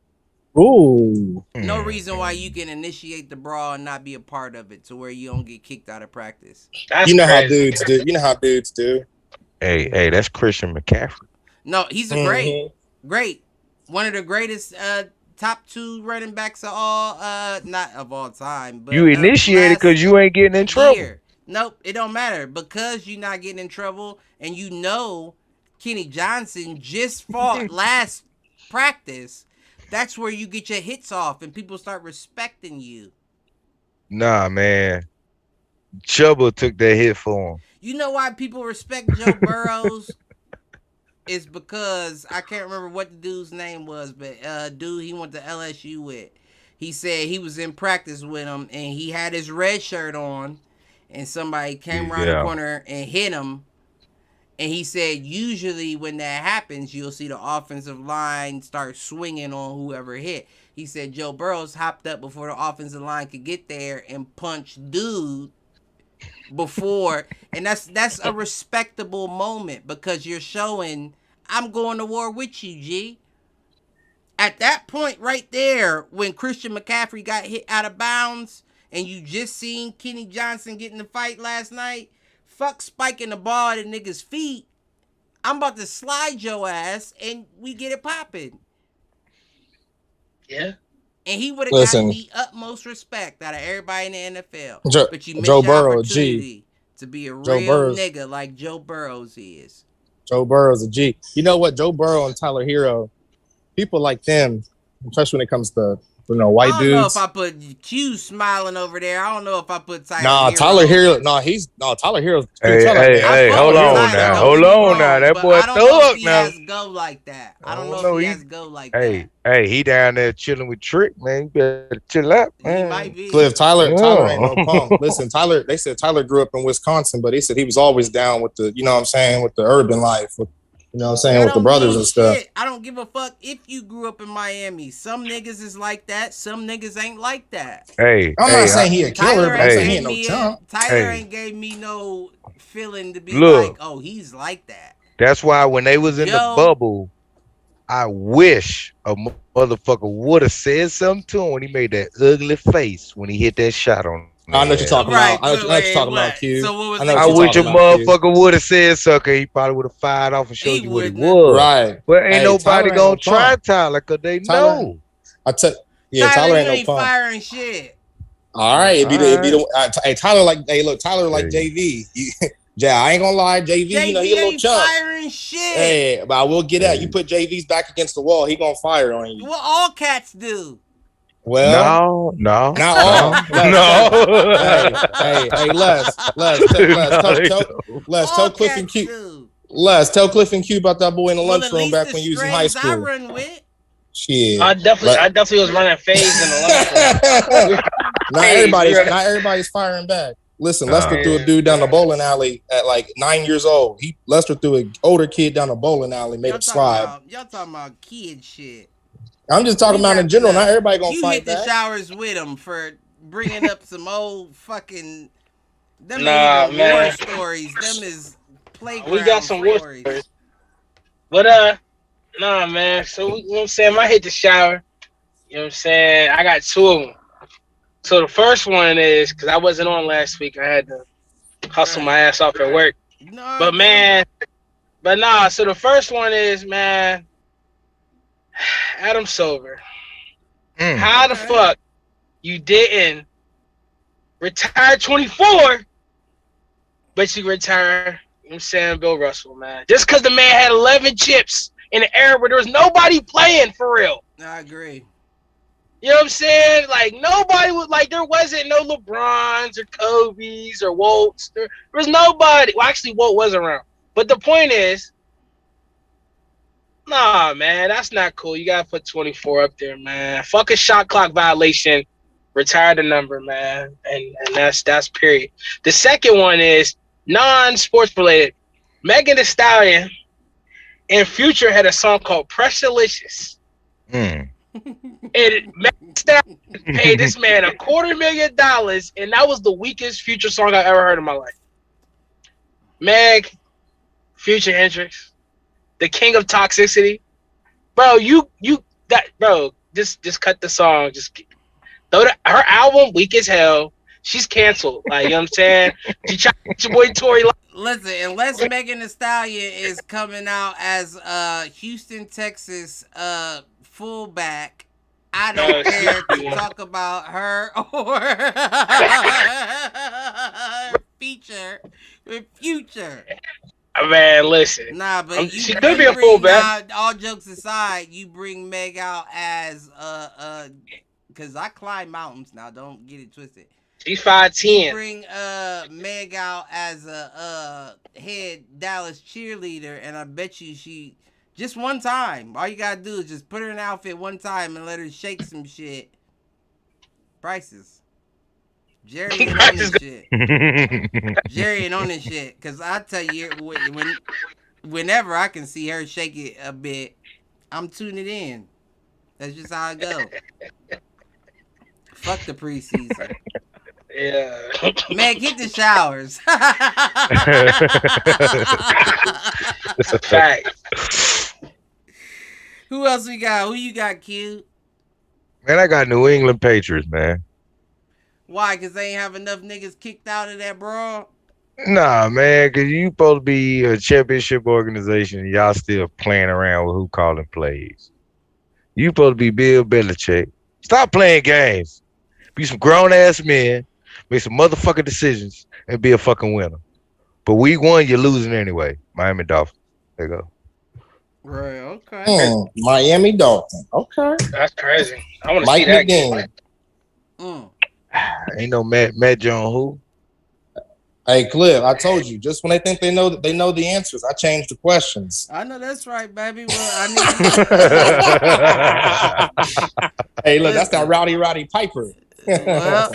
Ooh. No reason why you can initiate the brawl and not be a part of it, to where you don't get kicked out of practice. That's You know how crazy. dudes do. You know how dudes do. Hey, that's Christian McCaffrey. No, he's a great, one of the greatest top 2 running backs of all, not of all time, but You initiated because you ain't getting in trouble. year. Nope, it don't matter, because you're not getting in trouble, and you know Kenny Johnson just fought last practice. That's where you get your hits off and people start respecting you. Nah, man. Chuba took that hit for him. You know why people respect Joe Burrows? It's because I can't remember what the dude's name was, but dude he went to LSU with. He said he was in practice with him and he had his red shirt on and somebody came around the corner and hit him. And he said usually when that happens, you'll see the offensive line start swinging on whoever hit. He said Joe Burrows hopped up before the offensive line could get there and punched dude before. And that's a respectable moment because you're showing I'm going to war with you, G. At that point right there, when Christian McCaffrey got hit out of bounds and you just seen Kenny Johnson get in the fight last night, fuck spiking the ball at a nigga's feet. I'm about to slide your ass and we get it popping. Yeah. And he would have gotten the utmost respect out of everybody in the NFL. But you missed Joe your Burrow, opportunity to be a real nigga like Joe Burrows is. Joe Burrow's a G. You know what? Joe Burrow and Tyler Hero, people like them, especially when it comes to white dudes. I don't know if I put Q smiling over there. I don't know if I put Tyler. Nah, Tyler Hero. Tyler Hero's. Hey, hold on now. Hold on now. That boy thug now. He has go like that. I don't know if he has go like that. Hey, he down there chilling with Trick, man. You better chill out, man. He might be. Cliff, Tyler ain't no punk. Listen, Tyler. They said Tyler grew up in Wisconsin, but he said he was always down with the, with the urban life. With with the brothers and stuff. I don't give a fuck if you grew up in Miami. Some niggas is like that. Some niggas ain't like that. I'm not saying he a killer, but I'm saying he ain't no chump. Tyler ain't gave me no feeling to be like, oh, he's like that. That's why when they was in the bubble, I wish a motherfucker would have said something to him when he made that ugly face when he hit that shot on. I know what you're talking about. I know what you're talking about, Q. So what was I wish a motherfucker would have said something. He probably would have fired off and showed you what he was. Right. But ain't nobody gonna try Tyler because they know. Tyler ain't no punk. Firing shit. All right, it'd be the Tyler like JV. Yeah, I ain't gonna lie, JV. He a little chump. Firing shit. Hey, but I will get at you. Put JV's back against the wall, he gonna fire on you. What all cats do. Well, no, not all. Hey, Les, tell Cliff and Q. Tell Cliff and Q about that boy in the lunchroom back when you was in high school. I run with. Shit. I definitely was running phase in the lunchroom. Not everybody's firing back. Listen, Lester threw a dude down the bowling alley at like 9 years old. Lester threw an older kid down the bowling alley, made him slide. Y'all talking about kid shit. I'm just talking about in general. Not everybody gonna fight back. You hit the showers with him for bringing up some old fucking. Them war stories. Them is playground. We got some war stories. But nah, man. So you know what I'm saying? I hit the shower. You know what I'm saying? I got 2 of them. So the first one is because I wasn't on last week. I had to hustle my ass off at work. So the first one is, man, Adam Silver. How the fuck you didn't retire 24, but you retire, you know what I'm saying, Bill Russell, man. Just because the man had 11 chips in an era where there was nobody playing for real. I agree. You know what I'm saying? Like, nobody was, like, there wasn't no LeBrons or Kobe's or Wolts. There was nobody. Well, actually, Walt was around. But the point is, nah, man, that's not cool. You got to put 24 up there, man. Fuck a shot clock violation. Retire the number, man. And that's period. The second one is non-sports related. Megan Thee Stallion and Future had a song called Pressurelicious. And Megan Thee Stallion paid this man $250,000, and that was the weakest Future song I ever heard in my life. Meg, Future Hendrix, the king of toxicity. Bro, just cut the song. Just throw her album weak as hell. She's canceled. Like, you know what I'm saying? She tried to get your boy Tory. Listen, unless Megan Thee Stallion is coming out as Houston, Texas fullback, I don't care to talk about her or feature with Future. Man, listen. Nah, but she could be a fullback. Nah, all jokes aside, you bring Meg out as because I climb mountains now. Don't get it twisted. She's 5'10". You bring Meg out as a head Dallas cheerleader, and I bet you she just one time. All you gotta do is just put her in an outfit one time and let her shake some shit. Prices. Jerry ain't on this shit. Jerry ain't on this shit. Cause I tell you, whenever I can see her shake it a bit, I'm tuning in. That's just how it go. Fuck the preseason. Yeah. Meg, hit the showers. Fact. Who else we got? Who you got, Q? Man, I got New England Patriots, man. Why? Because they ain't have enough niggas kicked out of that brawl? Nah, man, because you supposed to be a championship organization and y'all still playing around with who calling plays. You supposed to be Bill Belichick. Stop playing games. Be some grown-ass men, make some motherfucking decisions, and be a fucking winner. But week 1, you're losing anyway. Miami Dolphins. There you go. Right, okay. Miami Dolphins. Okay. That's crazy. I want to see that game. Ain't no Matt Jones who? Hey, Cliff, I told you, just when they think they know the answers, I changed the questions. I know that's right, baby. Well, I need Hey, look, that's that Rowdy Piper. Well,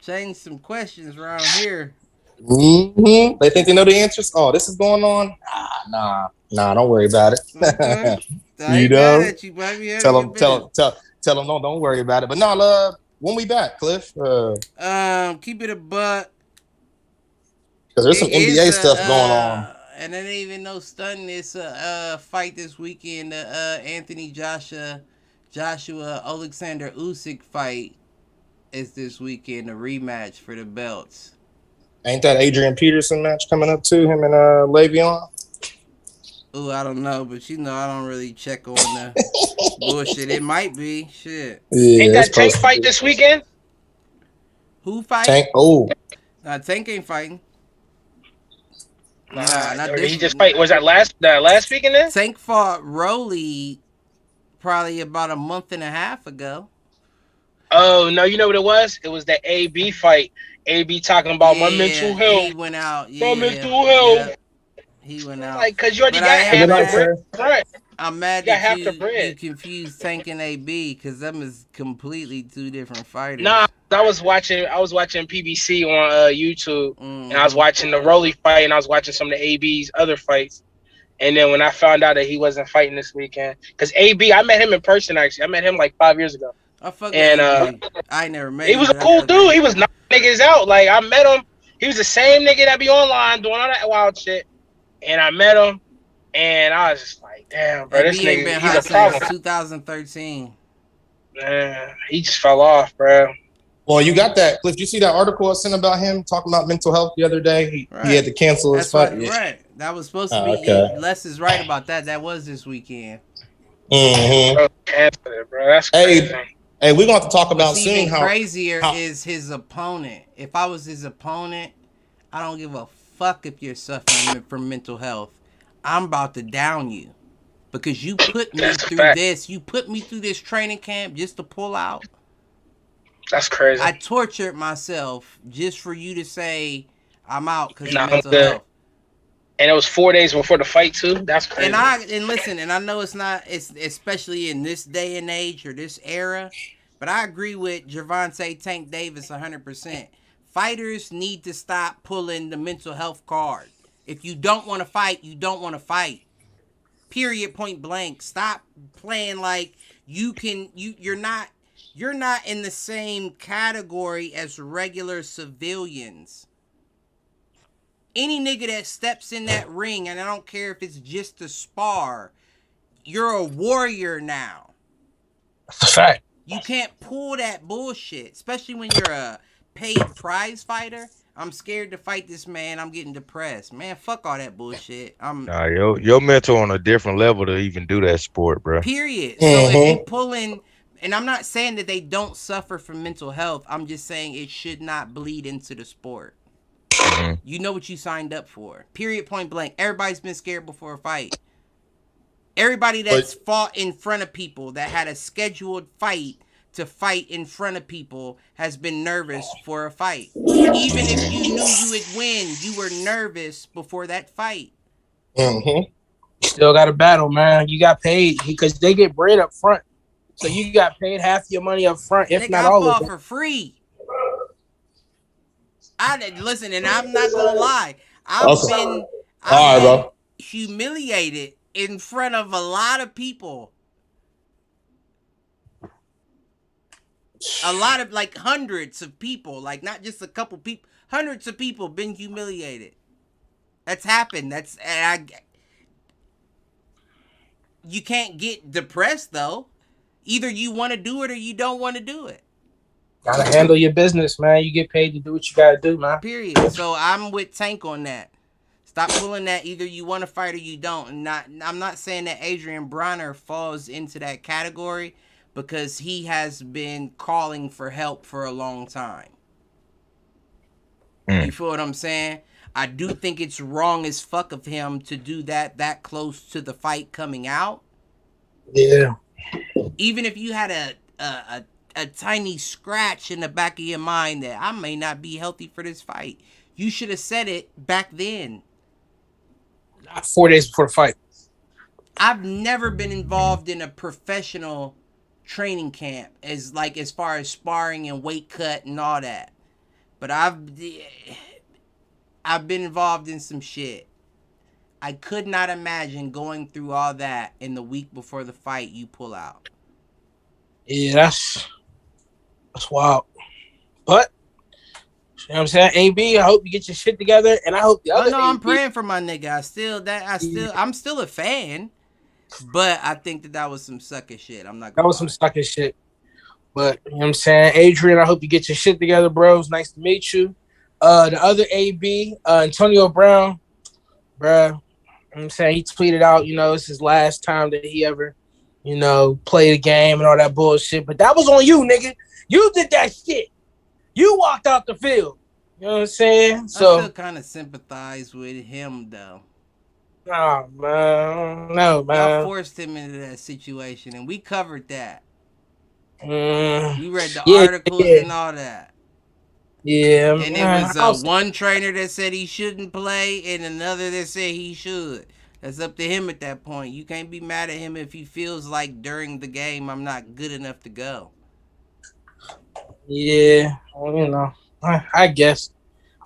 change some questions around here. Mm-hmm. They think they know the answers? Oh, this is going on? Nah, don't worry about it. Okay. You know? You, baby. Tell them, no, don't worry about it. But no, when we back, Cliff? Keep it a buck. Because there's some NBA stuff going on. And it ain't even no stunning. It's a fight this weekend. Anthony Joshua Alexander Usyk fight is this weekend. A rematch for the belts. Ain't that Adrian Peterson match coming up too? Him and Le'Veon? Ooh, I don't know, but you know I don't really check on the bullshit. It might be. Shit. Yeah, ain't that Tank fight this weekend? Who fight? Tank. Oh. Nah, Tank ain't fighting. Not this. He just fight. Was that last weekend then? Tank fought Rolly probably about a month and a half ago. Oh no, you know what it was? It was that AB fight. AB talking about my mental health. He went out. My mental health. Yeah. He went out. Like, cause you already got half the bread. I'm mad that you confused Tank and AB because them is completely two different fighters. Nah, I was watching PBC on YouTube, and I was watching the Rolly fight, and I was watching some of the AB's other fights. And then when I found out that he wasn't fighting this weekend, because AB, I met him in person actually. I met him like 5 years ago. I never met him. He was a cool dude. He was knocking niggas out. Like, I met him. He was the same nigga that be online doing all that wild shit. And I met him, and I was just like, damn, bro, this nigga, been he's hot a problem. since 2013. Man, he just fell off, bro. Well, you got that, Cliff. Did you see that article I sent about him talking about mental health the other day? He had to cancel his fight. Right. That was supposed to be. Okay. Les is right about that. That was this weekend. Mm-hmm. Bro, cancel it, bro. That's crazy. Hey, we're going to have to talk about soon even crazier is his opponent. If I was his opponent, I don't give a fuck if you're suffering from mental health. I'm about to down you because you put me through this. You put me through this training camp just to pull out. That's crazy. I tortured myself just for you to say I'm out because of mental health. And it was 4 days before the fight too. That's crazy. And listen, and I know it's especially in this day and age or this era, but I agree with Gervonta Tank Davis 100%. Fighters need to stop pulling the mental health card. If you don't want to fight, you don't want to fight. Period. Point blank. Stop playing like you can. You're not in the same category as regular civilians. Any nigga that steps in that ring, and I don't care if it's just a spar, you're a warrior now. That's a fact. You can't pull that bullshit, especially when you're a paid prize fighter. I'm scared to fight this man. I'm getting depressed. Man, fuck all that bullshit. Nah, your mental on a different level to even do that sport, bro. Period. So if you pulling, and I'm not saying that they don't suffer from mental health. I'm just saying it should not bleed into the sport. You know what you signed up for. Period, point blank. Everybody's been scared before a fight. Everybody that's fought in front of people, that had a scheduled fight to fight in front of people, has been nervous for a fight. Even if you knew you would win, you were nervous before that fight. Still got to battle, man. You got paid because they get bread up front. So you got paid half your money up front, if not all of it. For free. Listen, and I'm not gonna lie. I've been humiliated in front of a lot of people. A lot of, like, hundreds of people, like, not just a couple people, hundreds of people been humiliated. That's happened. You can't get depressed, though. Either you want to do it or you don't want to do it. Gotta handle your business, man. You get paid to do what you gotta do, man. Period. So I'm with Tank on that. Stop pulling that. Either you want to fight or you don't. And I'm not saying that Adrian Bronner falls into that category, because he has been calling for help for a long time. You feel what I'm saying? I do think it's wrong as fuck of him to do that close to the fight coming out. Yeah. Even if you had a tiny scratch in the back of your mind that I may not be healthy for this fight, you should have said it back then. 4 days before the fight. I've never been involved in a professional training camp as far as sparring and weight cut and all that. But I've been involved in some shit. I could not imagine going through all that in the week before the fight you pull out. Yeah, that's wild. But you know what I'm saying? AB, I hope you get your shit together, and I hope the other. I'm praying for my nigga. I'm still a fan, but I think that was some sucker shit. I'm not gonna some sucker shit. But you know what I'm saying? Adrian, I hope you get your shit together, bro. It's nice to meet you. The other AB, Antonio Brown, bro. You know what I'm saying? He tweeted out, it's his last time that he ever, played a game and all that bullshit. But that was on you, nigga. You did that shit. You walked out the field. You know what I'm saying? So I still kind of sympathize with him, though. No, man. Y'all forced him into that situation, and we covered that. We read the articles and all that. Yeah. And it was one trainer that said he shouldn't play and another that said he should. That's up to him at that point. You can't be mad at him if he feels like during the game I'm not good enough to go. Yeah, well, I guess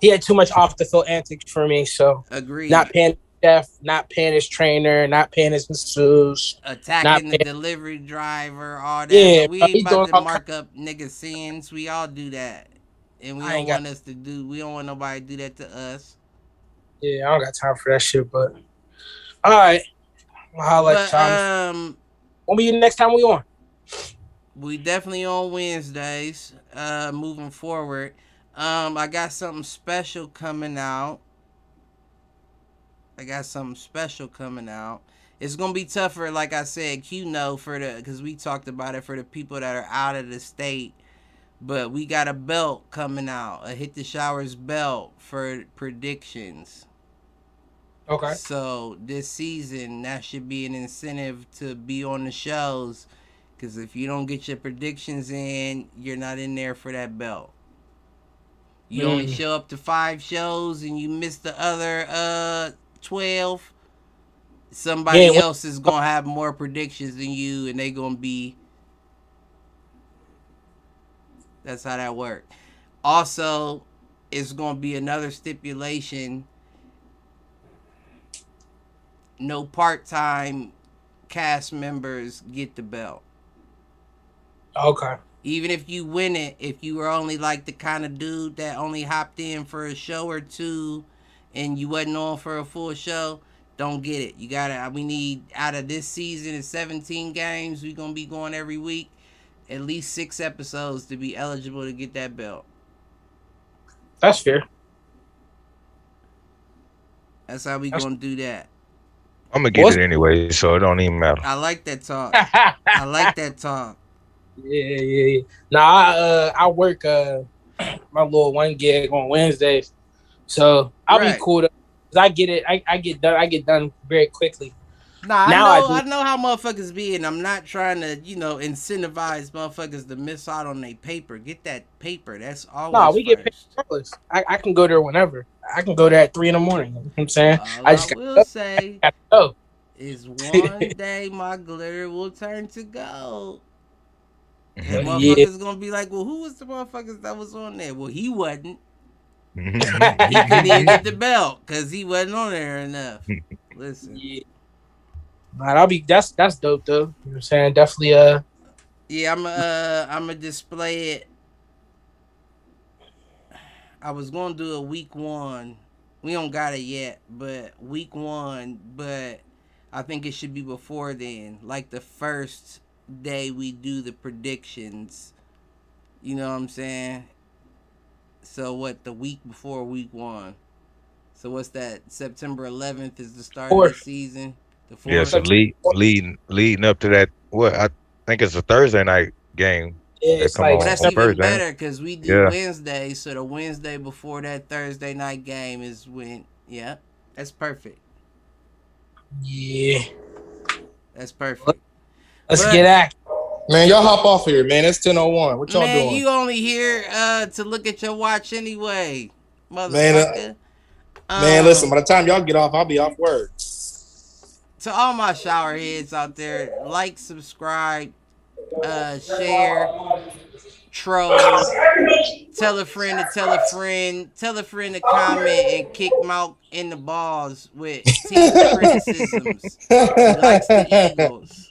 he had too much off the field antics for me. So agreed. Not paying chef, not paying his trainer, not paying his masseuse, attacking the delivery driver, all that. Yeah, we ain't about to mark up niggas' sins. We all do that, and we don't want nobody to do that to us. Yeah, I don't got time for that shit. But all right, I'll holler at y'all. When be the next time we on? We definitely on Wednesdays. Moving forward, I got something special coming out. It's gonna be tougher, like I said, because we talked about it, for the people that are out of the state. But we got a belt coming out, a Hit the Showers belt for predictions. Okay. So this season, that should be an incentive to be on the shows. Because if you don't get your predictions in, you're not in there for that belt. You only show up to 5 shows and you miss the other 12. Somebody else is going to have more predictions than you, and they going to be... That's how that works. Also, it's going to be another stipulation. No part-time cast members get the belt. Okay. Even if you win it, if you were only like the kind of dude that only hopped in for a show or two and you wasn't on for a full show, don't get it. You gotta. We need out of this season of 17 games, we gonna be going every week, at least 6 episodes to be eligible to get that belt. That's fair. That's how we gonna do that. I'm gonna get it anyway, so it don't even matter. I like that talk. I like that talk. Yeah. Nah, I work my little 1 gig on Wednesdays, so I'll be cool. Cause I get it. I get done very quickly. Nah, I know how motherfuckers be, and I'm not trying to, incentivize motherfuckers to miss out on their paper. Get that paper. That's always. Nah, we get paper. I can go there whenever. I can go there at 3 in the morning. You know what I'm saying? I will say is one day my glitter will turn to gold. And motherfuckers gonna be like, well, who was the motherfuckers that was on there? Well, he wasn't. He couldn't even get the belt because he wasn't on there enough. Listen. Yeah. But that's dope though. You know what I'm saying? Definitely Yeah, I'm gonna display it. I was gonna do a week 1. We don't got it yet, but week 1, but I think it should be before then. Like the first day we do the predictions. You know what I'm saying? So what, the week before week 1. So what's that? September 11th is the start of the season. The 4th. Yeah, so leading up to that, I think it's a Thursday night game. Yeah, it's like, that's even better because we do Wednesday. So the Wednesday before that Thursday night game is when, that's perfect. Yeah. That's perfect. Let's get active. Man, y'all hop off here, man. It's 10:01. What y'all doing? Man, you only here to look at your watch anyway, motherfucker. Man, listen, by the time y'all get off, I'll be off work. To all my shower heads out there, like, subscribe, share, troll, tell a friend to tell a friend to comment and kick Malk in the balls with team criticisms. He likes the Eagles.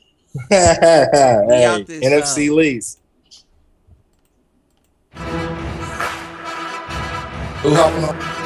Hey, NFC least. Who hopping on?